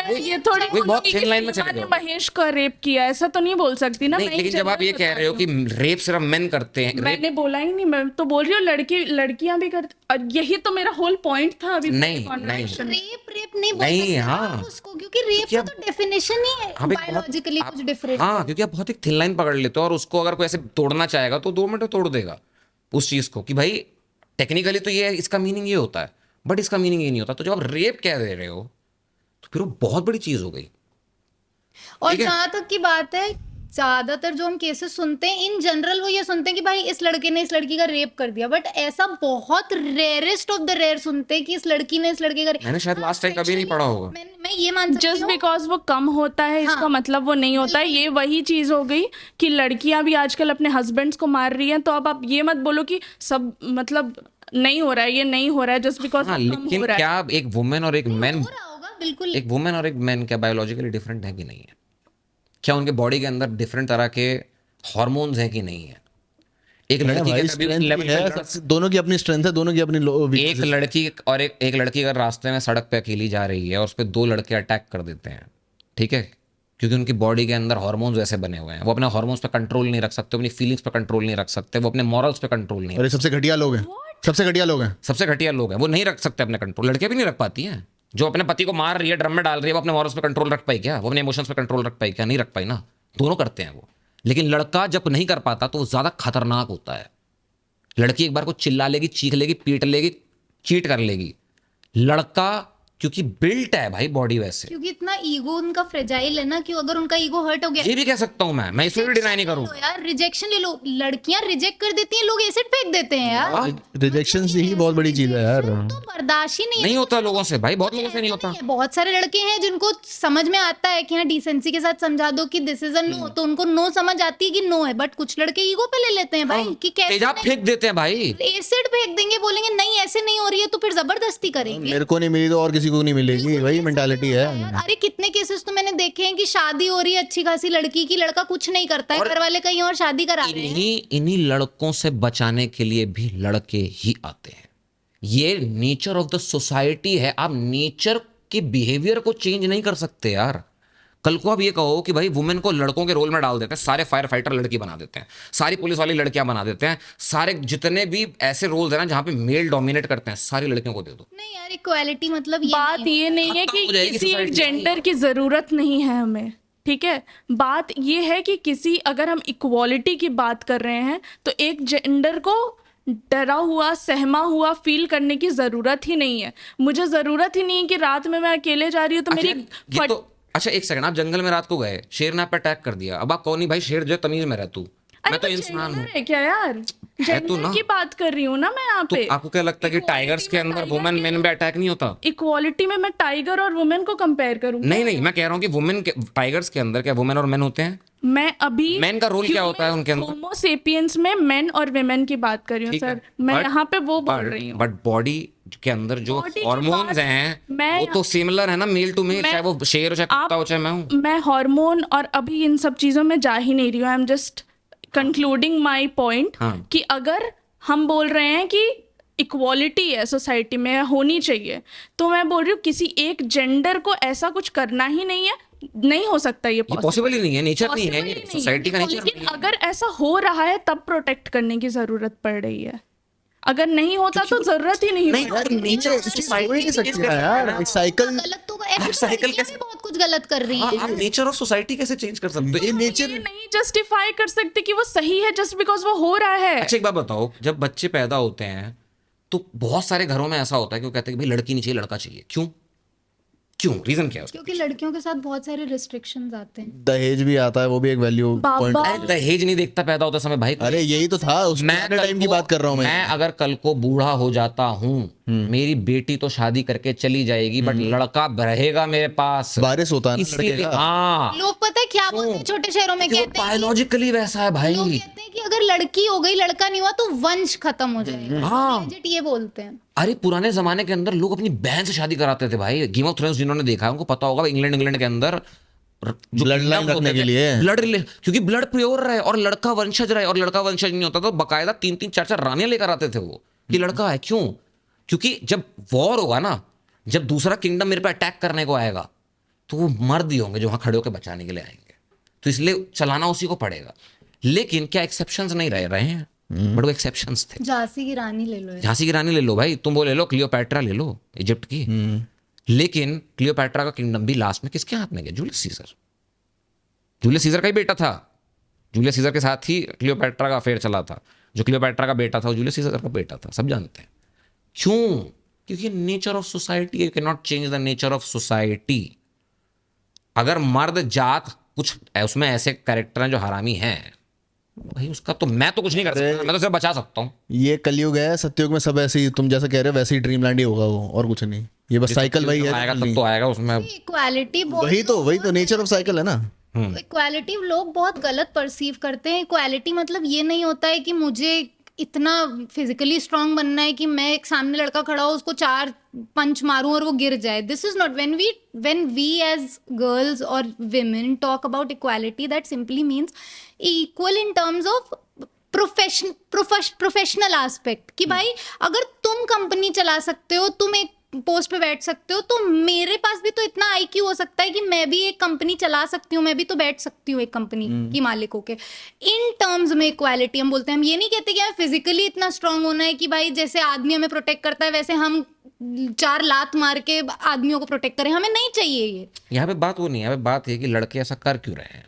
ये थोड़ी वही बहुत बोलूंगी थिन कि लाइन में सीमा चले ने जाओ। महेश का रेप किया, ऐसा तो नहीं बोल सकती ना। नहीं, मैं लेकिन एक जब आप ये जनरल कह रहे हो कि रेप सिर्फ मेन करते हैं, मैंने बोला ही नहीं, मैं तो बोल रही हूँ लड़कियां भी करती, और यही तो मेरा होल पॉइंट था अभी नहीं, conversation में। रेप नहीं बोल नहीं, सकते हाँ। आप उसको, क्योंकि रेप का तो डेफिनेशन ही है आप एक बहुत- बायोलॉजिकली आप- कुछ डिफरेंट। हाँ, क्योंकि आप बहुत एक थिन लाइन पकड़ लेते हो, और उसको अगर कोई ऐसे तोड़ना चाहेगा तो 2 मिनट में तोड़ देगा उस चीज को, कि भाई टेक्निकली तो ये इसका मीनिंग ये होता है, बट इसका मीनिंग ये नहीं होता। तो जब आप रेप कह दे रहे हो तो फिर वो बहुत बड़ी चीज हो गई। और ठीक है। जहाँ तक की बात है, ज्यादातर जो हम केसेस सुनते हैं इन जनरल वो ये सुनते हैं कि भाई इस लड़के ने इस लड़की का रेप कर दिया, बट ऐसा बहुत रेयरेस्ट ऑफ द रेयर सुनते हैं कि इस लड़की ने इस लड़के का मैंने शायद लास्ट टाइम कभी नहीं पढ़ा होगा। मैं ये मान सकती जस्ट हूँ। बिकॉज वो कम होता है इसका मतलब वो नहीं होता है। ये वही चीज हो गई कि लड़कियां भी आजकल अपने हस्बैंड्स को मार रही हैं, तो अब आप ये मत बोलो कि सब मतलब नहीं हो रहा है, ये नहीं हो रहा है जस्ट बिकॉज हाँ, कम लेकिन हो रहा है। क्या एक वुमेन और एक मैन, हो रहा होगा बिल्कुल। एक वुमेन और एक मैन क्या बायोलॉजिकली डिफरेंट है कि नहीं है? क्या उनके बॉडी के अंदर डिफरेंट तरह के हार्मोन्स हैं कि नहीं है? एक है लड़की भाई, के strength तभी भी है, दोनों की अपनी स्ट्रेंथ है, दोनों की अपनी एक लड़की और एक लड़की अगर रास्ते में सड़क पे अकेली जा रही है और उस पर दो लड़के अटैक कर देते हैं, ठीक है, क्योंकि उनकी बॉडी के अंदर हार्मोन्स वैसे बने हुए हैं, वो अपने हार्मोन्स पे कंट्रोल नहीं रख सकते, अपनी फीलिंग्स पे कंट्रोल नहीं रख सकते, वो अपने मॉरल्स पे कंट्रोल नहीं, और ये सबसे घटिया लोग हैं, सबसे घटिया लोग हैं। सबसे घटिया लोग हैं, वो नहीं रख सकते अपने कंट्रोल। लड़कियां भी नहीं रख पाती हैं। जो अपने पति को मार रही है, ड्रम में डाल रही है, वो अपने मॉरल्स पे कंट्रोल रख पाई क्या? वो अपने इमोशंस पे कंट्रोल रख पाई क्या? नहीं रख पाई ना। दोनों करते हैं वो। लेकिन लड़का जब नहीं कर पाता तो वो ज्यादा खतरनाक होता है। लड़की एक बार को चिल्ला लेगी, चीख लेगी, पीट लेगी, चीट कर लेगी। लड़का क्योंकि बिल्ट है भाई बॉडी वैसे, क्योंकि इतना ईगो उनका फ्रेजाइल है ना कि अगर उनका ईगो हर्ट हो गया, ये भी कह सकता हूं मैं इसमें भी डिनाई नहीं करूं। यार रिजेक्शन ले लो। लड़कियां रिजेक्ट कर देती हैं, लोग एसिड फेंक देते हैं यार। रिजेक्शन से ही बहुत बड़ी चीज है यार। तो बर्दाश्त ही नहीं नहीं होता लोगों से भाई, बहुत लोगों से नहीं ऐसा होता। नहीं है। बहुत सारे लड़के हैं जिनको समझ में आता है कि हाँ डिसेंसी के साथ समझा दो कि दिस इज अ नो, तो उनको नो समझ आती है कि नो है, बट कुछ लड़के ईगो पे ले लेते हैं भाई कि कैसे तेजाब फेंक देते हैं भाई। एसिड फेंक देंगे, बोलेंगे नहीं ऐसे नहीं हो रही है, तो फिर जबरदस्ती करेंगे। मेरे को नहीं मिली तो और किसी को नहीं मिलेगी, वही मेंटालिटी है। यार, अरे कितने केसेस तो मैंने देखे हैं कि शादी हो रही है अच्छी खासी लड़की की, लड़का कुछ नहीं करता है, घर वाले कहीं और शादी करा रहे हैं। इन्हीं लड़कों से बचाने के लिए भी लड़के ही आते हैं। ये नेचर ऑफ द सोसाइटी है। आप नेचर के बिहेवियर को चेंज नहीं कर सकते यार। कल को आप ये कहो कि भाई वुमेन को लड़कों के रोल में डाल देते हैं, सारे फायर फाइटर लड़की बना देते हैं, सारी पुलिस वाली लड़कियां बना देते हैं, सारे जितने भी ऐसे रोल्स हैं ना जहां पे मेल डोमिनेट करते हैं, सारी लड़कियों को दे दो। नहीं यार, इक्वालिटी मतलब ये बात नहीं ये नहीं है खत्म कि हो जाएगी किसी एक society जेंडर की जरूरत नहीं है हमें, ठीक है। बात ये है कि किसी अगर हम इक्वालिटी की बात कर रहे हैं तो एक जेंडर को डरा हुआ सहमा हुआ फील करने की जरूरत ही नहीं है। मुझे जरूरत ही नहीं है कि रात में मैं अकेले जा रही हूँ तो मेरी ये तो अच्छा, एक सेकंड, आप जंगल में रात को गए, शेर ने आप पे अटैक कर दिया, अब आप कौन नहीं भाई, शेर जो है तमीज में रह तू, मैं तो इंसान हूँ। है क्या यार, है तो जेंडर ना। की बात कर रही हूँ ना मैं यहाँ तो पे। आपको क्या लगता है कि टाइगर्स के अंदर वुमेन मेन पे अटैक नहीं होता? इक्वालिटी में मैं टाइगर और वुमेन को कंपेयर करूँ? नहीं, मैं कह रहा हूँ कि वुमेन के टाइगर्स के अंदर क्या वुमेन और मेन होते हैं? मैं अभी मैन का रोल क्या होता है उनके अंदर? होमो सेपियंस में मेन और विमेन की बात कर रही हूँ ठीक है, सर, मैं but- यहाँ पे वो बोल रही हूँ। बट बॉडी के अंदर जो Body की हार्मोन्स बात हैं मैं- वो तो सिमिलर है ना, मेल टू मेल, चाहे वो शेर हो, चाहे कुत्ता हो, चाहे मैं हूँ। मैं हार्मोन और अभी इन सब चीजों में जा ही नहीं रही हूँ। I am just concluding my point हाँ। कि अगर हम बोल रहे हैं कि इक्वालिटी है सोसाइटी में होनी चाहिए, तो मैं बोल रही हूँ किसी एक जेंडर को ऐसा कुछ करना ही नहीं है, नहीं हो सकता ये ये पॉसिबल ही नहीं है, नेचर नहीं है, Possible ही ये नहीं सोसाइटी का है। नेचर लेकिन अगर ऐसा हो रहा है तब प्रोटेक्ट करने की जरूरत पड़ रही है, अगर नहीं होता तो जरूरत ही नहीं नहीं, पड़ती। यार नेचर हो ही नहीं सकती है यार, एक साइकिल। गलत तो ऐसे साइकिल साइकिल कैसे- भी बहुत कुछ गलत कर रही है। आप नेचर ऑफ सोसाइटी कैसे चेंज कर सकते हो? ये नेचर ये नहीं जस्टिफाई कर सकते कि वो सही है जस्ट बिकॉज वो हो रहा है। अच्छा एक बात बताओ, जब बच्चे पैदा होते हैं तो बहुत सारे घरों में ऐसा होता है कि वो कहते हैं कि भाई लड़की नहीं चाहिए, लड़का चाहिए। क्यों? रीजन क्या है उसका? क्योंकि लड़कियों के साथ बहुत सारे रिस्ट्रिक्शंस आते हैं। दहेज भी आता है, वो भी एक वैल्यू पॉइंट। बाबा अरे दहेज नहीं देखता पैदा होते समय भाई। अरे यही तो था उस कल टाइम की को- बात कर रहा हूँ मैं। अगर कल को बूढ़ा हो जाता हूँ, मेरी बेटी तो शादी करके चली जाएगी, बट लड़का रहेगा मेरे पास। बारिश होता है ना लड़के इसीलिए का। हाँ, लोग पता है क्या बोलते हैं छोटे शहरों में, कहते हैं बायोलॉजिकली वैसा है भाई। लोग कहते हैं कि अगर लड़की हो गई लड़का नहीं हुआ तो वंश खत्म हो जाएगा। हाँ। Legit ये बोलते हैं। अरे पुराने जमाने के अंदर लोग अपनी बहन से शादी कराते थे भाई। गेम ऑफ थ्रोन्स जिन्होंने देखा है उनको पता होगा, इंग्लैंड के अंदर जो Bloodline kingdoms रखने होते के थे, लिए। क्योंकि ब्लड प्योर रहे और लड़का वंशज रहे, और लड़का वंशज नहीं होता तो बकायदा 3-3 4-4 रानियां लेकर आते थे वो कि लड़का है। क्यों? क्योंकि जब वॉर होगा ना, जब दूसरा किंगडम मेरे पे अटैक करने को आएगा तो वो मर्द ही होंगे जो वहां खड़े होकर बचाने के लिए आएंगे, तो इसलिए चलाना उसी को पड़ेगा। लेकिन क्या एक्सेप्शंस नहीं रहे हैं? बट वो एक्सेप्शंस थे। झांसी की रानी ले लो यार। झांसी की रानी ले लो भाई, तुम वो ले लो, क्लियोपैट्रा ले लो इजिप्ट की। लेकिन क्लियोपैट्रा का किंगडम भी लास्ट में किसके हाथ में गया? Julius Caesar. जूलियस सीजर का ही बेटा था। जूलियस सीजर के साथ ही क्लियोपैट्रा का अफेयर चला था। जो क्लियोपैट्रा का बेटा था वो जूलियस सीजर का बेटा था, सब जानते हैं। क्यों? क्योंकि nature of society, you can not change the nature of society. अगर मर्द जात कुछ उसमें ऐसे कैरेक्टर हैं जो हरामी हैं भाई, उसका तो मैं तो कुछ नहीं कर सकता, मैं तो सिर्फ बचा सकता हूँ। ये कलयुग है, सत्युग में सब ऐसे ही, तुम जैसा कह रहे हो वैसे ही ड्रीमलैंड ही होगा वो, और कुछ नहीं। ये बस साइकिल वही है, आएगा तब तो आएगा उसमें। इक्वालिटी वही तो नेचर ऑफ साइकिल है ना। इक्वालिटी लोग बहुत गलत परसीव करते हैं। इक्वालिटी मतलब ये नहीं होता है कि मुझे इतना फिजिकली स्ट्रांग बनना है कि मैं एक सामने लड़का खड़ा हो उसको 4 पंच मारूं और वो गिर जाए। This is not when we as girls और women talk about equality, that simply means equal in terms of professional aspect, कि भाई अगर तुम कंपनी चला सकते हो, तुम एक पोस्ट पे बैठ सकते हो, तो मेरे पास भी तो इतना आईक्यू हो सकता है कि मैं भी एक कंपनी चला सकती हूँ, मैं भी तो बैठ सकती हूँ एक कंपनी की मालिक होके। इन टर्म्स में इक्वालिटी हम बोलते हैं। हम ये नहीं कहते कि हमें फिजिकली इतना स्ट्रांग होना है कि भाई जैसे आदमी हमें प्रोटेक्ट करता है वैसे हम 4 लात मार के आदमियों को प्रोटेक्ट करें, हमें नहीं चाहिए ये। यहाँ पे बात वो नहीं है, यहाँ पे बात है कि लड़के ऐसा कर क्यों रहे हैं,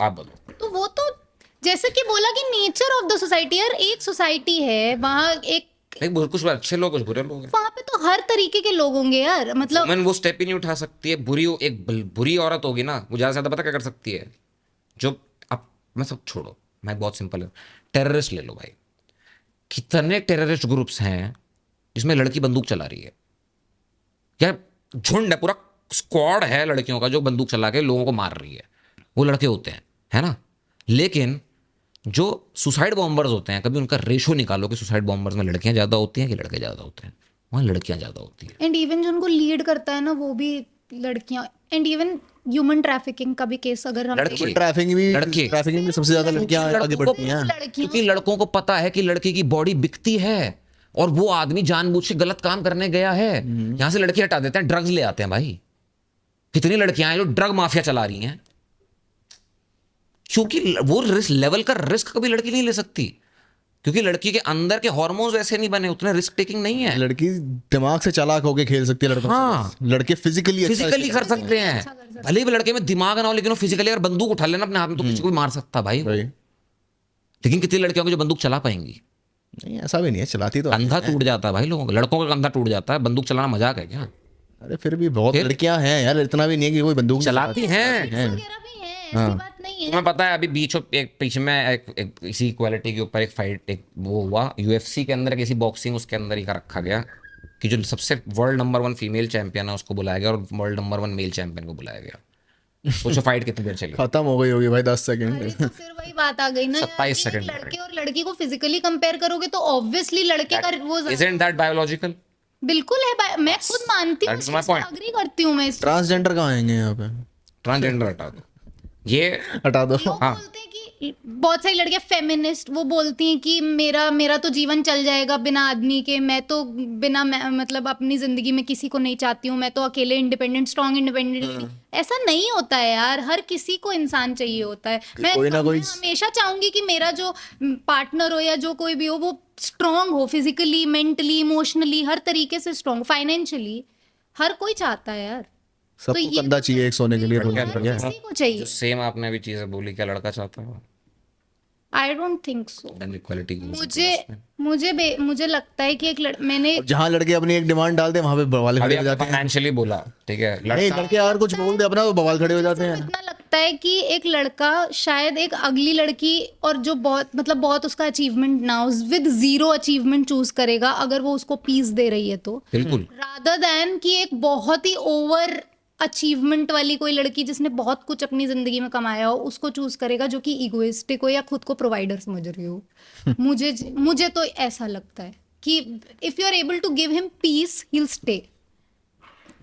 आप बोलो। तो वो तो जैसे कि बोला कि नेचर ऑफ द सोसाइटी, यार एक सोसाइटी है वहाँ, एक कुछ अच्छे लोग कुछ बुरे लोग हैं, वहाँ पे तो हर तरीके के लोग होंगे यार। मतलब वुमेन वो स्टेप ही नहीं उठा सकती है। एक बुरी औरत होगी ना, वो ज़्यादा से ज़्यादा पता क्या कर सकती है, जो अब मैं सब छोड़ो, मैं बहुत सिंपल है, टेररिस्ट ले लो भाई। कितने टेररिस्ट ग्रुप्स हैं जिसमें लड़की बंदूक चला रही है, क्या झुंड है, पूरा स्क्वाड है लड़कियों का जो बंदूक चला के लोगों को मार रही है, वो लड़के होते हैं, है ना। लेकिन जो सुसाइड बॉम्बर्स होते हैं, कभी उनका रेशो निकालो कि सुसाइड बॉम्बर्स में लड़कियां ज़्यादा होती हैं कि लड़के ज़्यादा होते हैं, वहाँ लड़कियां ज़्यादा होती हैं। एंड इवन जो उनको लीड करता है ना वो भी लड़कियां। एंड इवन ह्यूमन ट्रैफिकिंग का भी केस अगर हम लड़के ट्रैफिकिंग में सबसे ज्यादा लड़कियां आगे बढ़ती हैं, क्योंकि लड़कों को पता है कि लड़के की बॉडी बिकती है और वो आदमी जानबूझ के गलत काम करने गया है, यहां से लड़की हटा देते हैं, ड्रग्स ले आते हैं भाई। कितनी लड़कियां हैं जो ड्रग माफिया चला रही हैं, क्योंकि वो रिस्क लेवल का रिस्क कभी लड़की नहीं ले सकती, क्योंकि लड़की के अंदर के हार्मोन्स वैसे नहीं बने, उतने रिस्क टेकिंग नहीं है। लड़की दिमाग से चालाक होके खेल सकती है लड़कों से। हाँ। लड़के फिजिकली कर सकते हैं, भले ही लड़के में दिमाग ना हो, लेकिन वो फिजिकली अगर बंदूक उठा लेना अपने हाथ में तो किसी को भी मार सकता भाई। लेकिन कितनी लड़कियों को जो बंदूक चला पाएंगी? नहीं, ऐसा भी नहीं है, चलाती तो कंधा टूट जाता है भाई लोगों का, लड़कों का कंधा टूट जाता है। बंदूक चलाना मजाक है क्या? अरे फिर भी बहुत लड़कियां हैं यार, इतना भी नहीं है कि कोई बंदूक चलाती हैं। वगैरह भी हैं, ऐसी बात नहीं है। तुम्हें पता है अभी पीछे में एक इसी इक्वालिटी के ऊपर एक फाइट वो हुआ UFC के अंदर, किसी बॉक्सिंग उसके अंदर ही का रखा गया कि जो सबसे वर्ल्ड नंबर 1 फीमेल चैंपियन है उसको बुलाया गया और वर्ल्ड नंबर 1 मेल चैंपियन को बुलाया गया। सोचो फाइट कितनी देर चली। खत्म हो गई होगी भाई 10 सेकंड। तो फिर वही बात आ गई ना यार, 27 कि सेकंड लड़के और लड़की को फिजिकली कंपेयर करोगे तो ऑब्वियसली लड़के का वो Isn't that biological? बिल्कुल है। मैं खुद मानती हूँ, That is my point. Agree करती हूँ मैं इस ट्रांसजेंडर कहाँ आएंगे यहाँ पे? ट्रांसजेंडर हटा दो, ये हटा दो। लोग बोलते हैं कि बहुत सारी लड़कियां फेमिनिस्ट वो बोलती हैं कि मेरा तो जीवन चल जाएगा बिना आदमी के, मैं तो मतलब अपनी जिंदगी में किसी को नहीं चाहती हूँ, मैं तो अकेले इंडिपेंडेंट स्ट्रॉन्ग इंडिपेंडेंट। ऐसा नहीं होता है यार, हर किसी को इंसान चाहिए होता है। मैं हमेशा चाहूंगी कि मेरा जो पार्टनर हो या जो कोई भी हो वो स्ट्रांग हो, फिजिकली, मेंटली, इमोशनली, हर तरीके से स्ट्रांग, फाइनेंशियली, हर कोई चाहता है यार। सबको कंधा चाहिए एक सोने के लिए। किसी को चाहिए। जो सेम आपने अभी चीजें बोली, क्या लड़का चाहता है? आई don't think so. Then equality goes मुझे लगता है कि मैंने जहाँ लड़के अपनी एक डिमांड डालते हैं वहां पे बवाल खड़े हो जाते हैं। फाइनेंशियली बोला, ठीक है, नहीं, लड़के अगर कुछ बोल दे अपना तो बवाल खड़े हो जाते हैं। इतना लगता है कि एक लड़का शायद एक अगली लड़की और जो बहुत उसका अचीवमेंट ना हो, विद 0 अचीवमेंट चूज करेगा अगर वो उसको पीस दे रही है तो, बिल्कुल, रादर देन कि एक बहुत ही ओवर अचीवमेंट वाली कोई लड़की जिसने बहुत कुछ अपनी जिंदगी में कमाया हो उसको चूज करेगा, जो कि इगोइस्टिक हो या खुद को प्रोवाइडर समझ रही हो। मुझे तो ऐसा लगता है कि if you are able to give him peace he will stay.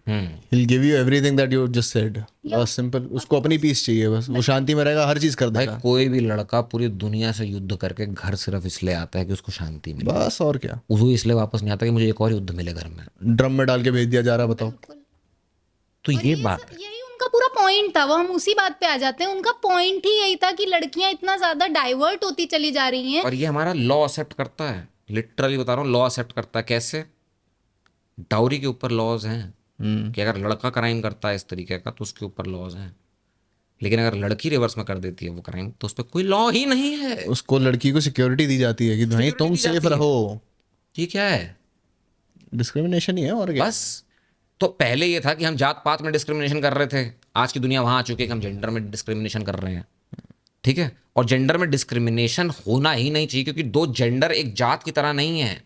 He'll give you everything that you just said. बस सिंपल, उसको अपनी पीस चाहिए, बस वो शांति में रहेगा, हर चीज कर भाई देगा। कोई भी लड़का पूरी दुनिया से युद्ध करके घर सिर्फ इसलिए आता है कि उसको शांति मिले, बस और क्या। उसको इसलिए वापस नहीं आता कि मुझे एक और युद्ध मिले घर में, ड्रम में डाल के भेज दिया जा रहा, बताओ। तो ये बात है। यही उनका पूरा पॉइंट था। वो हम उसी बात पे आ जाते हैं, उनका पॉइंट ही यही था कि लड़कियां इतना ज्यादा डाइवर्ट होती चली जा रही हैं। और ये हमारा लॉ एक्सेप्ट करता है, लिटरली बता रहा हूँ, लॉ एक्सेप्ट करता है। कैसे? डाउरी के ऊपर लॉज हैं कि अगर लड़का क्राइम करता है इस तरीके का तो उसके ऊपर लॉज हैं, लेकिन अगर लड़की रिवर्स में कर देती है वो क्राइम तो उस पर कोई लॉ ही नहीं है। उसको लड़की को सिक्योरिटी दी जाती है कि भाई तुम सेफ रहो। ये क्या है? डिस्क्रिमिनेशन ही है और क्या। बस तो पहले ये था कि हम जात पात में डिस्क्रिमिनेशन कर रहे थे, आज की दुनिया वहाँ आ चुकी है कि हम जेंडर में डिस्क्रिमिनेशन कर रहे हैं, ठीक है। और जेंडर में डिस्क्रिमिनेशन होना ही नहीं चाहिए, क्योंकि दो जेंडर एक जात की तरह नहीं है।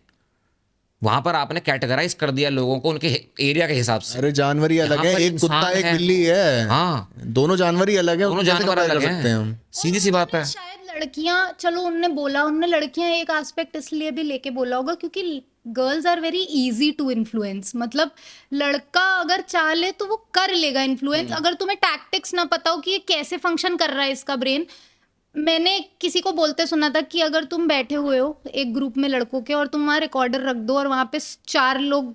वहां पर आपने कैटेगराइज कर दिया लोगों को उनके एरिया के हिसाब से। अरे जानवर ही अलग यहाँ है, पर एक कुत्ता इंसान एक है। बिल्ली है, हाँ, दोनों जानवर ही अलग है, दोनों उनको कैसे जानवर compare अलग कर सकते हैं हैं, हम? सीधी सी बात है। शायद लड़कियां, चलो उनने बोला, उनने लड़कियां एक एस्पेक्ट इसलिए भी लेके बोला होगा क्योंकि girls are very easy to influence. मतलब लड़का अगर चाह ले तो वो कर लेगा इन्फ्लुएंस, अगर तुम्हें टैक्टिक्स ना पता हो कि ये कैसे फंक्शन कर रहा है इसका ब्रेन। मैंने किसी को बोलते सुना था कि अगर तुम बैठे हुए हो एक ग्रुप में लड़कों के और तुम वहाँ रिकॉर्डर रख दो और वहाँ पे 4 लोग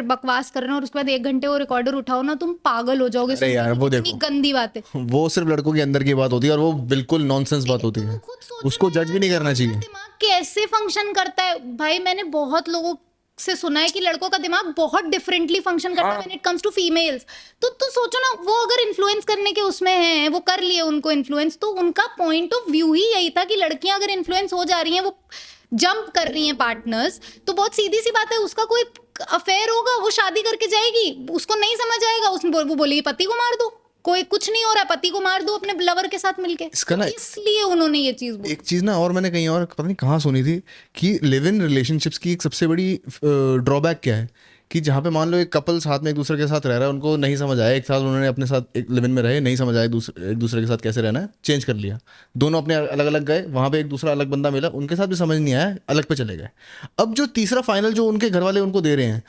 बकवास कर रहे हैं और उसके बाद 1 घंटे वो रिकॉर्डर उठाओ ना, तुम पागल हो जाओगे। अरे यार, वो इतनी देखो, गंदी बात है। वो सिर्फ लड़कों के अंदर की बात होती है और वो बिल्कुल नॉनसेंस बात होती है, खुद सोचो उसको ना जज भी नहीं करना चाहिए। दिमाग कैसे फंक्शन करता है भाई। मैंने बहुत लोगों से सुना है कि लड़कों का दिमाग बहुत डिफरेंटली फंक्शन करता है when it comes to females. तो सोचो ना, वो अगर इन्फ्लुएंस करने के उसमें हैं, वो कर लिए उनको इन्फ्लुएंस, तो उनका पॉइंट ऑफ व्यू ही यही था कि लड़कियां अगर इन्फ्लुएंस हो जा रही हैं, वो जंप कर रही हैं पार्टनर्स, तो बहुत सीधी सी बात है, उसका कोई अफेयर होगा, वो शादी करके जाएगी, उसको नहीं समझ आएगा, वो बोलेगी पति को मार दो, कोई कुछ नहीं हो रहा है, पति को मार दो अपने लवर के साथ मिलके। इसका ना इसलिए उन्होंने ये चीज बोली। एक चीज ना, और मैंने कहीं और पता नहीं कहाँ सुनी थी कि लिव इन रिलेशनशिप्स की एक सबसे बड़ी ड्रॉबैक क्या है कि जहाँ पे मान लो एक कपल साथ में एक दूसरे के साथ रह रहा है, उनको नहीं समझ आया, एक साल उन्होंने अपने साथ एक लिव इन में रहे, नहीं समझ आया एक दूसरे के साथ कैसे रहना है, चेंज कर लिया, दोनों अपने अलग अलग गए, वहाँ पे एक दूसरा अलग बंदा मिला, उनके साथ भी समझ नहीं आया, अलग पे चले गए। अब जो तीसरा फाइनल जो उनके घर वाले उनको दे रहे हैं,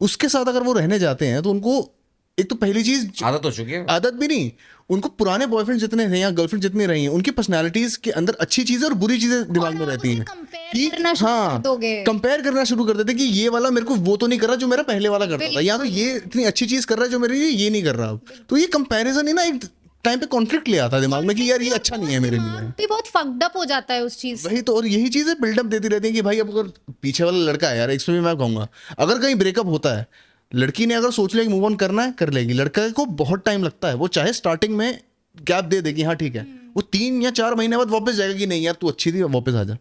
उसके साथ अगर वो रहने जाते हैं तो उनको एक तो पहली चीज आदत हो चुकी है। आदत भी नहीं, उनको पुराने बॉयफ्रेंड जितने थे या गर्लफ्रेंड जितनी रही हैं, उनकी पर्सनालिटीज के अंदर अच्छी चीजें और बुरी चीजें दिमाग में रहती हैं compare करना शुरू कर दोगे। कंपेयर करना शुरू कर देते कि ये वाला मेरे को वो तो नहीं कर रहा जो मेरा पहले वाला करता था, या तो ये इतनी अच्छी चीज कर रहा है जो मेरे लिए ये नहीं कर रहा। अब तो ये कंपैरिजन ही ना एक टाइम पे कॉन्फ्लिक्ट ले आता है दिमाग में कि यार ये अच्छा नहीं है मेरे लिए। भी बहुत फक्ड अप हो जाता है उस चीज। वही तो, और यही चीजें बिल्डअप देती रहती है कि भाई अब अगर पीछे वाला लड़का है यार, इसमें भी मैं कहूंगा अगर कहीं ब्रेकअप होता है, लड़की ने अगर सोच लिया कि मूव ऑन करना है कर लेगी, लड़का को बहुत टाइम लगता है, वो चाहे स्टार्टिंग में गैप दे देगी, हाँ ठीक है, वो 3 या 4 महीने बाद वापस जाएगा कि नहीं यार तू अच्छी थी वापस आ जा।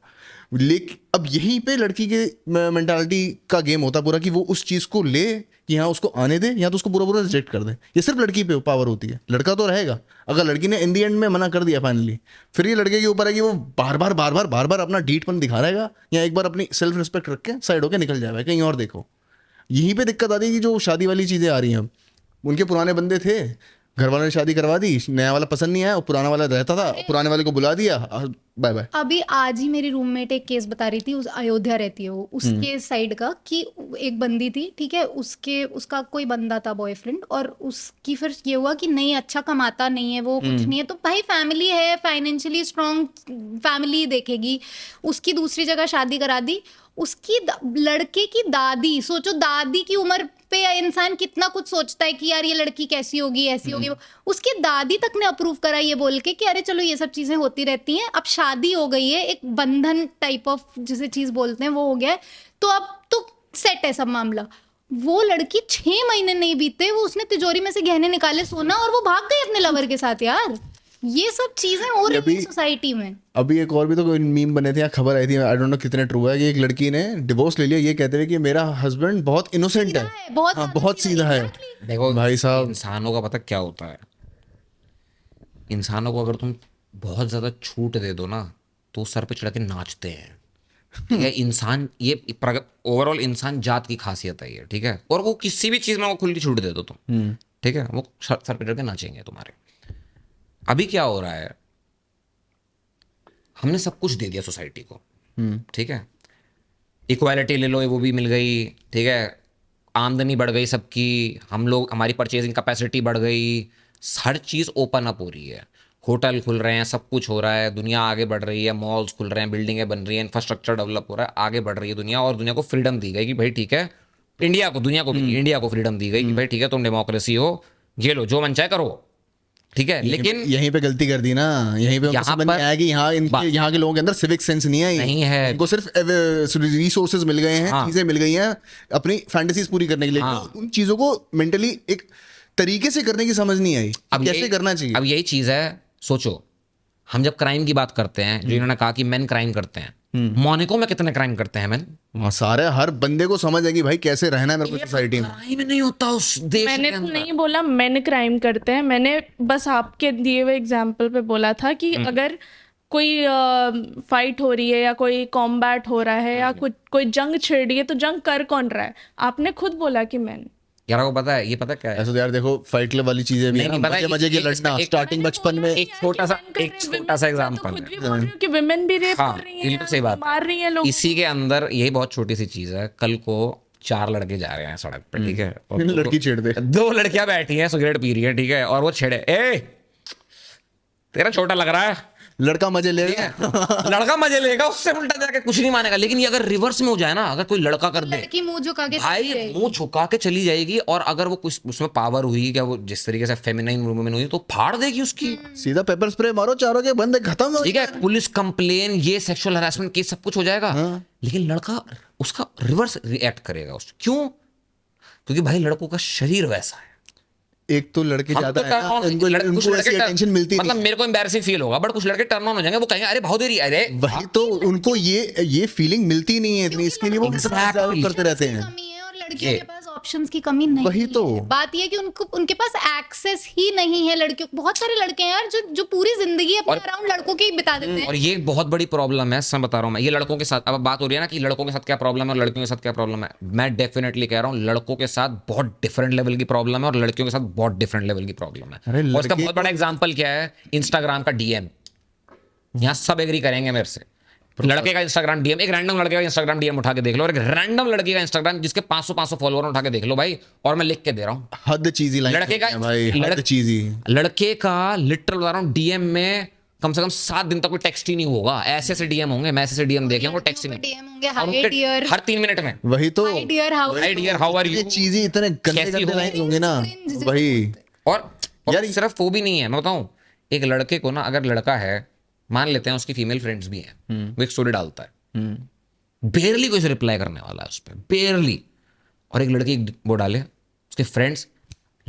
लेकिन अब यहीं पे लड़की के मेंटालिटी का गेम होता है पूरा कि वो उस चीज़ को ले कि हाँ उसको आने दे या तो उसको पूरा पूरा रिजेक्ट कर दे। ये सिर्फ लड़की पे पावर होती है, लड़का तो रहेगा। अगर लड़की ने इन दी एंड में मना कर दिया फाइनली, फिर ये लड़के के ऊपर है कि वो बार बार अपना डीटपन दिखा रहेगा या एक बार अपनी सेल्फ रिस्पेक्ट रख के साइड होकर निकल जाएगा कहीं और देखो। यहीं पे दिक्कत आती है कि जो शादी वाली चीज़ें आ रही हैं, अब उनके पुराने बंदे थे, घर वालों ने शादी करवा दी, नया वाला पसंद नहीं आया, पुराना वाला रहता था, पुराने वाले को बुला दिया, बाय बाय। अभी आज ही मेरी रूममेट एक केस बता रही थी, उस अयोध्या रहती है वो, उसके साइड का, कि एक बंदी थी, ठीक है, उसका कोई बंदा था बॉयफ्रेंड, और उसकी फिर ये हुआ कि नहीं अच्छा कमाता नहीं है वो, कुछ नहीं है, तो भाई फैमिली है, फाइनेंशियली स्ट्रांग फैमिली देखेगी, उसकी दूसरी जगह शादी करा दी। उसकी लड़के की दादी, सोचो दादी की उम्र पे इंसान कितना कुछ सोचता है कि यार ये लड़की कैसी होगी, ऐसी होगी, उसकी दादी तक ने अप्रूव करा ये बोल के कि अरे चलो ये सब चीजें होती रहती हैं, अब शादी हो गई है, एक बंधन टाइप ऑफ जिसे चीज बोलते हैं वो हो गया है, तो अब तो सेट है सब मामला। वो लड़की 6 महीने नहीं बीते, वो उसने तिजोरी में से गहने निकाले, सोना, और वो भाग गई अपने लवर के साथ। यार ये सब चीजें हो रही हैं सोसाइटी में। अभी एक और भी तो कोई मीम बने थे या खबर आई थी, आई डोंट नो कितने ट्रू है, कि एक लड़की ने डिवोर्स ले लिया ये कहते हुए कि मेरा हस्बैंड बहुत इनोसेंट है, हाँ बहुत सीधा है। देखो भाई साहब, इंसानों का पता क्या होता है, इंसानों को अगर तुम बहुत ज्यादा छूट दे दो ना तो सर पे चढ़ा के नाचते हैं, ठीक है। इंसान ये ओवरऑल इंसान जात की खासियत है ये, ठीक है। और वो किसी भी चीज में वो खुली छूट दे दो तुम, ठीक है, वो सर पे चढ़ के नाचेंगे तुम्हारे। अभी क्या हो रहा है, हमने सब कुछ दे दिया सोसाइटी को, ठीक है, इक्वालिटी ले लो वो भी मिल गई, ठीक है, आमदनी बढ़ गई सबकी, हम लोग हमारी परचेजिंग कैपेसिटी बढ़ गई, हर चीज़ ओपन अप हो रही है, होटल खुल रहे हैं, सब कुछ हो रहा है, दुनिया आगे बढ़ रही है, मॉल्स खुल रहे हैं, बिल्डिंगें बन रही हैं, इंफ्रास्ट्रक्चर डेवलप हो रहा है, आगे बढ़ रही है दुनिया। और दुनिया को फ्रीडम दी गई कि भाई ठीक है, इंडिया को फ्रीडम दी गई कि भाई ठीक है तुम डेमोक्रेसी हो, ये लो जो मन चाहे करो, ठीक है। लेकिन यहीं पे गलती कर दी ना, यहीं पे उनको समझ नहीं आया कि यहाँ के लोगों के अंदर सिविक सेंस नहीं है, नहीं है, उनको सिर्फ रिसोर्सेज मिल गए हैं, चीजें मिल गई हैं अपनी फैंटेसीज पूरी करने के लिए, उन चीजों को मेंटली एक तरीके से करने की समझ नहीं आई, अब कैसे करना चाहिए। अब यही चीज है, सोचो हम जब क्राइम की बात करते हैं, जो इन्होंने कहा कि मेन क्राइम करते हैं, मोनाको में कितने क्राइम करते हैं मैन? हाँ, सारे हर बंदे को समझ है कि भाई कैसे रहना है मेरे को सोसाइटी में। क्राइम नहीं होता उस देश मैंने के तो अंदर। नहीं बोला मैंने क्राइम करते हैं, मैंने बस आपके दिए हुए एग्जाम्पल पे बोला था कि अगर कोई फाइट हो रही है या कोई कॉम्बैट हो रहा है या कुछ कोई जंग छिड़ रही है तो जंग कर कौन रहा है? आपने खुद बोला कि मैंने। यार आपको पता है, ये पता क्या है? ऐसा तो यार देखो फाइट क्लब वाली चीजें भी है नहीं, ना, पता है, मजे मजे की एक- लड़ना एक- स्टार्टिंग बचपन में। एक छोटा सा एग्जांपल खुद है। भी बोल रही हूँ कि विमेन भी रेप हाँ, कर रही बिल्कुल सही हैं, बात। मार रही हैं लोग। इसी के अंदर यही बहुत छोटी सी चीज है। कल को 4 लड़के जा रहे हैं सड़क पे, ठीक है, और लड़की छेड़ दे। 2 लड़कियां बैठी हैं सिगरेट पी रही है, ठीक है, और वो छेड़े, ए तेरा छोटा लग रहा है, लड़का मजे ले ठीक है, लड़का मजे लेगा, उससे उल्टा जाके कुछ नहीं मानेगा। लेकिन ये अगर रिवर्स में हो जाए ना, अगर कोई लड़का कर दे, लड़की मुंह झुका के भाई मुंह झुका के चली जाएगी, और अगर वो कुछ उसमें पावर हुई, क्या वो जिस तरीके से फेमिनाइन वुमेन हुई, तो फाड़ देगी उसकी। सीधा पेपर स्प्रे मारो, चारों के बंदे खत्म। ठीक है, पुलिस कंप्लेन, ये सेक्सुअल हरासमेंट केस सब कुछ हो जाएगा। लेकिन लड़का उसका रिवर्स रिएक्ट करेगा उस, क्यों? क्योंकि भाई लड़कों का शरीर वैसा है। एक तो लड़के हम ज्यादा तो है ना, turn on- उनको कुछ उनको लड़के ऐसी अटेंशन मिलती मतलब नहीं। मेरे को एम्बैरेसिंग फील होगा, बट कुछ लड़के टर्न ऑन हो जाएंगे, वो कहेंगे अरे बहुत देरी, अरे वही तो उनको ये फीलिंग मिलती नहीं है इतनी, इसके लिए वो Exactly. करते रहते हैं। कमी है और लड़कियों के पास ऑप्शंस की कमी नहीं वही तो। है। बात ये है कि उनको उनके पास एक्सेस ही नहीं है लड़कियों। बहुत सारे लड़के हैं यार जो पूरी जिंदगी अपने अराउंड लड़कों के ही बिता देते हैं। और ये बहुत बड़ी प्रॉब्लम है, मैं बता रहा हूँ। मैं ये लड़कों के साथ, अब बात हो रही है ना कि लड़कों के साथ क्या प्रॉब्लम है और लड़कियों के साथ क्या प्रॉब्लम है, मैं डेफिनेटली कह रहा हूँ लड़कों के साथ बहुत डिफरेंट लेवल की प्रॉब्लम है और लड़कियों के साथ बहुत डिफरेंट लेवल की प्रॉब्लम है। अरे और इसका लड़के बहुत बड़ा एग्जाम्पल क्या है, इंस्टाग्राम का डीएम। यहाँ सब एग्री करेंगे मेरे से। लड़के का इंस्टाग्राम डीएम, एक रैंडम लड़के का इंस्टाग्राम डीएम उठा के देख लो, और एक रैंडम लड़की का इंस्टाग्राम जिसके 500 फॉलोअर उठा के देख लो भाई, और मैं लिख के दे रहा हूँ। हद चीजी लाइन लड़के का भाई, हद चीजी। लड़के का लिटरल बता रहा हूँ, डीएम में कम से कम 7 दिन तक कोई टेक्स्ट ही नहीं होगा। ऐसे ऐसे डीएम होंगे, मैं ऐसे डीएम देखे वो टेक्स्ट ही नहीं, डीएम होंगे, और हाय उनके डियर, हर 3 मिनट में वही तो, hi dear, how hi dear, how are ये यू, चीजें इतने गंदे कैसी गंदे हो? लाइन होंगे ना वही। और यार सिर्फ वो भी नहीं है, मैं बताऊं, एक लड़के को ना, अगर लड़का है, मान लेते हैं उसकी फीमेल फ्रेंड्स भी हैं, वो एक स्टोरी डालता है, बेरली कोई रिप्लाई करने वाला है उस पर, बेरली, और एक लड़की वो डाले, उसके फ्रेंड्स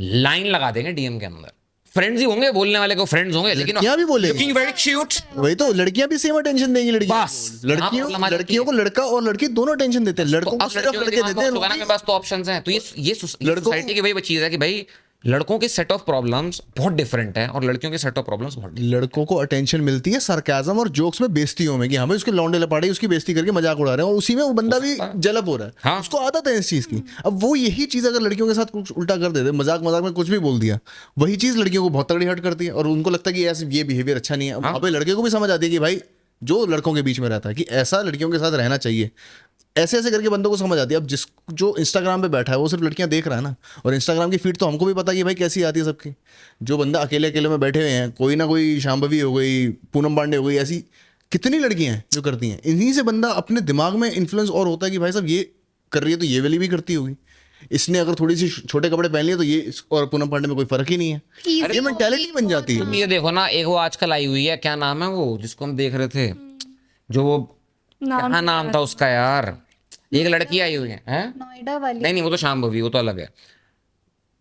लाइन लगा देंगे डीएम के अंदर। फ्रेंड्स ही होंगे, बोलने वाले को फ्रेंड्स होंगे, लेकिन लड़कियां भी बोलेंगी। Looking very cute. वही तो, लड़कियां भी सेम अटेंशन देंगी लड़कियों बस, को। लड़कियों हाँ, मतलब लड़कियों को लड़का और लड़की दोनों अटेंशन देते हैं, लड़कों को अब सिर्फ लड़कियों के लड़के दिमाग देते में हैं। होगा ना, मेरे पास तो ऑप्शंस हैं। तो ये लड़कों- सोसाइटी की वही चीज है कि भाई लड़कों के सेट ऑफ प्रॉब्लम्स बहुत डिफरेंट है और लड़कियों के सेट ऑफ प्रॉब्लम्स बहुत different लड़कों को अटेंशन मिलती है सरकाज़म और जोक्स में, बेइज्जतियों में, कि हमें उसके लौंडे लपाड़े उसकी बेइज्जती करके मजाक उड़ा रहे हैं, और उसी में वो बंदा भी जलब हो रहा है। हाँ। उसको आदत है इस चीज की। अब वो यही चीज अगर लड़कियों के साथ कुछ उल्टा कर देते, मजाक मजाक में कुछ भी बोल दिया, वही चीज लड़कियों को बहुत तगड़ी हर्ट करती है, और उनको लगता है कि ऐसे ये बिहेवियर अच्छा नहीं है। अब वहाँ पे लड़के को भी समझ आती है कि भाई जो लड़कों के बीच में रहता है कि ऐसा लड़कियों के साथ रहना चाहिए, ऐसे ऐसे करके बंदों को समझ आती है। अब जिस जो इंस्टाग्राम पे बैठा है वो सिर्फ लड़कियां देख रहा है ना, और इंस्टाग्राम की फीड तो हमको भी पता है कि भाई कैसी आती है सबकी। जो बंदा अकेले अकेले में बैठे हुए हैं, कोई ना कोई शांभवी हो गई, पूनम पांडे हो गई, ऐसी कितनी लड़कियां हैं जो करती हैं। इन्हीं से बंदा अपने दिमाग में इन्फ्लुएंस और होता है कि भाई साहब ये कर रही है तो ये वाली भी करती होगी, इसने अगर थोड़ी सी छोटे कपड़े पहन लिए तो ये और पूनम पांडे में कोई फर्क ही नहीं है। ये मेंटालिटी बन जाती है। तुम ये देखो ना, एक वो आजकल आई हुई है, क्या नाम है वो जिसको हम देख रहे थे, जो वो क्या नाम था उसका यार, एक लड़की आई हुई है, हैं? नोएडा वाली। नहीं वो तो शांभवी, वो तो अलग है।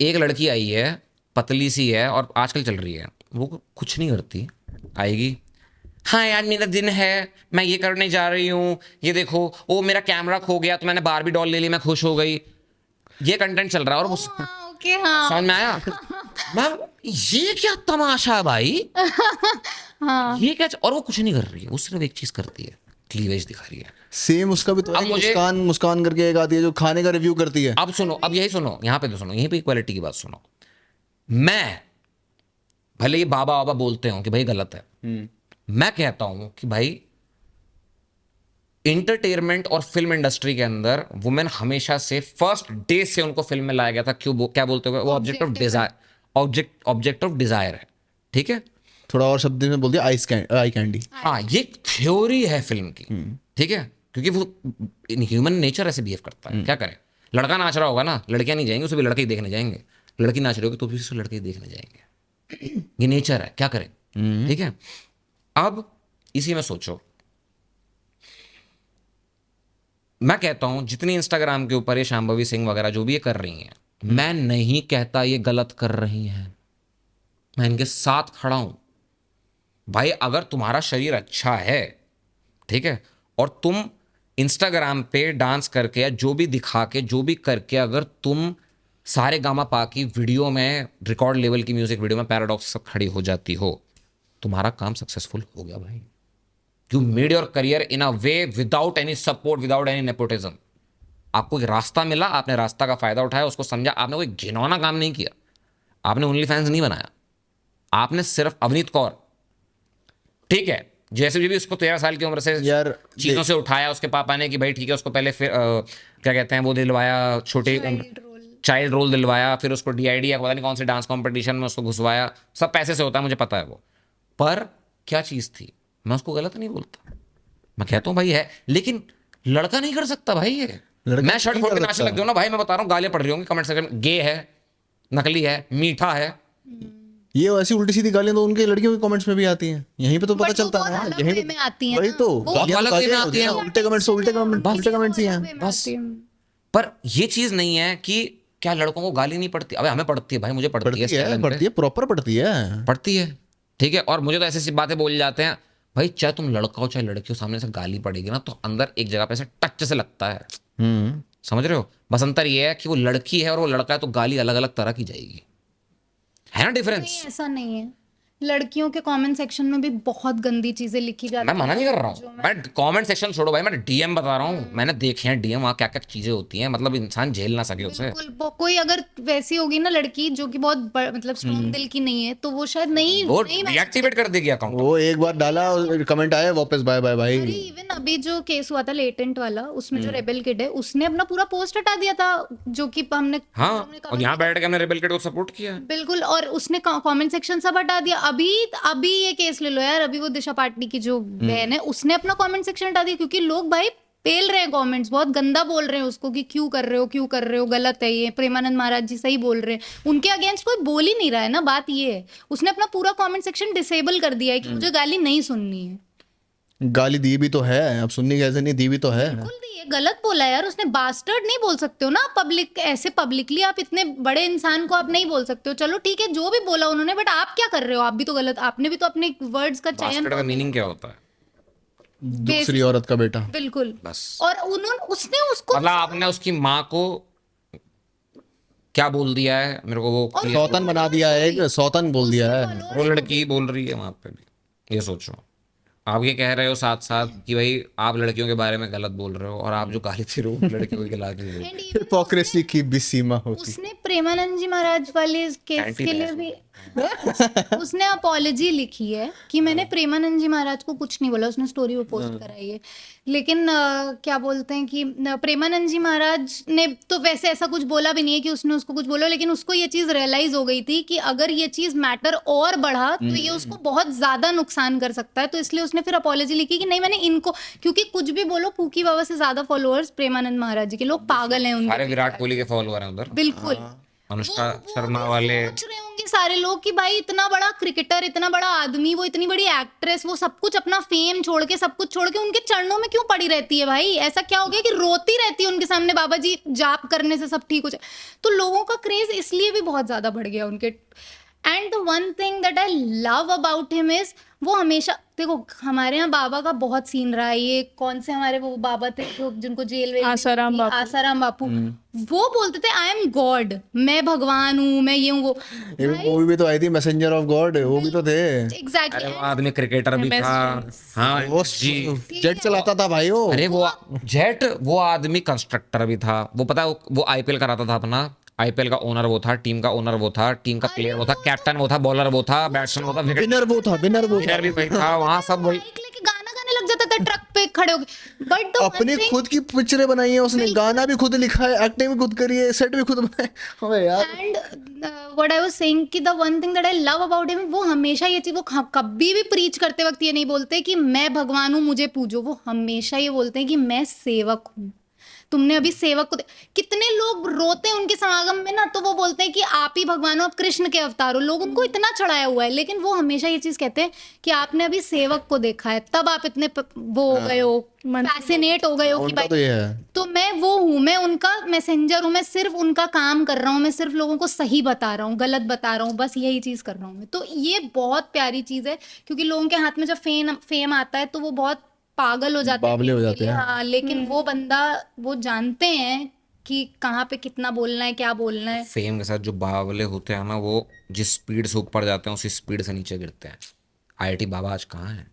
एक लड़की आई है, पतली सी है और आजकल चल रही है, वो कुछ नहीं करती, आएगी, हाँ यार मेरा दिन है, मैं ये करने जा रही हूँ, ये देखो, ओ मेरा कैमरा खो गया तो मैंने बारबी डॉल ले ली, मैं खुश हो गई। ये कंटेंट चल रहा है और वो हाँ, ओके, हाँ, समझ में आया? मैं ये क्या तमाशा है भाई, हाँ, ये क्या, और वो कुछ नहीं कर रही है, वो सिर्फ एक चीज करती है, क्लीवेज दिखा रही है। सेम उसका भी तो अब है, मुझे- मुस्कान मुस्कान करके एक आती है जो खाने का रिव्यू करती है। अब सुनो, अब यही सुनो, यहां पे तो सुनो, यहीं पे इक्वालिटी की बात सुनो। मैं भले ये बाबा बाबा बोलते हो कि भाई गलत है, मैं कहता हूं कि भाई इंटरटेनमेंट और फिल्म इंडस्ट्री के अंदर वुमेन हमेशा से फर्स्ट डे से उनको फिल्म में लाया गया था। क्यों क्या बोलते हुए, वो object of desire, object of desire है, ठीक है। थोड़ा और शब्द में बोल दिया, आई कैंडी। हाँ, ये थ्योरी है फिल्म की, ठीक है, क्योंकि वो ह्यूमन नेचर ऐसे बिहेव करता है। क्या करे, लड़का नाच रहा होगा ना, लड़कियां नहीं जाएंगे, उसे भी लड़के ही देखने जाएंगे, लड़की नाच रही होगी तो भी उसे लड़के ही देखने जाएंगे। ये नेचर है, क्या करें, ठीक है। अब इसी में सोचो, मैं कहता हूं जितनी इंस्टाग्राम के ऊपर ये शांभवी सिंह वगैरह जो भी ये कर रही हैं, मैं नहीं कहता ये गलत कर रही हैं, मैं इनके साथ खड़ा हूं। भाई अगर तुम्हारा शरीर अच्छा है, ठीक है, और तुम इंस्टाग्राम पे डांस करके या जो भी दिखा के जो भी करके अगर तुम सारे गामा पा की वीडियो में रिकॉर्ड लेवल की म्यूजिक वीडियो में पैराडॉक्स सब खड़ी हो जाती हो, तुम्हारा काम सक्सेसफुल हो गया भाई। You made your career in a way without any support, without any nepotism. आपको एक रास्ता मिला, आपने रास्ता का फायदा उठाया, उसको समझा, आपने कोई घिनौना काम नहीं किया, आपने ओनली फैंस नहीं बनाया, आपने सिर्फ अवनीत कौर, ठीक है, जैसे भी उसको 13 साल की उम्र से यार चीज़ों से उठाया उसके पापा ने कि भाई ठीक है, उसको पहले फिर क्या कहते हैं वो दिलवाया, छोटे चाइल्ड रोल दिलवाया, फिर उसको डीआईडी या पता नहीं कौन से डांस कंपटीशन में उसको घुसवाया, सब पैसे से होता है, मुझे पता है वो। पर क्या चीज़ थी, मैं उसको गलत नहीं बोलता, मैं कहता हूँ भाई है, लेकिन लड़का नहीं कर सकता भाई ये। मैं शर्ट नहीं खोल के कर नाचने लग जाऊँ ना भाई, मैं बता रहा हूँ गालियाँ पड़ रही होंगी कमेंट सेक्शन में, गे है, नकली है, मीठा है। ये ऐसी उल्टी सीधी गालियां तो उनके लड़कियों के कमेंट्स में भी आती हैं, यहीं पे तो पता But वो चलता बहुत है अलग यहीं way में आती हैं वही ना, तो वो गालियां अलग way में गालियां आती हैं। होती हैं, उल्टे कमेंट्स ही हैं। बस। पर ये चीज़ नहीं है कि क्या लड़कों को गाली नहीं पड़ती, अबे हमें पड़ती है भाई, मुझे पड़ती है चैनल पे। प्रॉपर पड़ती है। पड़ती है, ठीक है। और मुझे तो ऐसी बातें बोल जाते हैं भाई, चाहे तुम लड़का हो चाहे लड़की हो, सामने से गाली पड़ेगी ना तो अंदर एक जगह पे ऐसे टच से लगता है, समझ रहे हो। बस अंतर ये है कि वो लड़की है और वो लड़का है तो गाली अलग अलग तरह की जाएगी, है ना डिफरेंस। नहीं ऐसा नहीं है, लड़कियों के कमेंट सेक्शन में भी बहुत गंदी चीजें लिखी जाती मैं हैं। मना नहीं कर रहा हूँ, मैं कमेंट सेक्शन छोड़ो भाई, मैं डीएम बता रहा हूँ, मैंने देखे हैं डीएम, वहाँ क्या क्या चीजें होती हैं, मतलब इंसान झेल ना सके उसे। बिल्कुल कोई अगर वैसी होगी ना लड़की जो कि बहुत मतलब स्ट्रॉन्ग दिल की नहीं है तो वो शायद नहीं वो नहीं डीएक्टिवेट कर देगी अकाउंट। वो एक बार डाला कमेंट आया वापस बाय बाय भाई। अरे इवन अभी जो केस हुआ था लेटेंट वाला, उसमें जो रेबल किड है उसने अपना पूरा पोस्ट हटा दिया था, जो कि हमने हाँ, और यहाँ बैठ के हमने रेबेल किड को सपोर्ट किया। बिल्कुल, और उसने कमेंट सेक्शन सब हटा दिया। अभी ये केस ले लो यार, अभी वो दिशा पाटनी की जो बहन है उसने अपना कमेंट सेक्शन हटा दिया क्योंकि लोग भाई पेल रहे हैं, कमेंट्स बहुत गंदा बोल रहे हैं उसको कि क्यों कर रहे हो, गलत है ये। प्रेमानंद महाराज जी सही बोल रहे हैं, उनके अगेंस्ट कोई बोल ही नहीं रहा है ना। बात ये है उसने अपना पूरा कमेंट सेक्शन डिसेबल कर दिया है कि मुझे गाली नहीं सुननी है। गाली दी भी तो है, अब सुननी कैसे नहीं, दी भी तो है। बिल्कुल दी है, गलत बोला यार उसने, बास्टर्ड नहीं बोल सकते हो ना पब्लिक, ऐसे पब्लिकली आप इतने बड़े इंसान को आप नहीं बोल सकते हो। चलो ठीक है जो भी बोला उन्होंने, बट आप क्या कर रहे हो, आप भी तो गलत, आपने भी तो अपने वर्ड्स का चयन। बास्टर्ड का मीनिंग क्या होता है? दूसरी औरत का बेटा। बिल्कुल, बस। और उसने उसको मतलब आपने उसकी माँ को क्या बोल दिया है मेरे को, वो सौतन बना दिया है, सौतन बोल दिया है। वो लड़की बोल रही है वहां पे भी, ये सोचो। आप ये कह रहे हो साथ साथ कि भाई आप लड़कियों के बारे में गलत बोल रहे हो, और आप जो गाली दे रहे हो लड़कियों के खिलाफ ही बोल रहे हो। हिपोक्रेसी की भी सीमा होती। उसने प्रेमानंद जी महाराज वाले केस के लिए भी उसने अपॉलॉजी लिखी है कि मैंने प्रेमानंद जी महाराज को कुछ नहीं बोला, उसने स्टोरी वो पोस्ट कराई है। लेकिन क्या बोलते हैं कि प्रेमानंद जी महाराज ने तो वैसे ऐसा कुछ बोला भी नहीं है कि उसने उसको कुछ बोला, लेकिन उसको ये चीज़ रियलाइज हो गई थी कि अगर ये चीज़ मैटर और बढ़ा तो ये उसको बहुत ज़्यादा नुकसान कर सकता है। तो इसलिए उसने फिर अपॉलॉजी लिखी कि नहीं मैंने इनको, क्योंकि कुछ भी बोलो फूकी बाबा से ज़्यादा फॉलोअर्स प्रेमानंद महाराज जी के, लोग पागल हैं उनके। सारे विराट कोहली के फॉलोअर हैं उधर, बिल्कुल, अनुष्का शर्मा वाले सोच रहे होंगे सारे लोग कि भाई इतना बड़ा क्रिकेटर, इतना बड़ा आदमी, वो इतनी बड़ी एक्ट्रेस, वो सब कुछ अपना फेम छोड़ के, सब कुछ छोड़ के उनके चरणों में क्यों पड़ी रहती है भाई? ऐसा क्या हो गया कि रोती रहती है उनके सामने, बाबा जी जाप करने से सब ठीक हो जाए? तो लोगों का क्रेज इसलिए भी बहुत ज्यादा बढ़ गया उनके। And the one thing that I love about him is, वो हमेशा, देखो हमारे यहाँ बाबा का बहुत सीन रहा है। ये कौन से हमारे वो बाबा थे जो जिनको जेल में आसाराम बापू। आसाराम बापू, वो बोलते थे आई एम गॉड, मैं भगवान हूँ, मैं ये हूँ वो। मूवी भी तो आई थी मैसेंजर ऑफ गॉड, वो भी तो थे। एग्जैक्टली, अरे वो आदमी क्रिकेटर भी था। हाँ वो जी, जेट चलाता था भाई वो। अरे वो जेट, वो आदमी कंस्ट्रक्टर भी था। वो पता है वो आईपीएल कराता था अपना, आईपीएल का ओनर वो था, टीम का ओनर वो था, टीम का प्लेयर वो था, कैप्टन वो था, बॉलर वो था, बैट्समैन वो था, विनर वो था, विनर भी वही था, वहाँ सब वही। बाइक लेके गाना गाने लग जाता था ट्रक पे खड़े होके। बट अपनी खुद की पिक्चरें बनाई है उसने, गाना भी खुद लिखा है, एक्टिंग भी खुद करी है, सेट भी खुद बनाए। अबे यार, and what I was saying कि the one thing that I love about him, वो हमेशा ये चीज, वो कभी भी प्रीच करते वक्त ये नहीं बोलते कि मैं भगवान हूँ मुझे पूजो, वो हमेशा ये बोलते हैं कि मैं सेवक हूँ। तुमने अभी सेवक को कितने लोग रोते हैं उनके समागम में ना, तो वो बोलते हैं कि आप ही भगवान हो, आप कृष्ण के अवतार हो। लोग उनको इतना चढ़ाया हुआ है, लेकिन वो हमेशा ये चीज कहते हैं कि आपने अभी सेवक को देखा है, तब आप इतने वो हो गए हो, फैसिनेट हो गए हो कि उनका तो भाई ये है। तो मैं वो हूँ, मैं उनका मैसेंजर हूँ, मैं सिर्फ उनका काम कर रहा हूँ, मैं सिर्फ लोगों को सही बता रहा हूँ, गलत बता रहा हूँ, बस यही चीज कर रहा हूँ मैं। तो ये बहुत प्यारी चीज है, क्योंकि लोगों के हाथ में जब फेम आता है तो वो बहुत पागल हो जाते बावले हो हैं जाते हैं। हाँ, लेकिन वो बंदा वो जानते हैं कि कहाँ पे कितना बोलना है, क्या बोलना है। फेम के साथ जो बावले होते हैं ना, वो जिस स्पीड से ऊपर जाते हैं उसी स्पीड से नीचे गिरते हैं। आईआईटी बाबा आज कहाँ है?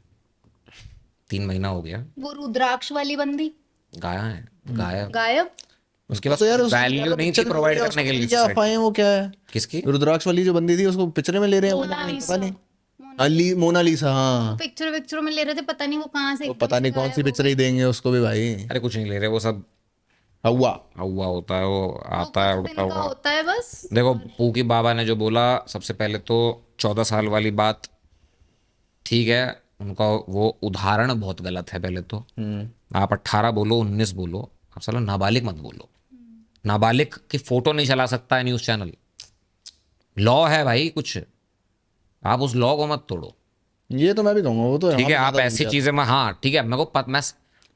3 महीना हो गया, वो रुद्राक्ष वाली बंदी गाया है, गायब। गायब। उसके पास तो यार उसको वैल्यू नहीं थी पिक्चर में प्रोवाइड ले रहे हैं, करने के उसको लिए क्या society। अफवाहें वो क्या है? किसकी? रुद्राक्ष वाली जो बंदी थी उसको पिक्चर में ले रहे हैं, पता नहीं। मोनालिसा, हाँ। पिक्चर में ले रहे थे, पता नहीं वो कहाँ से वो एकदम पता से नहीं कौन सी गायब हो पिक्चर ही देंगे उसको भी भाई। अरे कुछ नहीं ले रहे, वो सब हवा। हुआ होता है, वो गई। आता है वो उड़ता कुछ दिन का हुआ। होता है बस। देखो पूकी बाबा ने जो बोला, सबसे पहले तो 14 साल वाली बात ठीक है, उनका वो उदाहरण बहुत गलत है। पहले तो आप 18 बोलो, 19 बोलो, आप साला नाबालिग मत बोलो। नाबालिग की फोटो नहीं चला सकता है न्यूज़ चैनल, लॉ है भाई कुछ, आप उस लॉ को मत तोड़ो। ये तो मैं भी कहूंगा, वो तो ठीक है, आप ऐसी चीजें में, हाँ ठीक है, मेरे को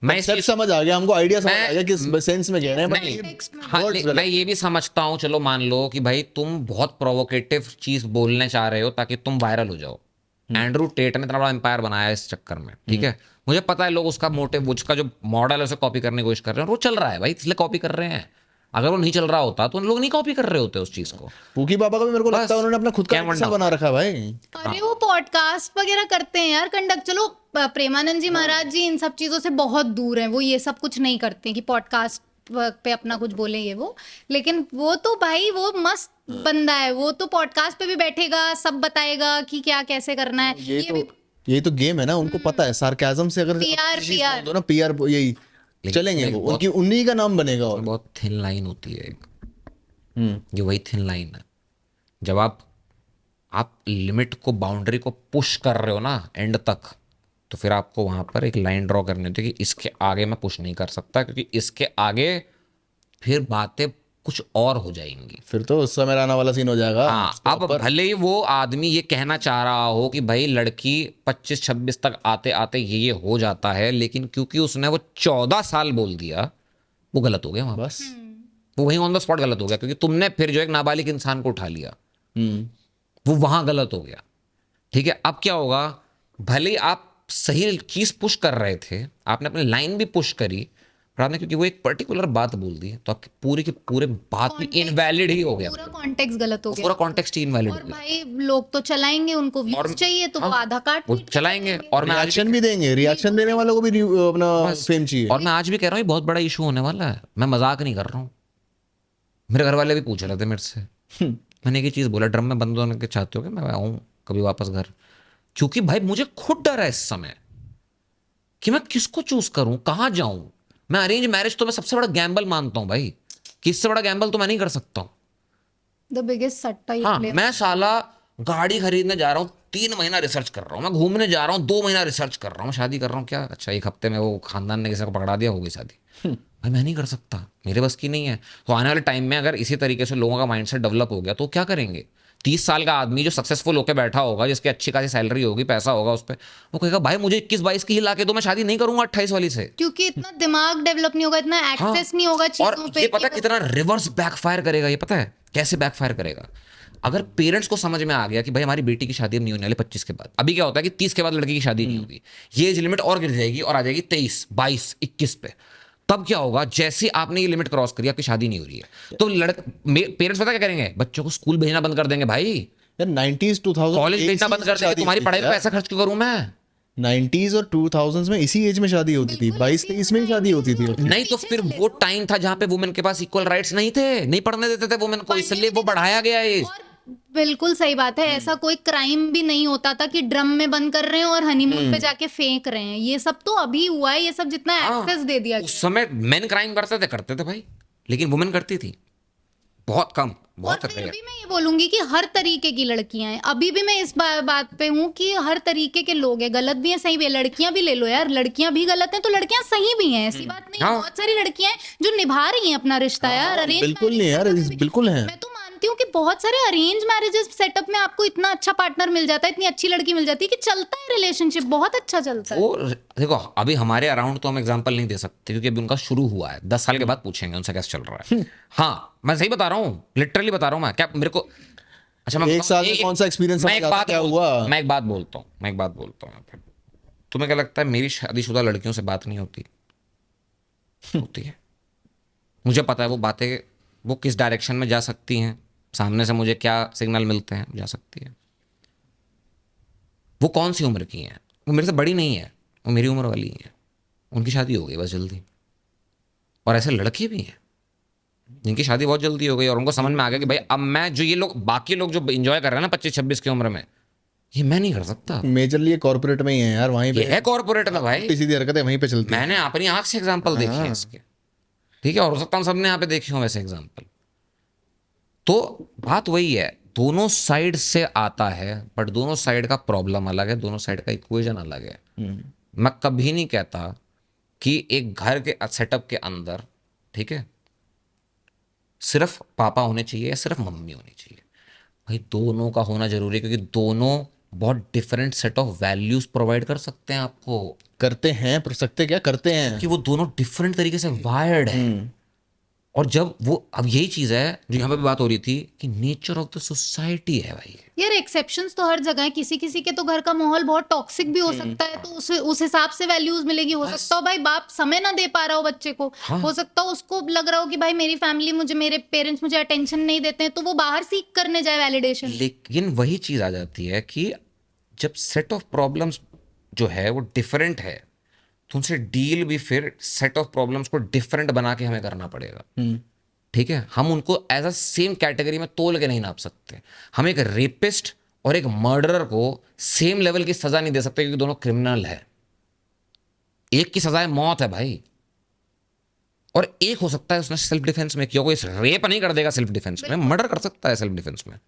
मैं इस सब समझ आ गया, हमको आइडिया समझ मैं- आ गया किस सेंस में कह रहे हैं, नहीं, Context में। हाँ, मैं ये भी समझता हूँ, चलो मान लो कि भाई तुम बहुत प्रोवोकेटिव चीज बोलने चाह रहे हो ताकि तुम वायरल हो जाओ। एंड्रू टेट ने इतना बड़ा एम्पायर बनाया है इस चक्कर में, ठीक है, मुझे पता है लोग उसका मोटिव, उसका जो मॉडल है उसे कॉपी करने की कोशिश कर रहे हैं, और वो चल रहा है भाई, इसलिए कॉपी कर रहे हैं। अगर वो नहीं चल रहा होता तो उन लोग नहीं कॉपी कर रहे होते उस चीज को। पूकी बाबा का भी मेरे को लगता है उन्होंने अपना खुद का क्या एपिसोड बना रखा है भाई। अरे वो पॉडकास्ट वगैरह करते हैं यार, कंडक्ट। चलो प्रेमानंद जी महाराज जी इन सब चीजों से बहुत दूर हैं, वो ये सब कुछ नहीं करते हैं कि पॉडकास्ट पे अपना कुछ बोलेंगे वो। लेकिन वो तो भाई वो मस्त बंदा है, वो तो पॉडकास्ट पे भी बैठेगा, सब बताएगा कि क्या कैसे करना है। ये तो गेम है ना, उनको पता है सार्केज्म से अगर PR दो ना, पीआर यही चलेंगे, वो उनकी उन्हीं का नाम बनेगा। और बहुत थिन लाइन होती है एक, ये वही थिन लाइन है। जब आप लिमिट को, बाउंड्री को पुश कर रहे हो ना एंड तक, तो फिर आपको वहां पर एक लाइन ड्रॉ करनी होती है कि इसके आगे मैं पुश नहीं कर सकता, क्योंकि इसके आगे फिर बातें कुछ और हो जाएंगी। फिर तो उस समय आना वाला सीन हो जाएगा। हाँ, अब भले ही वो आदमी ये कहना चाह रहा हो कि भाई लड़की 25-26 तक आते आते ये हो जाता है, लेकिन क्योंकि उसने वो 14 साल बोल दिया, वो गलत हो गया वहां। बस वो वहीं ऑन द स्पॉट गलत हो गया, क्योंकि तुमने फिर जो एक नाबालिग इंसान को उठा लिया, हम्म। वो वहां गलत हो गया। ठीक है, अब क्या होगा, भले ही आप सही चीज पुश कर रहे थे, आपने अपनी लाइन भी पुश करी, पर आपने क्योंकि वो एक पर्टिकुलर बात बोल दी तो आपकी पूरी की पूरे बात भी इनवैलिड ही हो गया, पूरा कॉन्टेक्स्ट गलत हो गया। पूरा कॉन्टेक्स्ट ही इनवैलिड और हो गया। भाई लोग तो चलाएंगे, उनको व्यूज चाहिए तो वो आधा काट वो चलाएंगे, और मैं आज रिएक्शन भी देंगे, रिएक्शन देने वालों को भी अपना फेम चाहिए। और मैं आज भी कह रहा हूँ ये बहुत बड़ा इशू होने वाला है, मैं मजाक नहीं कर रहा हूँ। मेरे घर वाले भी पूछ रहे थे मेरे से, मैंने एक ही चीज़ बोला, ड्रम में बंद होने के चाहते हो कि मैं आऊँ कभी वापस घर? क्योंकि भाई मुझे खुद डर है इस समय कि मैं किसको चूज करूं, कहाँ जाऊं। मैं अरेंज मैरिज तो मैं सबसे बड़ा गैम्बल मानता हूं भाई, कि इससे बड़ा गैम्बल तो मैं नहीं कर सकता हूं। द बिगेस्ट सट्टा ये हाँ, play। मैं साला गाड़ी खरीदने जा रहा हूँ, 3 महीना रिसर्च कर रहा हूँ, मैं घूमने जा रहा हूँ 2 महीना रिसर्च कर रहा हूँ, शादी कर रहा हूँ क्या, अच्छा 1 हफ्ते में वो खानदान ने किसी को पकड़ा दिया, हो गई शादी। भाई मैं नहीं कर सकता, मेरे बस की नहीं है। तो आने वाले टाइम में अगर इसी तरीके से लोगों का माइंडसेट डेवलप हो गया तो क्या करेंगे? 30 साल का आदमी जो सक्सेसफुल होकर बैठा होगा, जिसकी अच्छी खासी सैलरी होगी, पैसा होगा उस पर, वो कहेगा भाई मुझे 21-22 की ही ला के दो, मैं शादी नहीं करूंगा 28 वाली से। क्योंकि इतना दिमाग डेवलप नहीं होगा, इतना एक्सेस नहीं होगा और चीजों पे। ये पता है कितना रिवर्स बैकफायर करेगा, ये पता है कैसे बैकफायर करेगा? अगर पेरेंट्स को समझ में आ गया कि भाई हमारी बेटी की शादी अब नहीं होने वाली 25 के बाद, अभी क्या होता है कि 30 के बाद लड़की की शादी नहीं होगी, ये एज लिमिट और गिर जाएगी और आ जाएगी 23, 22, 21 पे। तब क्या होगा, जैसे आपने ये लिमिट क्रॉस करी, आपकी शादी नहीं हो रही है, तो पेरेंट्स पता क्या करेंगे, बच्चों को स्कूल भेजना बंद कर देंगे भाई, यार 90s 2000 कॉलेज भेजना बंद कर देंगे, तुम्हारी पढ़ाई पे पैसा खर्च क्यों करूं मैं? 90s और 2000s में इसी एज में शादी होती थी, 22-23 में ही शादी होती थी। नहीं तो फिर वो टाइम था जहां पे वुमेन के पास इक्वल राइट्स नहीं थे, नहीं पढ़ने देते थे वुमेन को, इसलिए वो बढ़ाया गया एज। और बिल्कुल सही बात है, ऐसा कोई क्राइम भी नहीं होता था कि ड्रम में बंद कर रहे हैं और हनीमून पे जाके फेंक रहे हैं। ये सब तो अभी हुआ है, ये सब जितना एक्सेस दे दिया उस समय मेन क्राइम करते थे भाई, लेकिन वुमेन करती थी बहुत कम, बहुत और फिर रेयर। भी मैं ये बोलूंगी कि हर तरीके की लड़कियां हैं, अभी भी मैं इस बात पे हूँ कि हर तरीके के लोग हैं, गलत भी हैं सही भी है। लड़कियां भी ले लो यार, लड़कियां भी गलत हैं तो लड़कियां सही भी हैं, ऐसी बात नहीं है। बहुत सारी लड़कियां हैं जो निभा रही हैं अपना रिश्ता यार। अरेंज बिल्कुल नहीं यार, बिल्कुल है। मैं तो मानती हूँ कि बहुत सारे अरेंज मैरिजेस सेटअप में आपको इतना अच्छा पार्टनर मिल जाता है, इतनी अच्छी लड़की मिल जाती है कि चलता है रिलेशनशिप, बहुत अच्छा चलता है। वो देखो अभी हमारे अराउंड तो हम एग्जांपल नहीं दे सकते क्योंकि अभी उनका शुरू हुआ है, 10 साल के बाद पूछेंगे उनसे कैसे चल रहा है। हाँ मैं सही बता रहा हूँ, लिटरली बता रहा हूँ मैं, क्या मेरे को अच्छा मैं एक साल में कौन सा एक्सपीरियंस मैं एक बात क्या हुआ? मैं एक बात बोलता हूँ यहाँ पे। तुम्हें क्या लगता है मेरी शादीशुदा लड़कियों से बात नहीं होती? होती है। मुझे पता है वो बातें वो किस डायरेक्शन में जा सकती हैं, सामने से मुझे क्या सिग्नल मिलते हैं, जा सकती है। वो कौन सी उम्र की हैं? वो मेरे से बड़ी नहीं है, वो मेरी उम्र वाली हैं। उनकी शादी हो गई बस जल्दी। और ऐसे लड़के भी हैं जिनकी शादी बहुत जल्दी हो गई और उनको समझ में आ गया कि भाई अब मैं जो ये लोग बाकी लोग जो इंजॉय कर रहे हैं ना 25-26 की उम्र में, ये मैं नहीं कर सकता। मेजरली ये कॉर्पोरेट में ही है यार, वहीं ये पे है कॉर्पोरेट में भाई, सीधी हरकतें वहीं पे चलती हैं। मैंने अपनी आंख से एग्जाम्पल देखे हैं इसके, ठीक है, और हो सकता है सबने यहाँ पे देखे हो वैसे एग्जाम्पल। तो बात वही है, दोनों साइड से आता है, बट दोनों साइड का प्रॉब्लम अलग है, दोनों साइड का इक्वेशन अलग है। मैं कभी नहीं कहता कि एक घर के सेटअप के अंदर, ठीक है, सिर्फ पापा होने चाहिए या सिर्फ मम्मी होनी चाहिए। भाई दोनों का होना जरूरी है, क्योंकि दोनों बहुत different set of values provide कर सकते हैं आपको, करते हैं, पर सकते क्या करते हैं। कि वो दोनों डिफरेंट तरीके से वायर्ड है। और जब वो, अब यही चीज है जो यहाँ पे भी बात हो रही थी कि नेचर ऑफ द सोसाइटी है भाई। यार एक्सेप्शंस तो हर जगह है, किसी किसी के तो घर का माहौल बहुत टॉक्सिक भी हो सकता है, तो उस हिसाब से वैल्यूज मिलेगी। हो सकता हो भाई बाप समय ना दे पा रहा हो बच्चे को, हो सकता हो उसको लग रहा हो कि भाई मेरी फैमिली मुझे, मेरे पेरेंट्स मुझे अटेंशन नहीं देते हैं, तो वो बाहर सीख करने जाए वैलिडेशन। लेकिन वही चीज आ जाती है कि जब सेट ऑफ प्रॉब्लम्स जो है वो डिफरेंट है, तो उनसे डील भी फिर सेट ऑफ प्रॉब्लम्स को डिफरेंट बना के हमें करना पड़ेगा। ठीक है, हम उनको एज अ सेम कैटेगरी में तोल के नहीं नाप सकते। हम एक रेपिस्ट और एक मर्डरर को सेम लेवल की सजा नहीं दे सकते, क्योंकि दोनों क्रिमिनल है। एक की सजा मौत है भाई, और एक हो सकता है उसने सेल्फ डिफेंस में किया। कोई रेप नहीं कर देगा सेल्फ डिफेंस में, मर्डर कर सकता है सेल्फ डिफेंस में।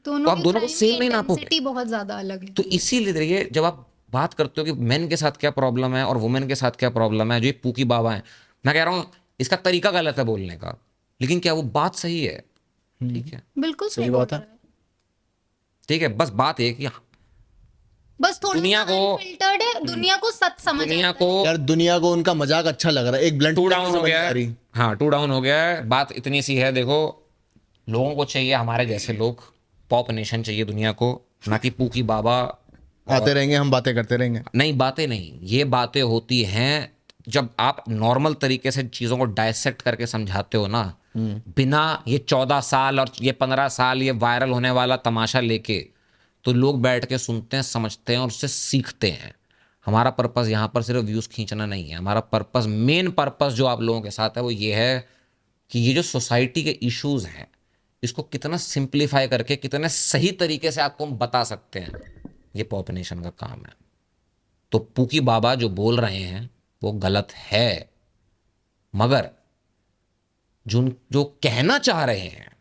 दोनों तो आप दोनों को crime सेम की नहीं नापोगे। intensity बहुत ज्यादा अलग है। तो इसीलिए देखिए, जब आप बात करते हो कि मेन के साथ क्या प्रॉब्लम है और वुमेन के साथ क्या प्रॉब्लम है, जो ये पूकी बाबा है, मैं कह रहा हूं इसका तरीका गलत है बोलने का, लेकिन क्या वो बात सही है? ठीक है, बिल्कुल सही बात बोल है। रहा है। ठीक है, बस बात है कि बस थोड़ा दुनिया को- फिल्टर्ड है, दुनिया को सच समझ दुनिया आता को यार दुनिया को उनका मजाक अच्छा लग रहा है, एक ब्लंट टू डाउन हो गया है। हाँ, टू डाउन हो गया है। बात इतनी सी है, देखो लोगों को चाहिए हमारे जैसे लोग, पॉप नेशन चाहिए दुनिया को, ना कि पूकी बाबा। आते रहेंगे, हम बातें करते रहेंगे। नहीं, बातें नहीं, ये बातें होती हैं जब आप नॉर्मल तरीके से चीज़ों को डायसेक्ट करके समझाते हो ना, बिना ये 14 साल और ये 15 साल ये वायरल होने वाला तमाशा लेके, तो लोग बैठ के सुनते हैं, समझते हैं और उससे सीखते हैं। हमारा पर्पस यहाँ पर सिर्फ व्यूज़ खींचना नहीं है। हमारा पर्पस, मेन पर्पस जो आप लोगों के साथ है वो ये है कि ये जो सोसाइटी के इश्यूज़ हैं, इसको कितना सिंप्लीफाई करके कितने सही तरीके से आपको हम बता सकते हैं, ये पॉपुलेशन का काम है। तो पूकी बाबा जो बोल रहे हैं वो गलत है, मगर जो कहना चाह रहे हैं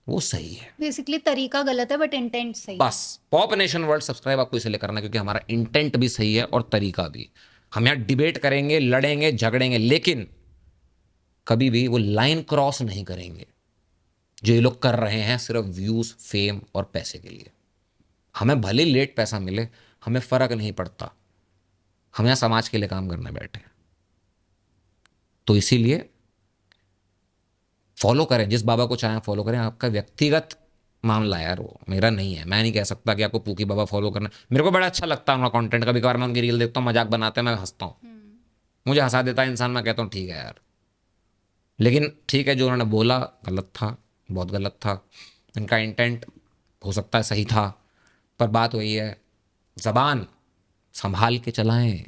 वो सही है। बेसिकली तरीका गलत है बट इंटेंट सही है। बस पॉप नेशन वर्ल्ड सब्सक्राइब आपको इसलिए करना है क्योंकि हमारा इंटेंट भी सही है और तरीका भी। हम यहाँ डिबेट करेंगे, लड़ेंगे, झगड़ेंगे, लेकिन कभी भी वो लाइन क्रॉस नहीं करेंगे जो ये लोग कर रहे हैं सिर्फ व्यूज, फेम और पैसे के लिए। हमें भले लेट पैसा मिले, हमें फर्क नहीं पड़ता, हम यहाँ समाज के लिए काम करने बैठे हैं। तो इसीलिए फॉलो करें, जिस बाबा को चाहें फॉलो करें। आपका व्यक्तिगत मामला है यार, वो मेरा नहीं है। मैं नहीं कह सकता कि आपको पूकी बाबा फॉलो करना। मेरे को बड़ा अच्छा लगता है उनका कंटेंट, कभी कभार मैं उनकी रील देखता हूँ, मजाक बनाते हैं, मैं हंसता हूँ, मुझे हंसा देता है इंसान, मैं कहता हूँ ठीक है यार। लेकिन ठीक है, जो उन्होंने बोला गलत था, बहुत गलत था। इनका इंटेंट हो सकता है सही था, पर बात वही है, ज़बान संभाल के चलाएं,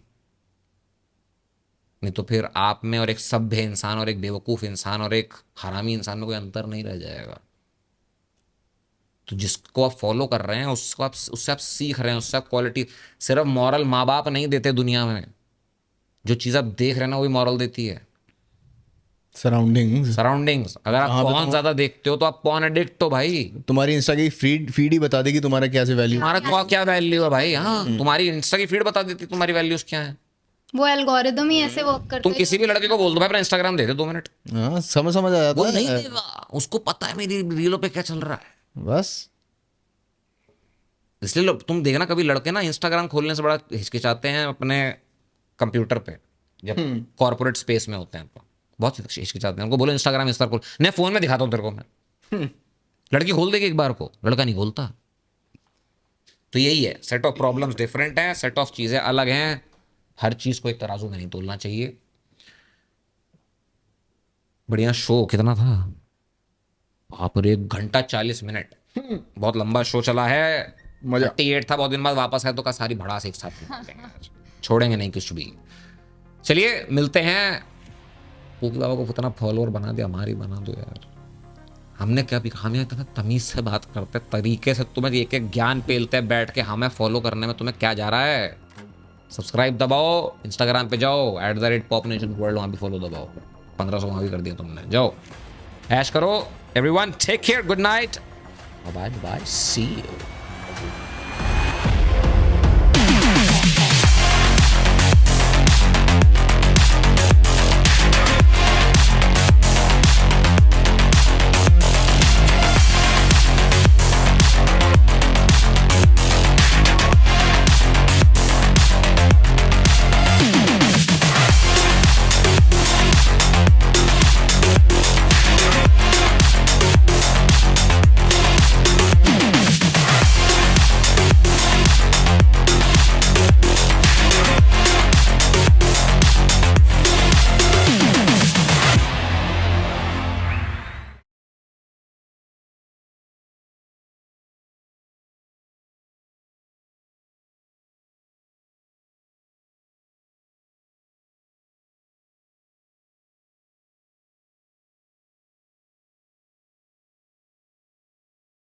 नहीं तो फिर आप में और एक सभ्य इंसान और एक बेवकूफ़ इंसान और एक हरामी इंसान में कोई अंतर नहीं रह जाएगा। तो जिसको आप फॉलो कर रहे हैं उसको आप, उससे आप सीख रहे हैं, उससे आप क्वालिटी, सिर्फ मॉरल माँ बाप नहीं देते दुनिया में, जो चीज़ आप देख रहे हैं ना वही मॉरल देती है। सराउंडिंग्स, अगर आप पॉन ज़्यादा देखते हो तो आप पॉन एडिक्ट हो भाई। तुम्हारी इंस्टा की फीड ही बता देगी तुम्हारा क्या से वैल्यू। तुम्हारा क्या वैल्यू है भाई? हाँ, तुम्हारी इंस्टा की फीड बता देती तुम्हारी वैल्यूज क्या है। वो एल्गोरिदम ही ऐसे वर्क करता तुम है। किसी भी लड़के को बोल दो भाई अपना इंस्टाग्राम दे दे 2 मिनट, हाँ, समझ आ जाता वो है। नहीं देगा, उसको पता है मेरी रीलों पे क्या चल रहा है। बस इसलिए तुम देखना कभी लड़के ना इंस्टाग्राम खोलने से बड़ा हिचकिचाते हैं अपने कंप्यूटर पे, जब कॉर्पोरेट स्पेस में होते हैं तो बहुत हिचकिचाते हैं। उनको बोलो इंस्टाग्राम इस बार खोल, नहीं फोन में दिखाता हूँ तेरे को मैं। लड़की खोल देगी एक बार को, लड़का नहीं खोलता। तो यही है, सेट ऑफ प्रॉब्लम्स डिफरेंट हैं, सेट ऑफ चीज़ें अलग हैं, हर चीज़ को एक तराजू में नहीं तोलना चाहिए। बढ़िया शो कितना था, वहाँ पर 1 घंटा 40 मिनट, बहुत लंबा शो चला है। मजा। 38 था, बहुत दिन बाद वापस है तो का सारी भड़ास एक साथ निकालते हैं आज। छोड़ेंगे नहीं कुछ भी। चलिए मिलते हैं। पूकी बाबा को कितना फॉलोअर बना दिया, हमारी बना दो यार। हमने क्या भी, हम यहाँ इतना तमीज से बात करते, तरीके से तुम्हें एक एक ज्ञान पेलते हैं बैठ के, हमें फॉलो करने में तुम्हें क्या जा रहा है। सब्सक्राइब दबाओ, इंस्टाग्राम पे जाओ @popnationworld, वहाँ भी फॉलो दबाओ। 1500 वहाँ भी कर दिया तुमने, जाओ ऐश करो। Everyone take care, good night, bye bye, see you.